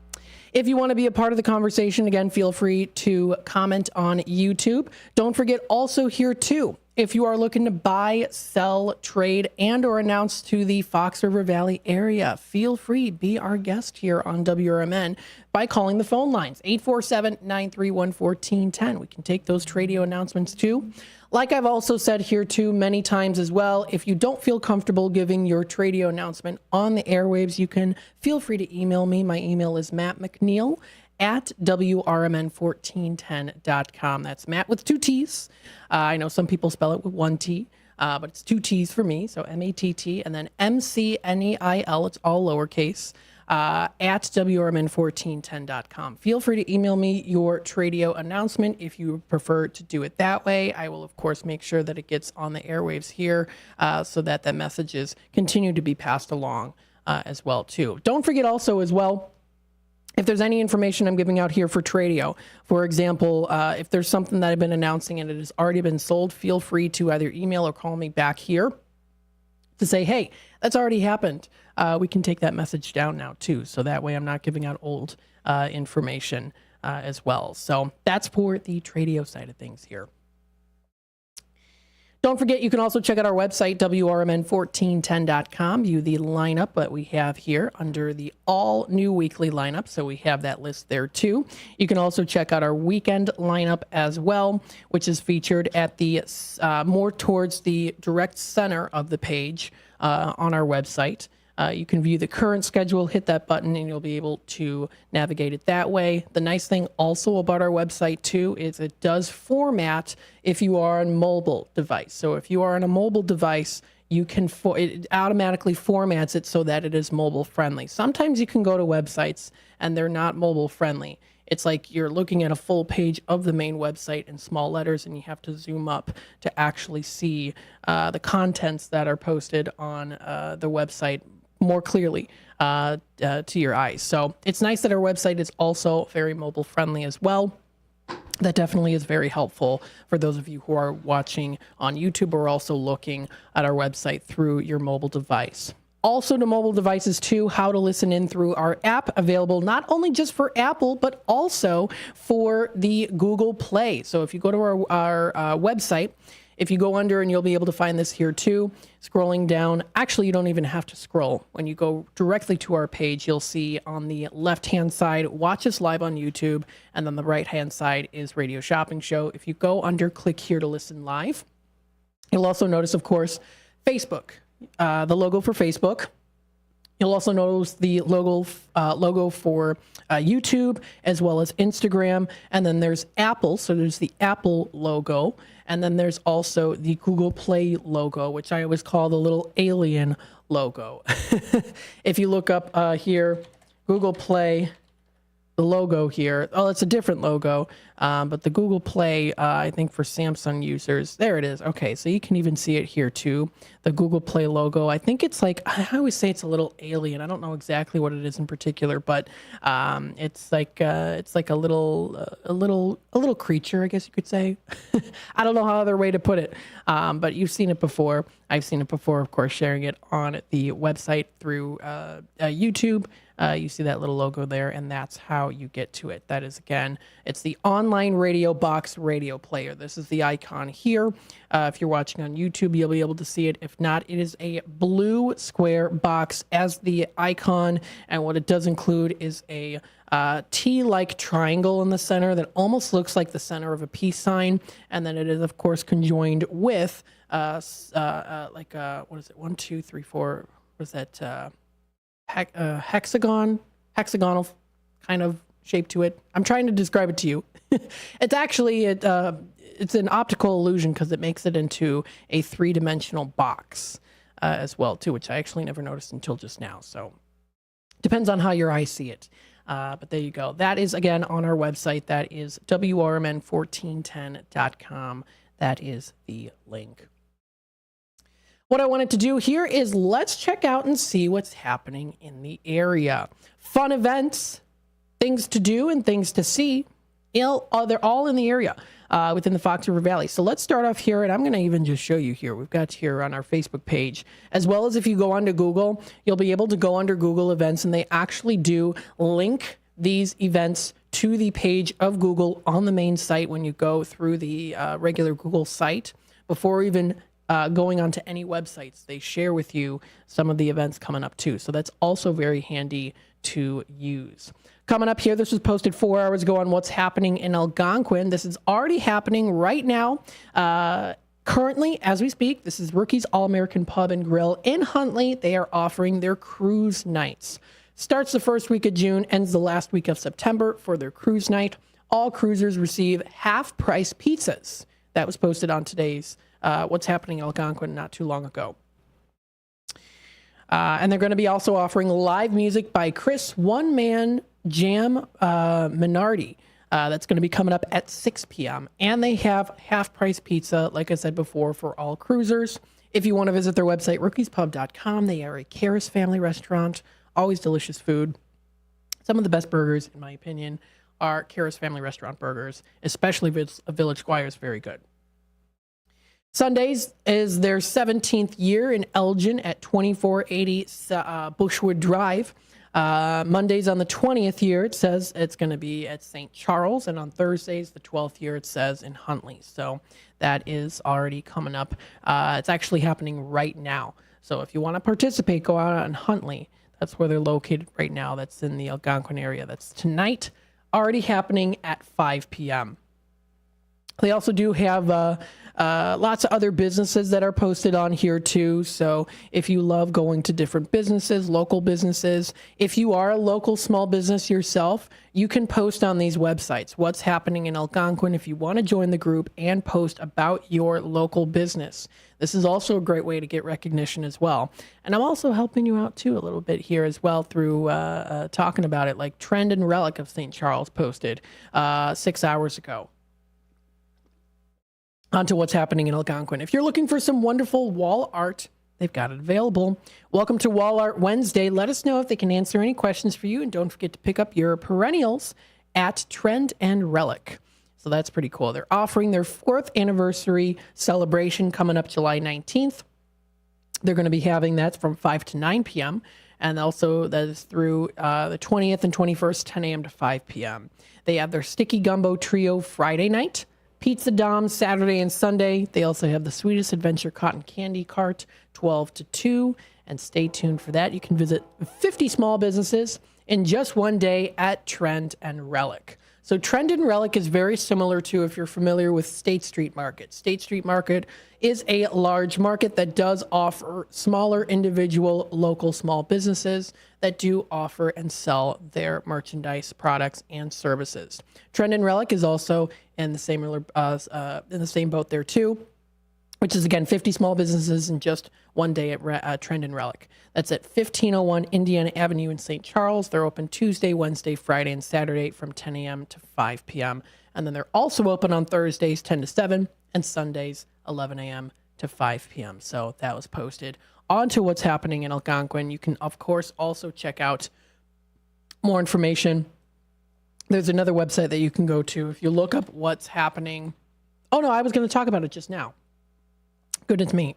If you want to be a part of the conversation, again, feel free to comment on YouTube. Don't forget also here too, if you are looking to buy, sell, trade, and or announce to the Fox River Valley area, feel free, be our guest here on WRMN by calling the phone lines, 847-931-1410. We can take those radio announcements too. Like I've also said here too many times as well, if you don't feel comfortable giving your radio announcement on the airwaves, you can feel free to email me. My email is mattmcneil@WRMN1410.com. That's Matt with 2 T's. I know some people spell it with 1 T, but it's 2 T's for me. So MATT and then MCNEIL. It's all lowercase. At WRMN1410.com. Feel free to email me your Tradio announcement if you prefer to do it that way. I will, of course, make sure that it gets on the airwaves here so that the messages continue to be passed along as well, too. Don't forget also as well, if there's any information I'm giving out here for Tradio, for example, if there's something that I've been announcing and it has already been sold, feel free to either email or call me back here to say, hey, that's already happened. We can take that message down now too. So that way I'm not giving out old information as well. So that's for the Tradio side of things here. Don't forget, you can also check out our website, WRMN1410.com. View the lineup that we have here under the all new weekly lineup. So we have that list there too. You can also check out our weekend lineup as well, which is featured at the more towards the direct center of the page on our website. You can view the current schedule, hit that button, and you'll be able to navigate it that way. The nice thing also about our website, too, is it does format if you are on a mobile device. So if you are on a mobile device, you can it automatically formats it so that it is mobile friendly. Sometimes you can go to websites and they're not mobile friendly. It's like you're looking at a full page of the main website in small letters and you have to zoom up to actually see the contents that are posted on the website more clearly to your eyes. So it's nice that our website is also very mobile friendly as well. That definitely is very helpful for those of you who are watching on YouTube or also looking at our website through your mobile device. Also to mobile devices too, how to listen in through our app, available not only just for Apple, but also for the Google Play. So if you go to our website, if you go under, and you'll be able to find this here too, scrolling down, actually you don't even have to scroll. When you go directly to our page, you'll see on the left-hand side, watch us live on YouTube, and then the right-hand side is Radio Shopping Show. If you go under, click here to listen live. You'll also notice, of course, Facebook, the logo for Facebook. You'll also notice the logo for YouTube, as well as Instagram. And then there's Apple, so there's the Apple logo. And then there's also the Google Play logo, which I always call the little alien logo. If you look up here, Google Play, the logo here, oh, it's a different logo, but the Google Play, I think for Samsung users, there it is. Okay, so you can even see it here too, the Google Play logo. I think it's like, I always say it's a little alien. I don't know exactly what it is in particular, but it's like a little creature, I guess you could say. I don't know how other way to put it, but you've seen it before. I've seen it before, of course, sharing it on the website through YouTube. You see that little logo there, and that's how you get to it. That is, again, it's the online radio box radio player. This is the icon here. If you're watching on YouTube, you'll be able to see it. If not, it is a blue square box as the icon, and what it does include is a T-like triangle in the center that almost looks like the center of a peace sign, and then it is, of course, conjoined with what is it? 1, 2, 3, 4. What is that? Hexagonal kind of shape to it. I'm trying to describe it to you. It's actually it's an optical illusion because it makes it into a 3-dimensional box as well too, which I actually never noticed until just now. So depends on how your eyes see it. But there you go. That is, again, on our website. That is WRMN1410.com. That is the link. What I wanted to do here is let's check out and see what's happening in the area. Fun events, things to do and things to see. They're all in the area within the Fox River Valley. So let's start off here, and I'm going to even just show you here. We've got here on our Facebook page, as well as if you go onto Google, you'll be able to go under Google events, and they actually do link these events to the page of Google on the main site when you go through the regular Google site. Before even going onto any websites, they share with you some of the events coming up too. So that's also very handy to use. Coming up here, this was posted 4 hours ago on what's happening in Algonquin. This is already happening right now. Currently, as we speak, this is Rookie's All-American Pub and Grill in Huntley. They are offering their cruise nights. Starts the first week of June, ends the last week of September for their cruise night. All cruisers receive half-price pizzas. That was posted on today's What's Happening in Algonquin not too long ago. And they're going to be also offering live music by Chris One Man Jam Minardi. That's going to be coming up at 6 p.m. And they have half-price pizza, like I said before, for all cruisers. If you want to visit their website, rookiespub.com, they are a Karras family restaurant. Always delicious food. Some of the best burgers, in my opinion, are Karras family restaurant burgers, especially Village Squire's very good. Sundays is their 17th year in Elgin at 2480 Bushwood Drive. Mondays on the 20th year, it says it's going to be at St. Charles. And on Thursdays, the 12th year, it says in Huntley. So that is already coming up. It's actually happening right now. So if you want to participate, go out on Huntley. That's where they're located right now. That's in the Algonquin area. That's tonight, already happening at 5 p.m. They also do have lots of other businesses that are posted on here too. So if you love going to different businesses, local businesses, if you are a local small business yourself, you can post on these websites what's happening in Algonquin if you want to join the group and post about your local business. This is also a great way to get recognition as well. And I'm also helping you out too a little bit here as well through talking about it, like Trend and Relic of St. Charles posted 6 hours ago. Onto what's happening in Algonquin. If you're looking for some wonderful wall art, they've got it available. Welcome to Wall Art Wednesday. Let us know if they can answer any questions for you. And don't forget to pick up your perennials at Trend and Relic. So that's pretty cool. They're offering their 4th anniversary celebration coming up July 19th. They're going to be having that from 5 to 9 p.m. And also that is through the 20th and 21st, 10 a.m. to 5 p.m. They have their Sticky Gumbo Trio Friday night, Pizza Dom Saturday and Sunday. They also have the Sweetest Adventure Cotton Candy Cart 12 to 2. And stay tuned for that. You can visit 50 small businesses in just one day at Trend and Relic. So Trend and Relic is very similar to, if you're familiar with State Street Market. State Street Market is a large market that does offer smaller individual local small businesses that do offer and sell their merchandise, products, and services. Trend and Relic is also in the same boat there too, which is, again, 50 small businesses in just one day at Trend and Relic. That's at 1501 Indiana Avenue in St. Charles. They're open Tuesday, Wednesday, Friday, and Saturday from 10 a.m. to 5 p.m. And then they're also open on Thursdays, 10 to 7, and Sundays, 11 a.m. to 5 p.m. So that was posted onto what's happening in Algonquin. You can, of course, also check out more information. There's another website that you can go to if you look up what's happening. Oh, no, I was going to talk about it just now. Goodness me.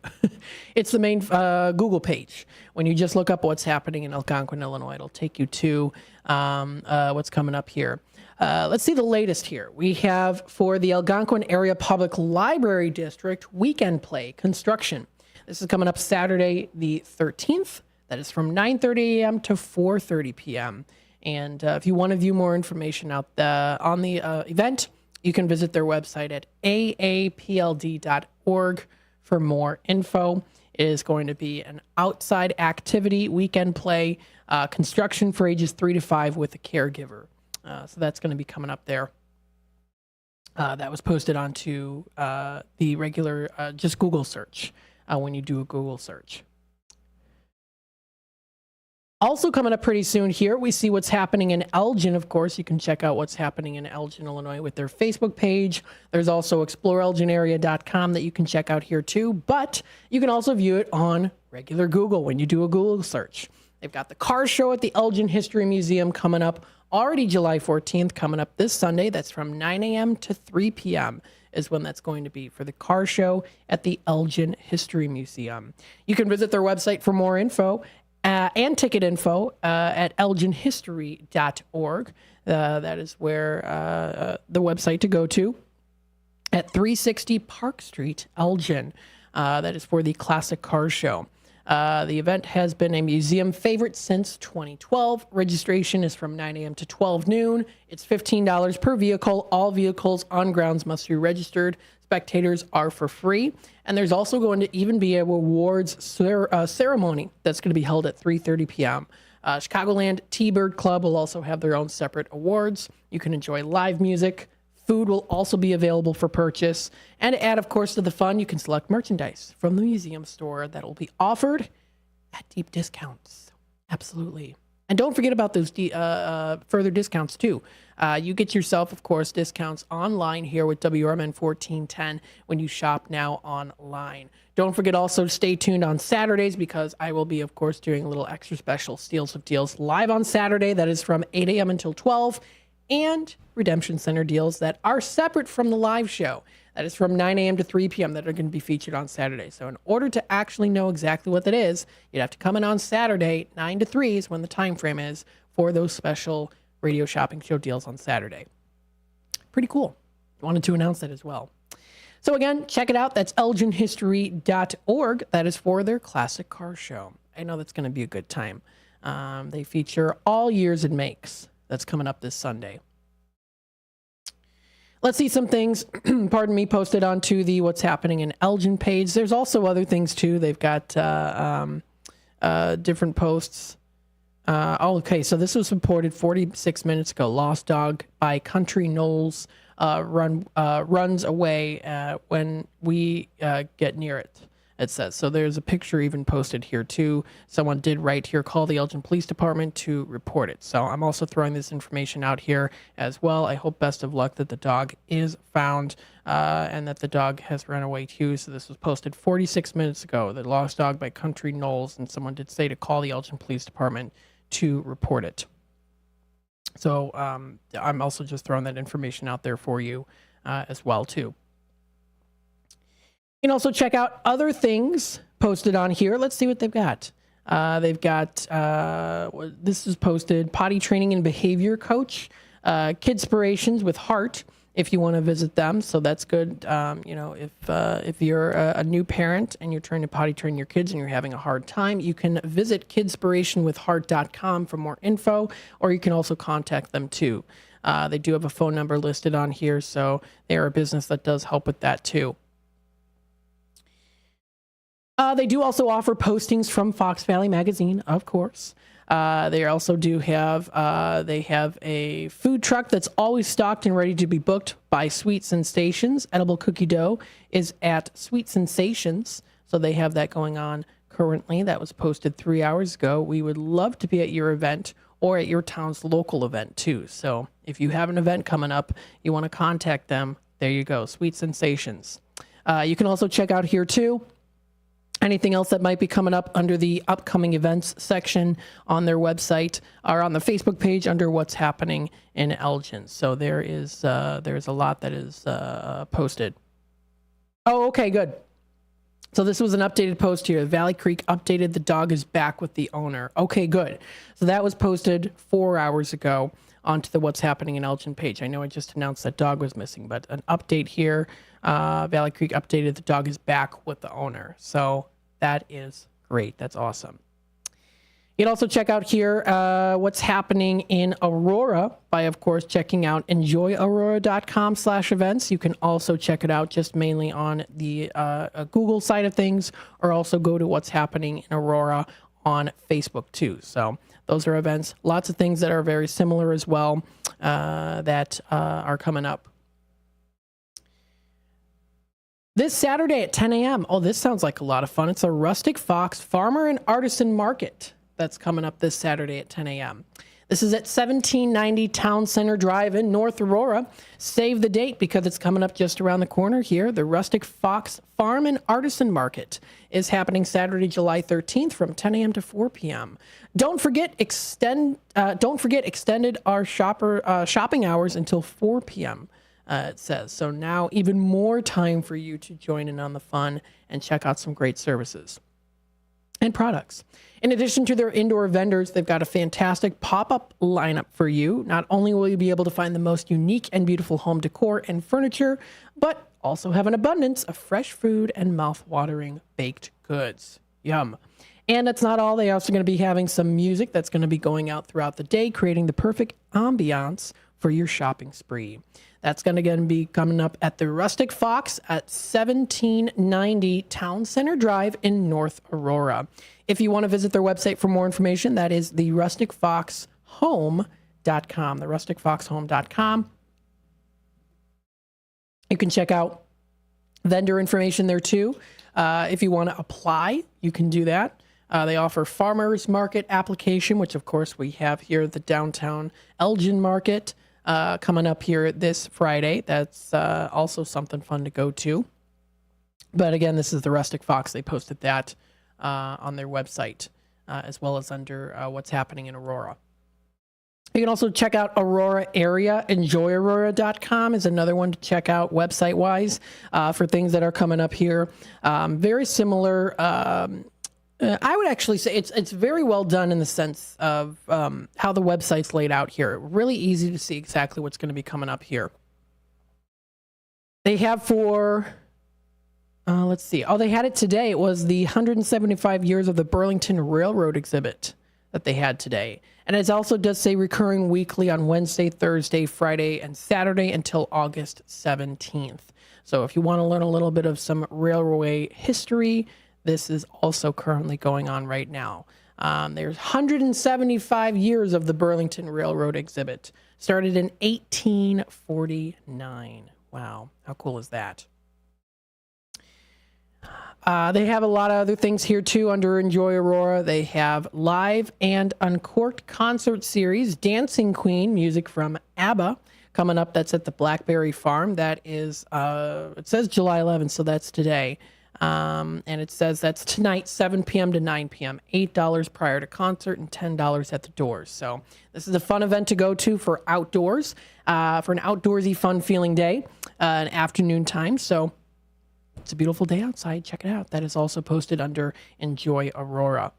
It's the main Google page. When you just look up what's happening in Algonquin, Illinois, it'll take you to what's coming up here. Let's see the latest here. We have for the Algonquin Area Public Library District Weekend Play Construction. This is coming up Saturday the 13th. That is from 9:30 a.m. to 4:30 p.m. And if you want to view more information on the event, you can visit their website at aapld.org. For more info. It is going to be an outside activity, weekend play, construction for ages 3 to 5 with a caregiver. So that's going to be coming up there. That was posted onto the regular, just Google search when you do a Google search. Also coming up pretty soon here, we see what's happening in Elgin. Of course, you can check out what's happening in Elgin, Illinois with their Facebook page. There's also exploreelginarea.com that you can check out here too, but you can also view it on regular Google when you do a Google search. They've got the car show at the Elgin History Museum coming up already July 14th, coming up this Sunday. That's from 9 a.m. to 3 p.m. is when that's going to be for the car show at the Elgin History Museum. You can visit their website for more info and ticket info at elginhistory.org. That is where the website to go to at 360 Park Street, Elgin. That is for the Classic Car Show. The event has been a museum favorite since 2012. Registration is from 9 a.m. to 12 noon. It's $15 per vehicle. All vehicles on grounds must be registered. Spectators are for free. And there's also going to even be a awards ceremony that's going to be held at 3:30 p.m. Chicagoland T-Bird Club will also have their own separate awards. You can enjoy live music. Food will also be available for purchase. And to add, of course, to the fun, you can select merchandise from the museum store that will be offered at deep discounts. Absolutely. And don't forget about those further discounts, too. You get yourself, of course, discounts online here with WRMN 1410 when you shop now online. Don't forget also to stay tuned on Saturdays because I will be, of course, doing a little extra special Steals of Deals live on Saturday. That is from 8 a.m. until 12, and Redemption Center deals that are separate from the live show. That is from 9 a.m. to 3 p.m. that are going to be featured on Saturday. So in order to actually know exactly what that is, you'd have to come in on Saturday, 9 to 3 is when the time frame is for those special radio shopping show deals on Saturday. Pretty cool. Wanted to announce that as well. So again, check it out. That's elginhistory.org. That is for their Classic Car Show. I know that's going to be a good time. They feature all years and makes. That's coming up this Sunday. Let's see some things, pardon me, posted onto the What's Happening in Elgin page. There's also other things, too. They've got different posts. Okay, so this was reported 46 minutes ago. Lost dog by Country Knolls runs away when we get near it, it says. So there's a picture even posted here, too. Someone did write here, call the Elgin Police Department to report it. So I'm also throwing this information out here as well. I hope best of luck that the dog is found and that the dog has run away, too. So this was posted 46 minutes ago. The lost dog by Country Knolls, and someone did say to call the Elgin Police Department to report it. So I'm also just throwing that information out there for you as well, too. You can also check out other things posted on here. Let's see what they've got. They've got, this is posted, potty training and behavior coach, Kidspirations with Heart, if you want to visit them. So that's good. If you're a new parent and you're trying to potty train your kids and you're having a hard time, you can visit kidspirationwithheart.com for more info, or you can also contact them too. They do have a phone number listed on here, so they are a business that does help with that too. They do also offer postings from Fox Valley Magazine, of course. They also do have they have a food truck that's always stocked and ready to be booked by Sweet Sensations. Edible cookie dough is at Sweet Sensations, so they have that going on currently. That was posted 3 hours ago. We would love to be at your event or at your town's local event too. So if you have an event coming up, you want to contact them, there you go, Sweet Sensations. You can also check out here too anything else that might be coming up under the upcoming events section on their website or on the Facebook page under what's happening in Elgin. So there's a lot that is posted. Oh, okay, good. So this was an updated post here. Valley Creek updated, the dog is back with the owner. Okay, good. So that was posted 4 hours ago onto the What's Happening in Elgin page. I know I just announced that dog was missing, but an update here. Valley Creek updated, the dog is back with the owner. So that is great. That's awesome. You can also check out here what's happening in Aurora by, of course, checking out enjoyaurora.com/events. You can also check it out just mainly on the Google side of things, or also go to what's happening in Aurora on Facebook too. So those are events. Lots of things that are very similar as well that are coming up. This Saturday at 10 a.m. Oh, this sounds like a lot of fun. It's a Rustic Fox Farmer and Artisan Market that's coming up this Saturday at 10 a.m. This is at 1790 Town Center Drive in North Aurora. Save the date because it's coming up just around the corner here. The Rustic Fox Farm and Artisan Market is happening Saturday, July 13th from 10 a.m. to 4 p.m. Don't forget extended our shopping hours until 4 p.m. It says. So now even more time for you to join in on the fun and check out some great services and products. In addition to their indoor vendors, they've got a fantastic pop-up lineup for you. Not only will you be able to find the most unique and beautiful home decor and furniture, but also have an abundance of fresh food and mouth-watering baked goods. Yum. And that's not all. They're also going to be having some music that's going to be going out throughout the day, creating the perfect ambiance for your shopping spree. That's going to be coming up at the Rustic Fox at 1790 Town Center Drive in North Aurora. If you want to visit their website for more information, that is the rusticfoxhome.com. The rusticfoxhome.com. You can check out vendor information there too. If you want to apply, you can do that. They offer farmers market application, which of course we have here at the downtown Elgin market. Coming up here this Friday. That's also something fun to go to. But again, this is the Rustic Fox. They posted that on their website, as well as under what's happening in Aurora. You can also check out Aurora area. EnjoyAurora.com is another one to check out website-wise for things that are coming up here. Very similar. I would actually say it's very well done in the sense of how the website's laid out here. Really easy to see exactly what's going to be coming up here. They have for, let's see. Oh, they had it today. It was the 175 years of the Burlington Railroad exhibit that they had today. And it also does say recurring weekly on Wednesday, Thursday, Friday, and Saturday until August 17th. So if you want to learn a little bit of some railway history, this is also currently going on right now. There's 175 years of the Burlington Railroad exhibit. Started in 1849. Wow, how cool is that? They have a lot of other things here too under Enjoy Aurora. They have live and uncorked concert series, Dancing Queen, music from ABBA, coming up. That's at the Blackberry Farm. That is, it says July 11th, so that's today. And it says that's tonight, 7 p.m. to 9 p.m., $8 prior to concert and $10 at the doors. So this is a fun event to go to for outdoors, for an outdoorsy, fun-feeling day, an afternoon time. So it's a beautiful day outside. Check it out. That is also posted under Enjoy Aurora.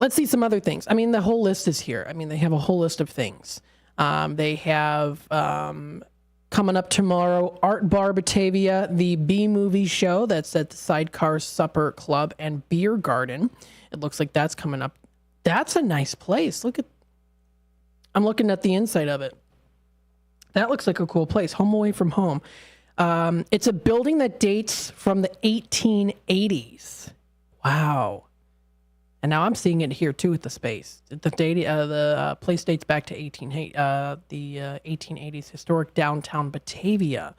Let's see some other things. I mean, the whole list is here. I mean, they have a whole list of things. They have coming up tomorrow, Art Bar Batavia, the B-Movie show. That's at the Sidecar Supper Club and Beer Garden. It looks like that's coming up. That's a nice place. I'm looking at the inside of it. That looks like a cool place. Home away from home. It's a building that dates from the 1880s. Wow. And now I'm seeing it here too with the space. The place dates back to the 1880s historic downtown Batavia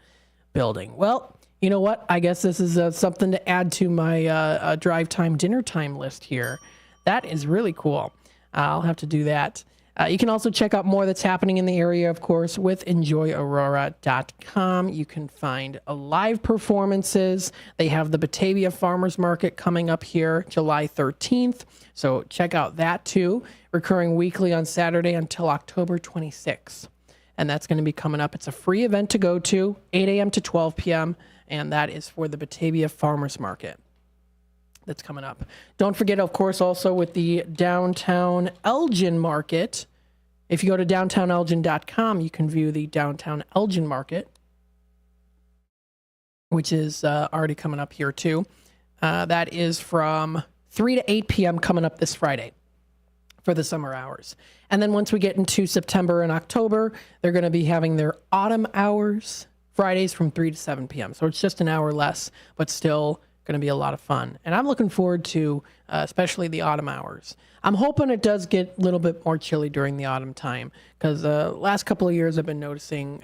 building. Well, you know what? I guess this is something to add to my drive time, dinner time list here. That is really cool. I'll have to do that. You can also check out more that's happening in the area, of course, with enjoyaurora.com. You can find live performances. They have the Batavia Farmers Market coming up here July 13th. So check out that too. Recurring weekly on Saturday until October 26th. And that's going to be coming up. It's a free event to go to, 8 a.m. to 12 p.m. And that is for the Batavia Farmers Market. That's coming up. Don't forget, of course, also with the Downtown Elgin Market. If you go to downtownelgin.com, you can view the Downtown Elgin Market, which is already coming up here too. That is from 3 to 8 p.m. coming up this Friday for the summer hours. And then once we get into September and October, they're going to be having their autumn hours, Fridays from 3 to 7 p.m. So it's just an hour less, but still going to be a lot of fun. And I'm looking forward to especially the autumn hours. I'm hoping it does get a little bit more chilly during the autumn time, because last couple of years I've been noticing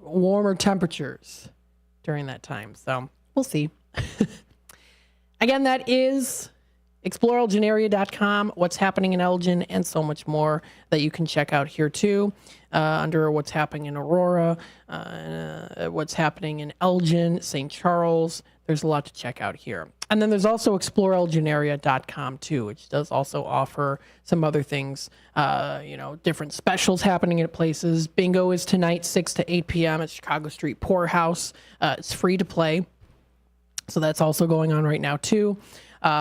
warmer temperatures during that time. So we'll see. Again, that is exploreelginarea.com, what's happening in Elgin, and so much more that you can check out here too, under what's happening in Aurora, what's happening in Elgin, St. Charles. There's a lot to check out here. And then there's also exploreelginarea.com too, which does also offer some other things, different specials happening at places. Bingo is tonight, 6 to 8 p.m. at Chicago Street Poorhouse. It's free to play. So that's also going on right now too.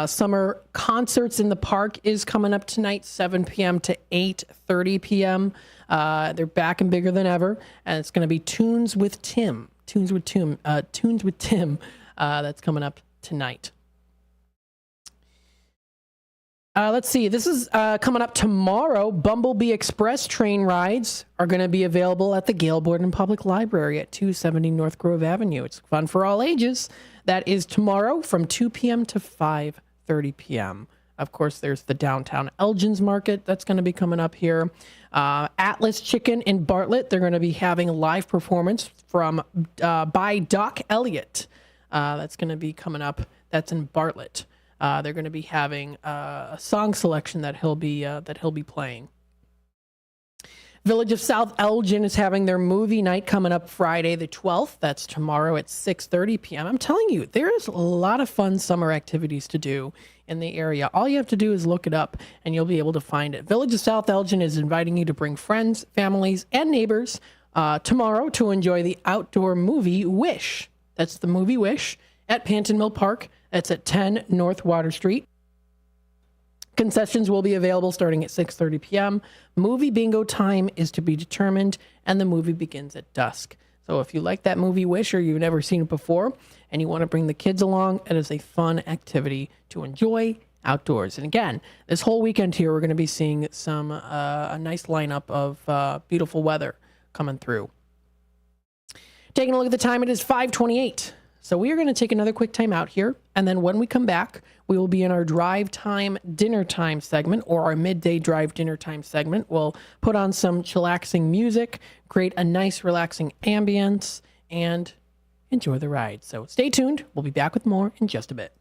Summer concerts in the park is coming up tonight, 7 p.m. to 8:30 p.m. They're back and bigger than ever, and it's going to be Tunes with Tim. That's coming up tonight. Let's see. This is coming up tomorrow. Bumblebee Express train rides are going to be available at the Gale Borden Public Library at 270 North Grove Avenue. It's fun for all ages. That is tomorrow from 2 p.m. to 5:30 p.m. Of course, there's the Downtown Elgin's Market that's going to be coming up here. Atlas Chicken in Bartlett, they're going to be having a live performance by Doc Elliott. That's going to be coming up. That's in Bartlett. They're going to be having a song selection that he'll be playing. Village of South Elgin is having their movie night coming up Friday the 12th. That's tomorrow at 6:30 p.m. I'm telling you, there's a lot of fun summer activities to do in the area. All you have to do is look it up, and you'll be able to find it. Village of South Elgin is inviting you to bring friends, families, and neighbors tomorrow to enjoy the outdoor movie Wish. That's the movie Wish at Panton Mill Park. That's at 10 North Water Street. Concessions will be available starting at 6:30 p.m. Movie bingo time is to be determined, and the movie begins at dusk. So if you like that movie Wish or you've never seen it before and you want to bring the kids along, it is a fun activity to enjoy outdoors. And again, this whole weekend here, we're going to be seeing a nice lineup of beautiful weather coming through. Taking a look at the time, it is 5:28. So we are going to take another quick time out here, and then when we come back, we will be in our drive time dinner time segment, or our midday drive dinner time segment. We'll put on some chillaxing music, create a nice relaxing ambience, and enjoy the ride. So stay tuned. We'll be back with more in just a bit.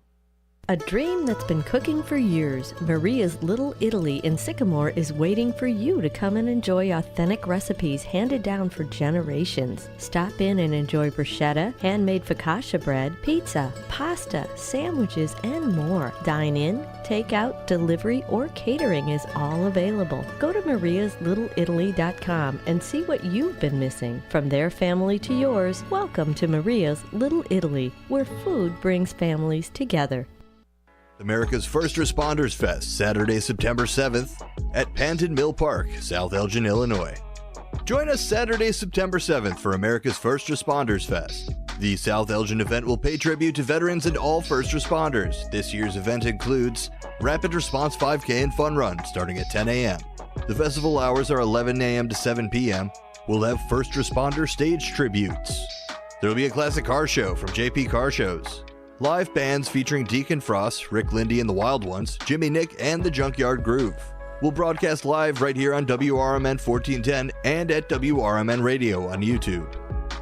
A dream that's been cooking for years, Maria's Little Italy in Sycamore is waiting for you to come and enjoy authentic recipes handed down for generations. Stop in and enjoy bruschetta, handmade focaccia bread, pizza, pasta, sandwiches, and more. Dine in, take out, delivery, or catering is all available. Go to mariaslittle.italy.com and see what you've been missing. From their family to yours, welcome to Maria's Little Italy, where food brings families together. America's First Responders Fest, Saturday, September 7th at Panton Mill Park, South Elgin, Illinois. Join us Saturday, September 7th for America's First Responders Fest. The South Elgin event will pay tribute to veterans and all first responders. This year's event includes Rapid Response 5K and Fun Run starting at 10 a.m. The festival hours are 11 a.m. to 7 p.m. We'll have first responder stage tributes. There will be a classic car show from JP Car Shows. Live bands featuring Deacon Frost, Rick Lindy and the Wild Ones, Jimmy Nick, and the Junkyard Groove. We'll broadcast live right here on WRMN 1410 and at WRMN Radio on YouTube.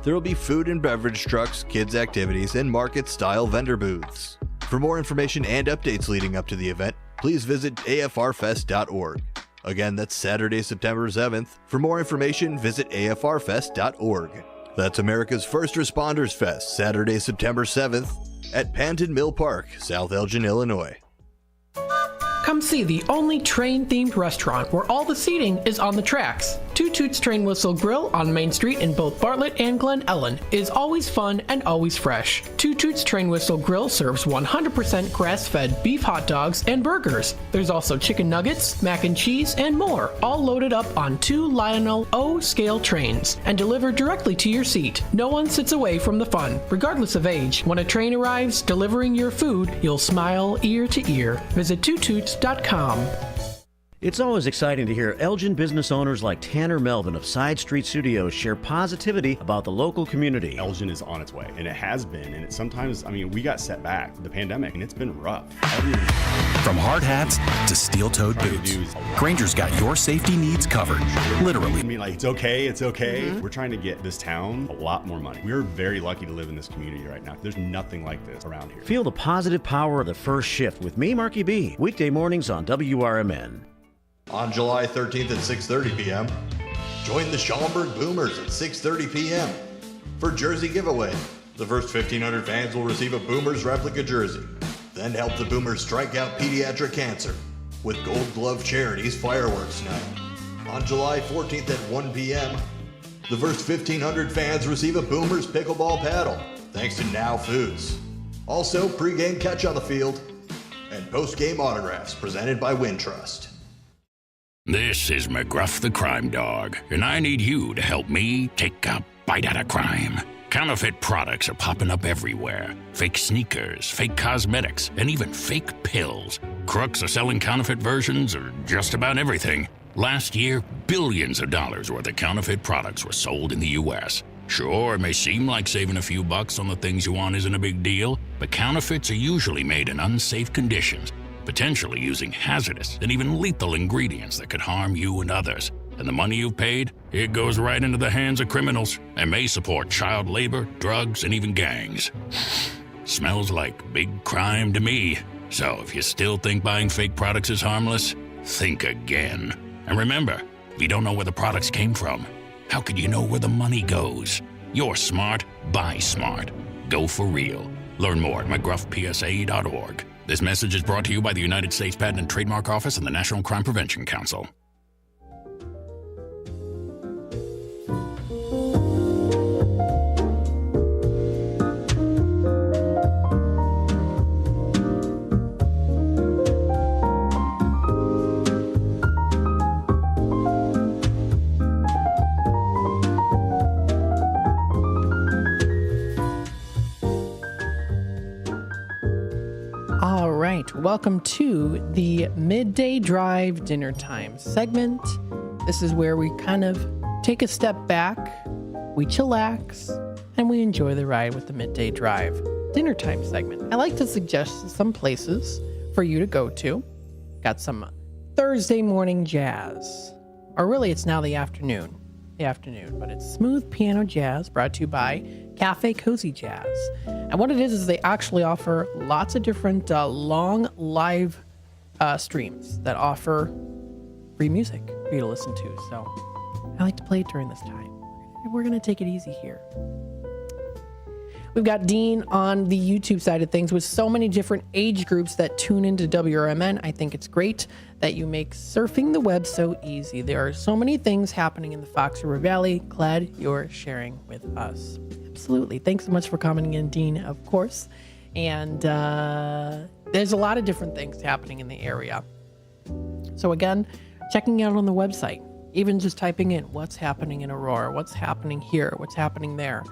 There will be food and beverage trucks, kids' activities, and market-style vendor booths. For more information and updates leading up to the event, please visit afrfest.org. Again, that's Saturday, September 7th. For more information, visit afrfest.org. That's America's First Responders Fest, Saturday, September 7th at Panton Mill Park, South Elgin, Illinois. Come see the only train-themed restaurant where all the seating is on the tracks. Two Toots Train Whistle Grill on Main Street in both Bartlett and Glen Ellen is always fun and always fresh. Two Toots Train Whistle Grill serves 100% grass-fed beef hot dogs and burgers. There's also chicken nuggets, mac and cheese, and more, all loaded up on 2 Lionel O-scale trains and delivered directly to your seat. No one sits away from the fun, regardless of age. When a train arrives delivering your food, you'll smile ear to ear. Visit twotoots.com. It's always exciting to hear Elgin business owners like Tanner Melvin of Side Street Studios share positivity about the local community. Elgin is on its way, and it has been, and it sometimes, we got set back, the pandemic, and it's been rough. From hard hats to steel-toed boots, Granger's got your safety needs covered, literally. It's okay. We're trying to get this town a lot more money. We're very lucky to live in this community right now. There's nothing like this around here. Feel the positive power of the first shift with me, Marky B, weekday mornings on WRMN. On July 13th at 6:30 p.m., join the Schaumburg Boomers at 6:30 p.m. for Jersey Giveaway. The first 1,500 fans will receive a Boomers replica jersey. Then help the Boomers strike out pediatric cancer with Gold Glove Charities Fireworks Night. On July 14th at 1 p.m., the first 1,500 fans receive a Boomers pickleball paddle, thanks to Now Foods. Also, pregame catch on the field and postgame autographs presented by Wintrust. This is McGruff the Crime Dog, and I need you to help me take a bite out of crime. Counterfeit products are popping up everywhere. Fake sneakers, fake cosmetics, and even fake pills. Crooks are selling counterfeit versions of just about everything. Last year, billions of dollars worth of counterfeit products were sold in the U.S. Sure, it may seem like saving a few bucks on the things you want isn't a big deal, but counterfeits are usually made in unsafe conditions, potentially using hazardous and even lethal ingredients that could harm you and others. And the money you've paid, it goes right into the hands of criminals and may support child labor, drugs, and even gangs. Smells like big crime to me. So if you still think buying fake products is harmless, think again. And remember, if you don't know where the products came from, how could you know where the money goes? You're smart, buy smart. Go for real. Learn more at mcgruffpsa.org. This message is brought to you by the United States Patent and Trademark Office and the National Crime Prevention Council. All right, welcome to the Midday Drive Dinner Time segment. This is where we kind of take a step back, we chillax, and we enjoy the ride with the Midday Drive Dinner Time segment. I like to suggest some places for you to go to. Got some Thursday morning jazz, or really it's now the afternoon. afternoon, but it's smooth piano jazz brought to you by Cafe Cozy Jazz. And what it is they actually offer lots of different long live streams that offer free music for you to listen to. So I like to play it during this time. We're going to take it easy here. We've got Dean on the YouTube side of things with so many different age groups that tune into WRMN. I think it's great that you make surfing the web so easy. There are so many things happening in the Fox River Valley. Glad you're sharing with us. Absolutely. Thanks so much for commenting in, Dean, of course. And there's a lot of different things happening in the area. So again, checking out on the website, even just typing in what's happening in Aurora, what's happening here, what's happening there.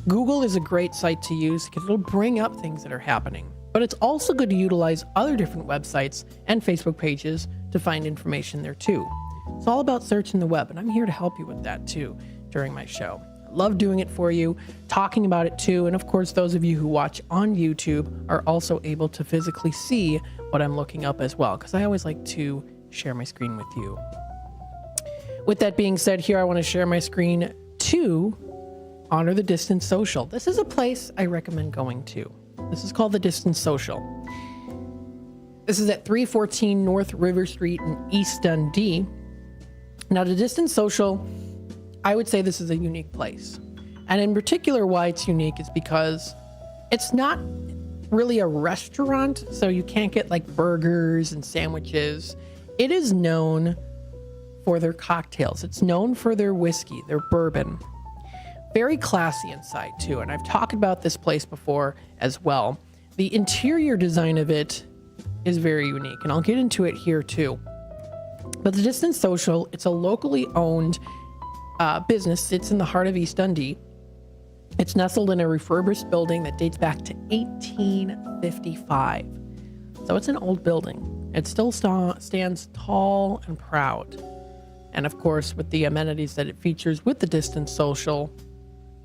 Google is a great site to use because it'll bring up things that are happening. But it's also good to utilize other different websites and Facebook pages to find information there too. It's all about searching the web, and I'm here to help you with that too during my show. I love doing it for you, talking about it too, and of course those of you who watch on YouTube are also able to physically see what I'm looking up as well, because I always like to share my screen with you. With that being said, here I want to share my screen to honor the Distance Social. This is a place I recommend going to. This is called the Distance Social. This is at 314 North River Street in East Dundee. Now, the Distance Social, I would say this is a unique place. And in particular, why it's unique is because it's not really a restaurant, so you can't get like burgers and sandwiches. It is known for their cocktails. It's known for their whiskey, their bourbon. Very classy inside too, and I've talked about this place before as well. The interior design of it is very unique, and I'll get into it here too. But the Distance Social, it's a locally owned business. It's in the heart of East Dundee. It's nestled in a refurbished building that dates back to 1855. So it's an old building. It still stands tall and proud. And of course, with the amenities that it features with the Distance Social,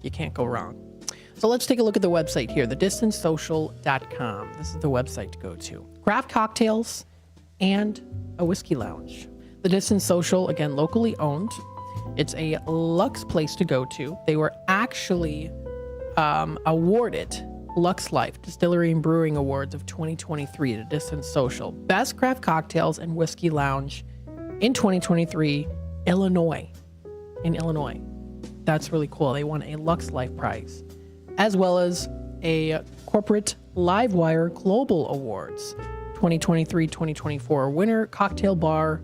you can't go wrong. So let's take a look at the website here, thedistancesocial.com. This is the website to go to. Craft cocktails and a whiskey lounge. The Distance Social, again, locally owned. It's a luxe place to go to. They were actually awarded Lux Life Distillery and Brewing Awards of 2023 to Distance Social. Best craft cocktails and whiskey lounge in 2023, Illinois. In Illinois. That's really cool. They won a Lux Life Prize, as well as a Corporate Livewire Global Awards 2023-2024 winner cocktail bar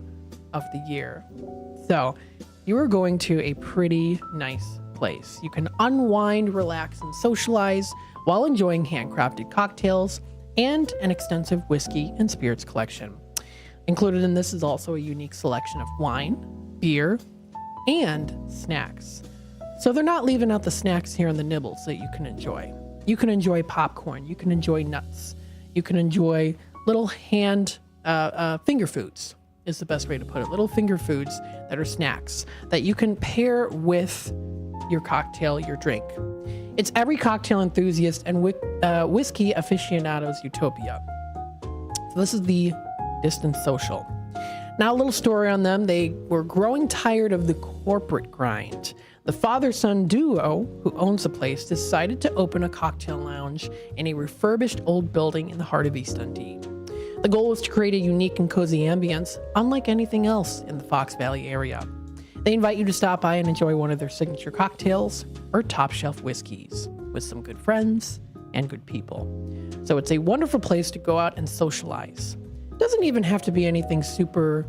of the year. So you are going to a pretty nice place. You can unwind, relax, and socialize while enjoying handcrafted cocktails and an extensive whiskey and spirits collection. Included in this is also a unique selection of wine, beer, and snacks. So they're not leaving out the snacks here and the nibbles that you can enjoy. You can enjoy popcorn. You can enjoy nuts. You can enjoy little hand finger foods is the best way to put it. Little finger foods that are snacks that you can pair with your cocktail, your drink. It's every cocktail enthusiast and whiskey aficionado's utopia. So this is the Distance Social. Now, a little story on them. They were growing tired of the corporate grind. The father-son duo who owns the place decided to open a cocktail lounge in a refurbished old building in the heart of East Dundee. The goal was to create a unique and cozy ambience, unlike anything else in the Fox Valley area. They invite you to stop by and enjoy one of their signature cocktails or top-shelf whiskeys with some good friends and good people. So it's a wonderful place to go out and socialize. It doesn't even have to be anything super,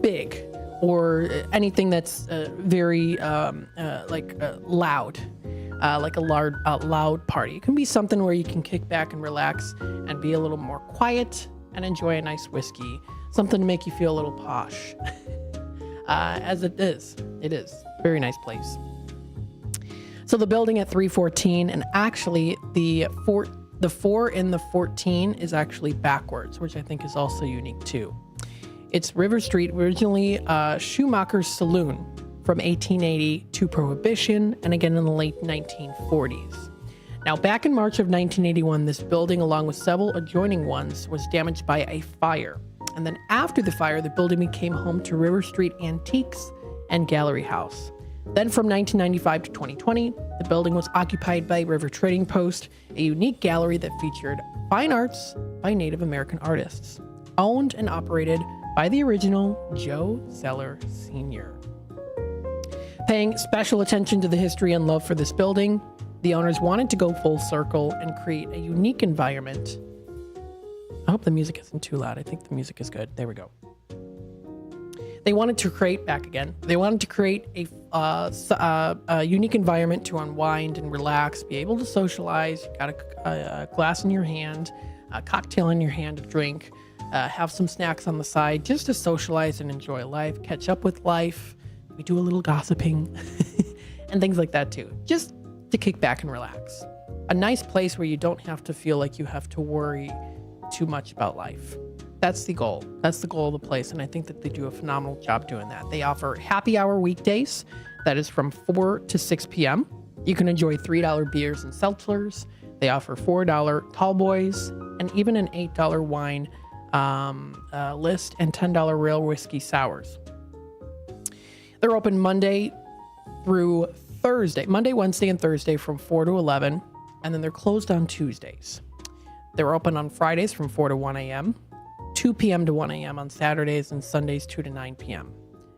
big or anything that's very loud, like a loud party. It can be something where you can kick back and relax and be a little more quiet and enjoy a nice whiskey, something to make you feel a little posh. As it is a very nice place. So the building at 314, and actually the 4 in the 14 is actually backwards, which I think is also unique too. It's River Street, originally Schumacher's Saloon from 1880 to Prohibition, and again in the late 1940s. Now, back in March of 1981, this building, along with several adjoining ones, was damaged by a fire. And then after the fire, the building became home to River Street Antiques and Gallery House. Then from 1995 to 2020, the building was occupied by River Trading Post, a unique gallery that featured fine arts by Native American artists, owned and operated by the original Joe Zeller Sr. Paying special attention to the history and love for this building, the owners wanted to go full circle and create a unique environment. I hope the music isn't too loud. I think the music is good. There we go. They wanted to create a unique environment to unwind and relax, be able to socialize. You got a glass in your hand, a cocktail in your hand to drink, have some snacks on the side, just to socialize and enjoy life, catch up with life. We do a little gossiping and things like that too, just to kick back and relax. A nice place where you don't have to feel like you have to worry too much about life. That's the goal. That's the goal of the place, and I think that they do a phenomenal job doing that. They offer happy hour weekdays. That is from 4 to 6 p.m. You can enjoy $3 beers and seltzers. They offer $4 tall boys and even an $8 wine list and $10 rail whiskey sours. They're open Monday through Thursday, Monday, Wednesday, and Thursday from 4 to 11, and then they're closed on Tuesdays. They're open on Fridays from 4 to 1 a.m., 2 p.m. to 1 a.m. on Saturdays, and Sundays 2 to 9 p.m.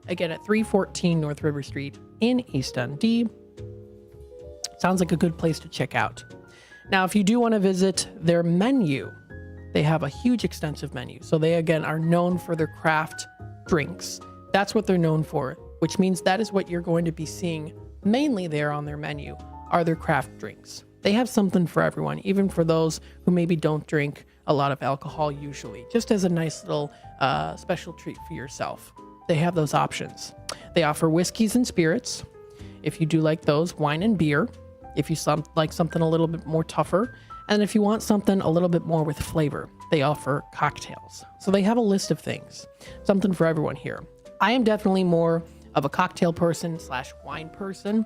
Again, at 314 North River Street in East Dundee. Sounds like a good place to check out. Now, if you do want to visit their menu, they have a huge, extensive menu. So they, again, are known for their craft drinks. That's what they're known for, which means that is what you're going to be seeing mainly there on their menu, are their craft drinks. They have something for everyone, even for those who maybe don't drink a lot of alcohol usually, just as a nice little special treat for yourself. They have those options. They offer whiskeys and spirits. If you do like those, wine and beer. If you like something a little bit more tougher. And if you want something a little bit more with flavor, they offer cocktails. So they have a list of things, something for everyone here. I am definitely more of a cocktail person / wine person.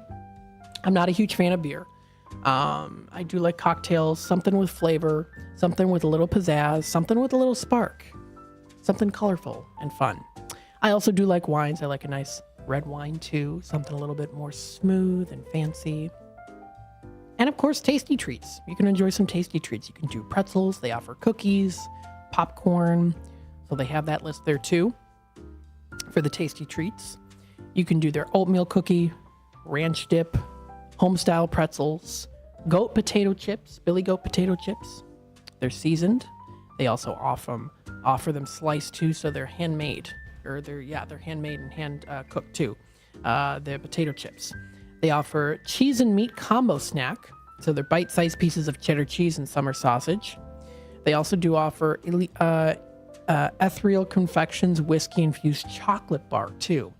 I'm not a huge fan of beer. I do like cocktails, something with flavor, something with a little pizzazz, something with a little spark, something colorful and fun. I also do like wines. I like a nice red wine too, something a little bit more smooth and fancy. And of course, tasty treats. You can enjoy some tasty treats. You can do pretzels. They offer cookies, popcorn. So they have that list there too for the tasty treats. You can do their oatmeal cookie, ranch dip, home-style pretzels, goat potato chips, Billy Goat potato chips. They're seasoned. They also offer them sliced too, so they're handmade. They're handmade and hand cooked too. The potato chips. They offer cheese and meat combo snack, so they're bite-sized pieces of cheddar cheese and summer sausage. They also do offer Ethereal Confections whiskey-infused chocolate bar too.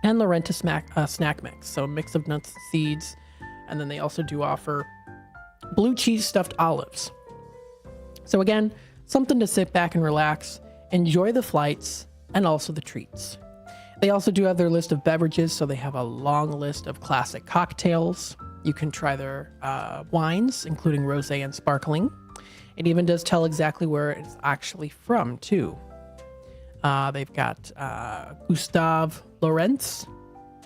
And Lorenta snack mix, so a mix of nuts and seeds. And then they also do offer blue cheese stuffed olives. So again, something to sit back and relax, enjoy the flights, and also the treats. They also do have their list of beverages, so they have a long list of classic cocktails. You can try their wines, including rosé and sparkling. It even does tell exactly where it's actually from, too. They've got Gustave Lorentz,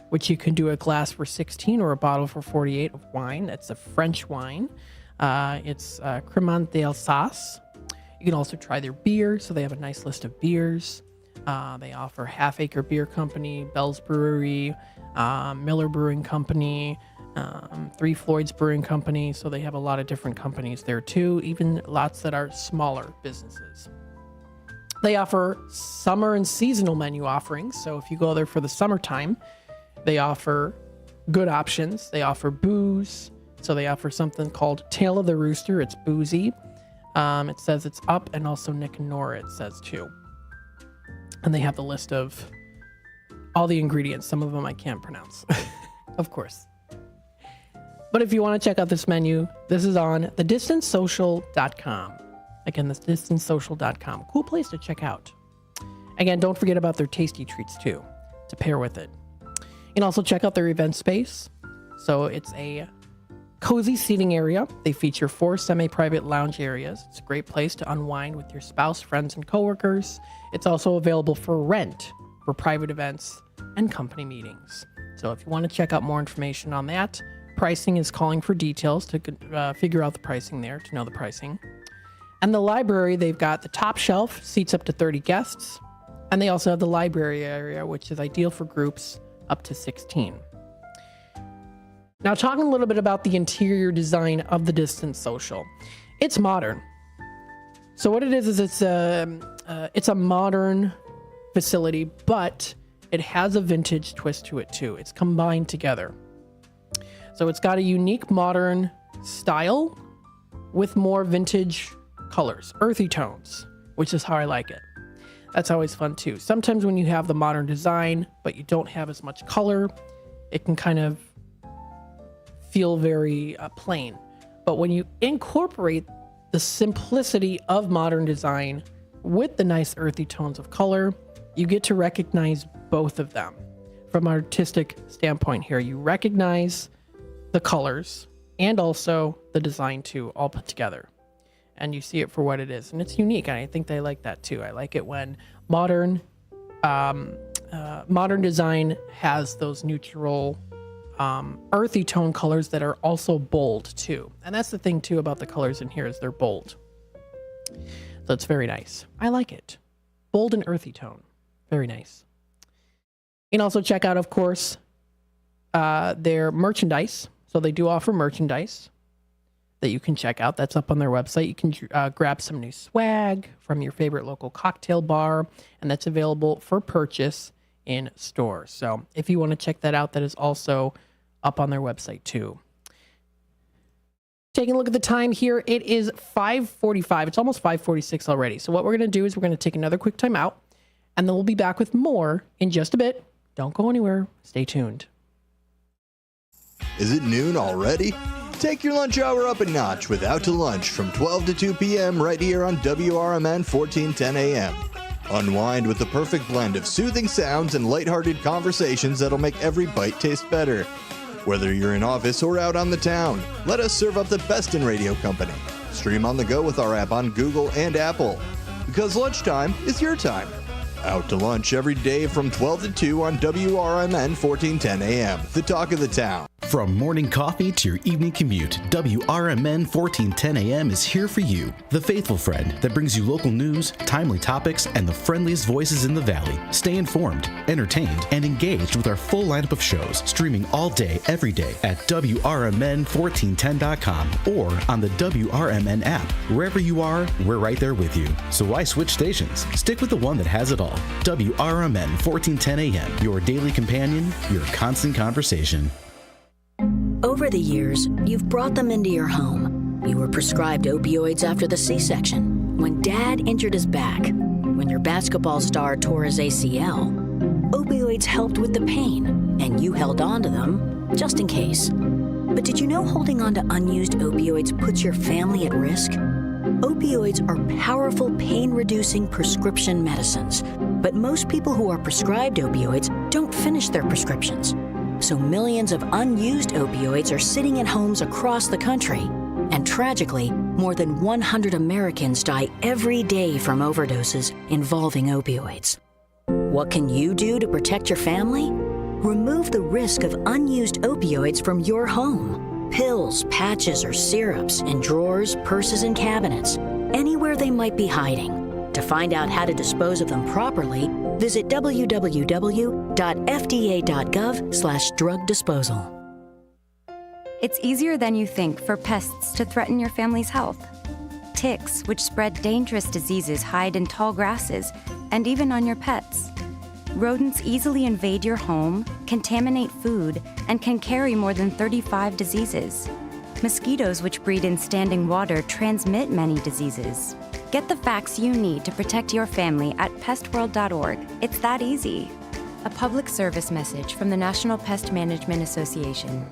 which you can do a glass for 16 or a bottle for 48 of wine. It's a French wine. It's Cremant d'Alsace. You can also try their beer. So they have a nice list of beers. They offer Half Acre Beer Company, Bell's Brewery, Miller Brewing Company, Three Floyds Brewing Company. So they have a lot of different companies there too, even lots that are smaller businesses. They offer summer and seasonal menu offerings. So if you go there for the summertime, they offer good options. They offer booze. So they offer something called Tail of the Rooster. It's boozy. It says it's up, and also Nick and Nora, it says too. And they have the list of all the ingredients. Some of them I can't pronounce, of course. But if you want to check out this menu, this is on thedistancesocial.com. Again, that's distancesocial.com. Cool place to check out. Again, don't forget about their tasty treats too, to pair with it. You can also check out their event space. So it's a cozy seating area. They feature 4 semi-private lounge areas. It's a great place to unwind with your spouse, friends, and coworkers. It's also available for rent for private events and company meetings. So if you want to check out more information on that, pricing is calling for details to figure out the pricing there, to know the pricing. And the library, they've got the top shelf, seats up to 30 guests. And they also have the library area, which is ideal for groups up to 16. Now, talking a little bit about the interior design of the Distance Social. It's modern. So what it is it's a modern facility, but it has a vintage twist to it too. It's combined together. So it's got a unique modern style with more vintage colors, earthy tones, which is how I like it. That's always fun too. Sometimes when you have the modern design, but you don't have as much color, it can kind of feel very plain. But when you incorporate the simplicity of modern design with the nice earthy tones of color, you get to recognize both of them. From an artistic standpoint here, you recognize the colors and also the design too, all put together. And you see it for what it is. And it's unique, and I think they like that too. I like it when modern design has those neutral, earthy tone colors that are also bold too. And that's the thing too about the colors in here is they're bold. So it's very nice. I like it. Bold and earthy tone. Very nice. You can also check out, of course, their merchandise. So they do offer merchandise that you can check out. That's up on their website. You can grab some new swag from your favorite local cocktail bar, and that's available for purchase in stores. So if you want to check that out, that is also up on their website too. Taking a look at the time here, it is 5:45. It's almost 5:46 already. So what we're going to do is we're going to take another quick time out, and then we'll be back with more in just a bit. Don't go anywhere. Stay tuned. Is it noon already? Take your lunch hour up a notch with Out to Lunch from 12 to 2 p.m. right here on WRMN 1410 AM. Unwind with the perfect blend of soothing sounds and lighthearted conversations that'll make every bite taste better. Whether you're in office or out on the town, let us serve up the best in radio company. Stream on the go with our app on Google and Apple. Because lunchtime is your time. Out to Lunch every day from 12 to 2 on WRMN 1410 AM, the talk of the town. From morning coffee to your evening commute, WRMN 1410 AM is here for you. The faithful friend that brings you local news, timely topics, and the friendliest voices in the Valley. Stay informed, entertained, and engaged with our full lineup of shows, streaming all day, every day at WRMN1410.com or on the WRMN app. Wherever you are, we're right there with you. So why switch stations? Stick with the one that has it all. WRMN 1410 AM, your daily companion, your constant conversation. Over the years, you've brought them into your home. You were prescribed opioids after the C-section, when Dad injured his back, when your basketball star tore his ACL. Opioids helped with the pain, and you held on to them just in case. But did you know holding on to unused opioids puts your family at risk? Opioids are powerful pain-reducing prescription medicines, but most people who are prescribed opioids don't finish their prescriptions. So millions of unused opioids are sitting in homes across the country. And tragically, more than 100 Americans die every day from overdoses involving opioids. What can you do to protect your family? Remove the risk of unused opioids from your home. Pills, patches, or syrups in drawers, purses, and cabinets, anywhere they might be hiding. To find out how to dispose of them properly, visit www.fda.gov/drug disposal. It's easier than you think for pests to threaten your family's health. Ticks, which spread dangerous diseases, hide in tall grasses and even on your pets. Rodents easily invade your home, contaminate food, and can carry more than 35 diseases. Mosquitoes, which breed in standing water, transmit many diseases. Get the facts you need to protect your family at pestworld.org. It's that easy. A public service message from the National Pest Management Association.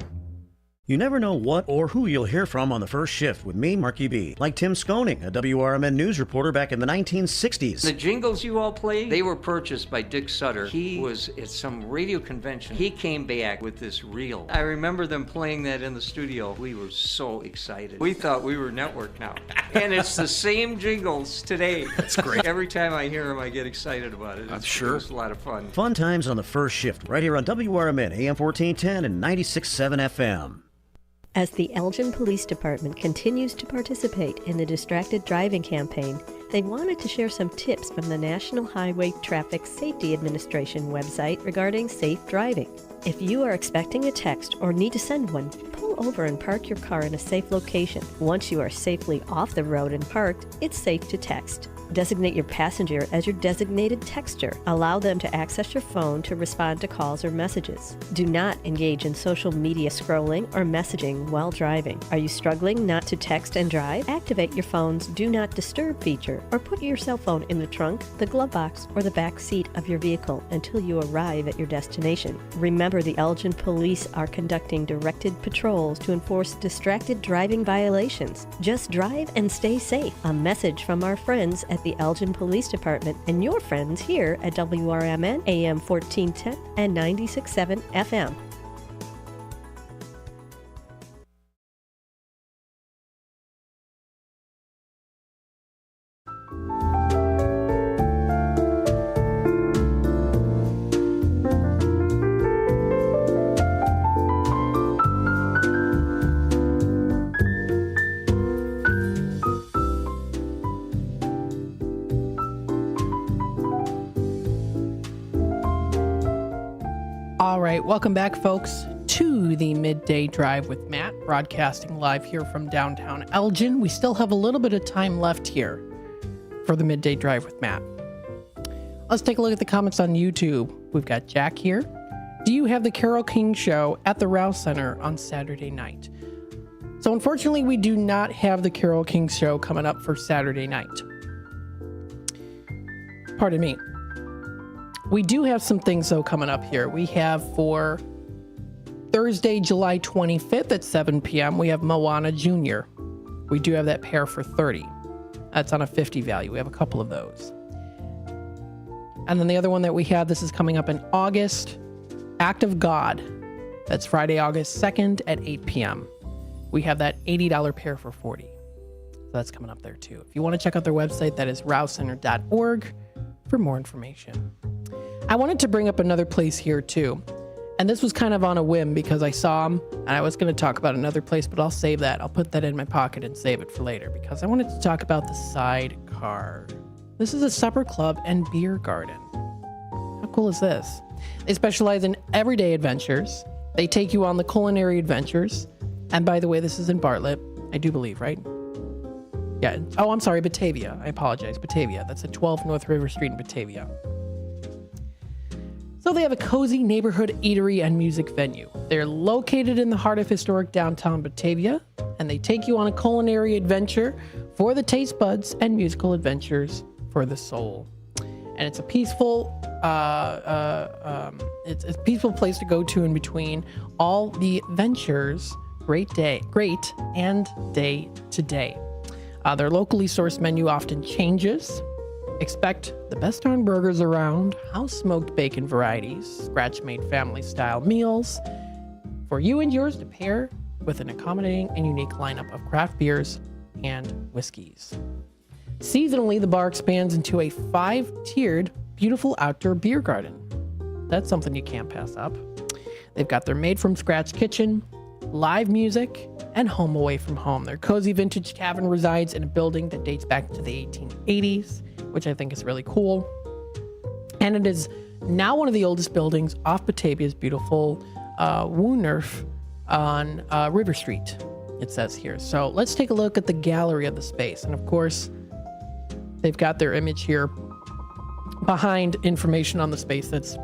You never know what or who you'll hear from on the first shift with me, Marky B. Like Tim Sconing, a WRMN news reporter back in the 1960s. The jingles you all play, they were purchased by Dick Sutter. He was at some radio convention. He came back with this reel. I remember them playing that in the studio. We were so excited. We thought we were network now. And it's the same jingles today. That's great. Every time I hear them, I get excited about it. I'm sure. It's a lot of fun. Fun times on the first shift, right here on WRMN, AM 1410 and 96.7 FM. As the Elgin Police Department continues to participate in the Distracted Driving campaign, they wanted to share some tips from the National Highway Traffic Safety Administration website regarding safe driving. If you are expecting a text or need to send one, pull over and park your car in a safe location. Once you are safely off the road and parked, it's safe to text. Designate your passenger as your designated texter. Allow them to access your phone to respond to calls or messages. Do not engage in social media scrolling or messaging while driving. Are you struggling not to text and drive? Activate your phone's Do Not Disturb feature or put your cell phone in the trunk, the glove box, or the back seat of your vehicle until you arrive at your destination. Remember, the Elgin Police are conducting directed patrols to enforce distracted driving violations. Just drive and stay safe. A message from our friends at the Elgin Police Department and your friends here at WRMN AM 1410 and 96.7 FM. All right, welcome back, folks, to the Midday Drive with Matt, broadcasting live here from downtown Elgin. We still have a little bit of time left here for the Midday Drive with Matt. Let's take a look at the comments on YouTube. We've got Jack here. Do you have the Carole King show at the Rouse Center on Saturday night? So unfortunately, we do not have the Carole King show coming up for Saturday night. Pardon me. We do have some things, though, coming up here. We have for Thursday, July 25th at 7 p.m., we have Moana Jr. We do have that pair for $30. That's on a 50 value. We have a couple of those. And then the other one that we have, this is coming up in August, Act of God. That's Friday, August 2nd at 8 p.m. We have that $80 pair for $40. So that's coming up there, too. If you want to check out their website, that is rousecenter.org for more information. I wanted to bring up another place here too, and this was kind of on a whim because I saw them and I was going to talk about another place, but I'll save that. I'll put that in my pocket and save it for later because I wanted to talk about the Sidecar. This is a supper club and beer garden. How cool is this? They specialize in everyday adventures. They take you on the culinary adventures. And by the way, this is in Bartlett, I do believe, right? Yeah. Oh, I'm sorry, Batavia. I apologize. Batavia. That's at 12 North River Street in Batavia. So they have a cozy neighborhood eatery and music venue. They're located in the heart of historic downtown Batavia, and they take you on a culinary adventure for the taste buds and musical adventures for the soul. And it's a peaceful, it's a peaceful place to go to in between all the ventures. Great and day to day. Their locally sourced menu often changes. Expect the best darn burgers around, house-smoked bacon varieties, scratch-made family-style meals for you and yours to pair with an accommodating and unique lineup of craft beers and whiskeys. Seasonally, the bar expands into a 5-tiered, beautiful outdoor beer garden. That's something you can't pass up. They've got their made-from-scratch kitchen, live music, and home away from home. Their cozy vintage cabin resides in a building that dates back to the 1880s, which I think is really cool. And it is now one of the oldest buildings off Batavia's beautiful Woonerf on River Street, it says here. So let's take a look at the gallery of the space. And of course, they've got their image here behind information on the space that's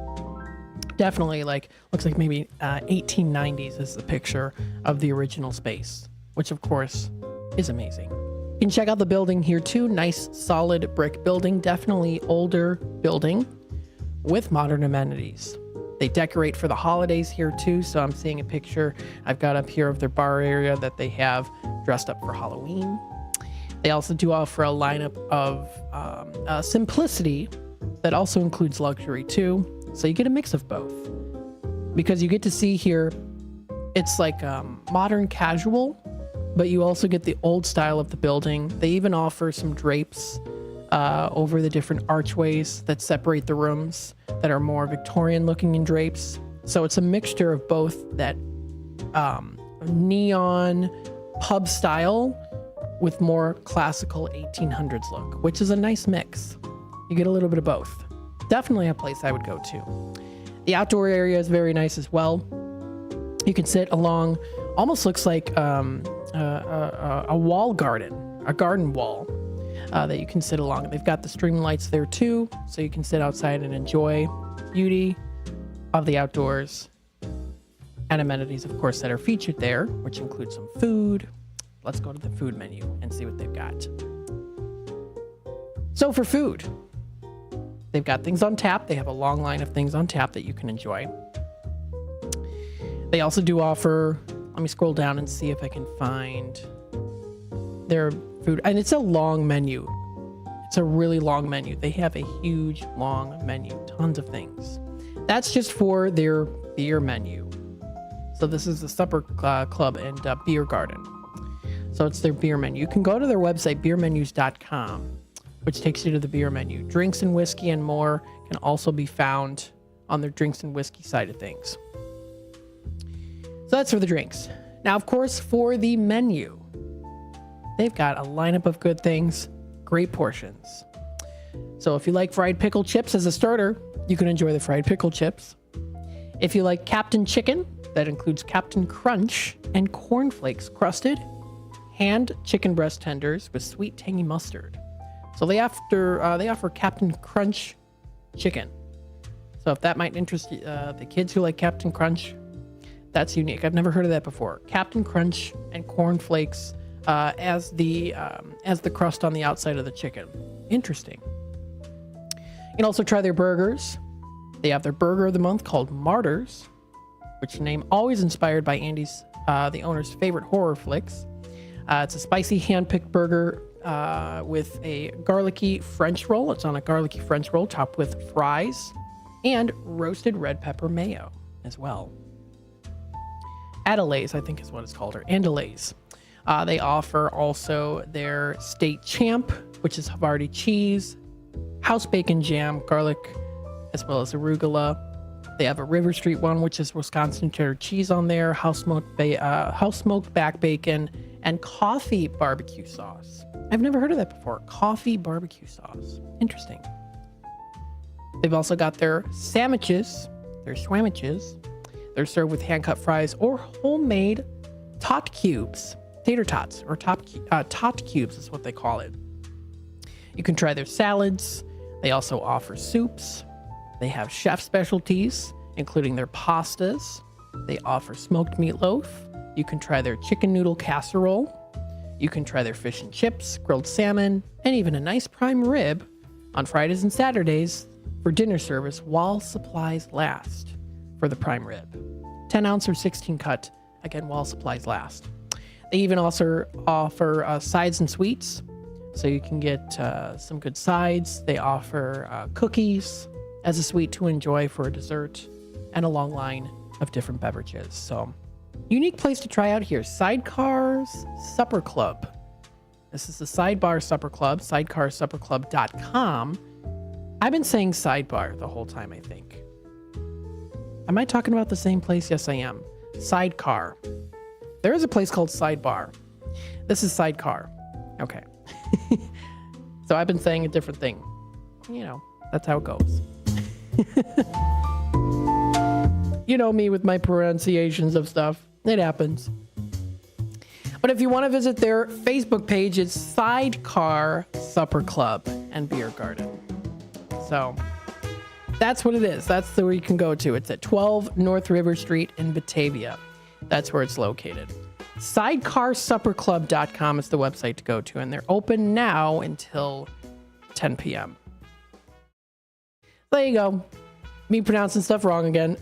definitely looks like maybe 1890s is the picture of the original space, which of course is amazing. You can check out the building here too. Nice solid brick building, definitely older building with modern amenities. They decorate for the holidays here too. So I'm seeing a picture I've got up here of their bar area that they have dressed up for Halloween. They also do offer a lineup of simplicity that also includes luxury too. So you get a mix of both, because you get to see here, it's like modern casual, but you also get the old style of the building. They even offer some drapes over the different archways that separate the rooms that are more Victorian looking in drapes. So it's a mixture of both that neon pub style with more classical 1800s look, which is a nice mix. You get a little bit of both. Definitely a place I would go to. The outdoor area is very nice as well. You can sit along, almost looks like a wall garden, a garden wall that you can sit along. They've got the stream lights there too, so you can sit outside and enjoy beauty of the outdoors, and amenities, of course, that are featured there, which include some food. Let's go to the food menu and see what they've got. So for food, they've got things on tap. They have a long line of things on tap that you can enjoy. They also do offer, let me scroll down and see if I can find their food. And it's a long menu. It's a really long menu. They have a huge, long menu, tons of things. That's just for their beer menu. So this is the supper club and beer garden. So it's their beer menu. You can go to their website, beermenus.com, which takes you to the beer menu. Drinks and whiskey and more can also be found on their drinks and whiskey side of things. So that's for the drinks. Now, of course, for the menu, they've got a lineup of good things, great portions. So if you like fried pickle chips as a starter, you can enjoy the fried pickle chips. If you like Captain Chicken, that includes Captain Crunch and cornflakes crusted, hand chicken breast tenders with sweet tangy mustard. So they offer Captain Crunch chicken. So if that might interest the kids who like Captain Crunch, that's unique. I've never heard of that before. Captain Crunch and cornflakes as the crust on the outside of the chicken. Interesting. You can also try their burgers. They have their burger of the month called Martyrs, which name always inspired by Andy's, the owner's favorite horror flicks. It's a spicy hand-picked burger with a garlicky French roll. It's on a garlicky French roll topped with fries and roasted red pepper mayo as well. Adelaise, I think is what it's called, or Andalaise. They offer also their State Champ, which is Havarti cheese, house bacon jam, garlic, as well as arugula. They have a River Street one, which is Wisconsin cheddar cheese on there, house smoked back bacon, and coffee barbecue sauce. I've never heard of that before. Coffee barbecue sauce. Interesting. They've also got their sandwiches, their swamwiches. They're served with hand-cut fries or homemade tot cubes. Tater tots, or tot cubes is what they call it. You can try their salads. They also offer soups. They have chef specialties, including their pastas. They offer smoked meatloaf. You can try their chicken noodle casserole. You can try their fish and chips, grilled salmon, and even a nice prime rib on Fridays and Saturdays for dinner service while supplies last for the prime rib. 10 ounce or 16 cut, again, while supplies last. They even also offer sides and sweets, so you can get some good sides. They offer cookies as a sweet to enjoy for a dessert, and a long line of different beverages. So, unique place to try out here. Sidecar's Supper Club. This is the Sidebar Supper Club, sidecarsupperclub.com. I've been saying sidebar the whole time, I think. Am I talking about the same place? Yes, I am. Sidecar. There is a place called Sidebar. This is Sidecar. Okay. So I've been saying a different thing. You know, that's how it goes. You know me with my pronunciations of stuff. It happens. But if you want to visit their Facebook page, it's Sidecar Supper Club and Beer Garden. So that's what it is. That's where you can go to. It's at 12 North River Street in Batavia. That's where it's located. Sidecarsupperclub.com is the website to go to, and they're open now until 10 p.m. There you go. me pronouncing stuff wrong again.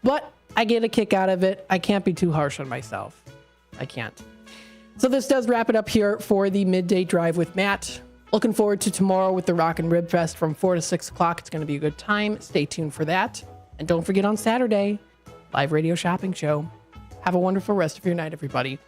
But I get a kick out of it. I can't be too harsh on myself. I can't. So this does wrap it up here for the Midday Drive with Matt. Looking forward to tomorrow with the Rock and Rib Fest from 4 to 6 o'clock. It's going to be a good time. Stay tuned for that. And don't forget on Saturday, live radio shopping show. Have a wonderful rest of your night, everybody.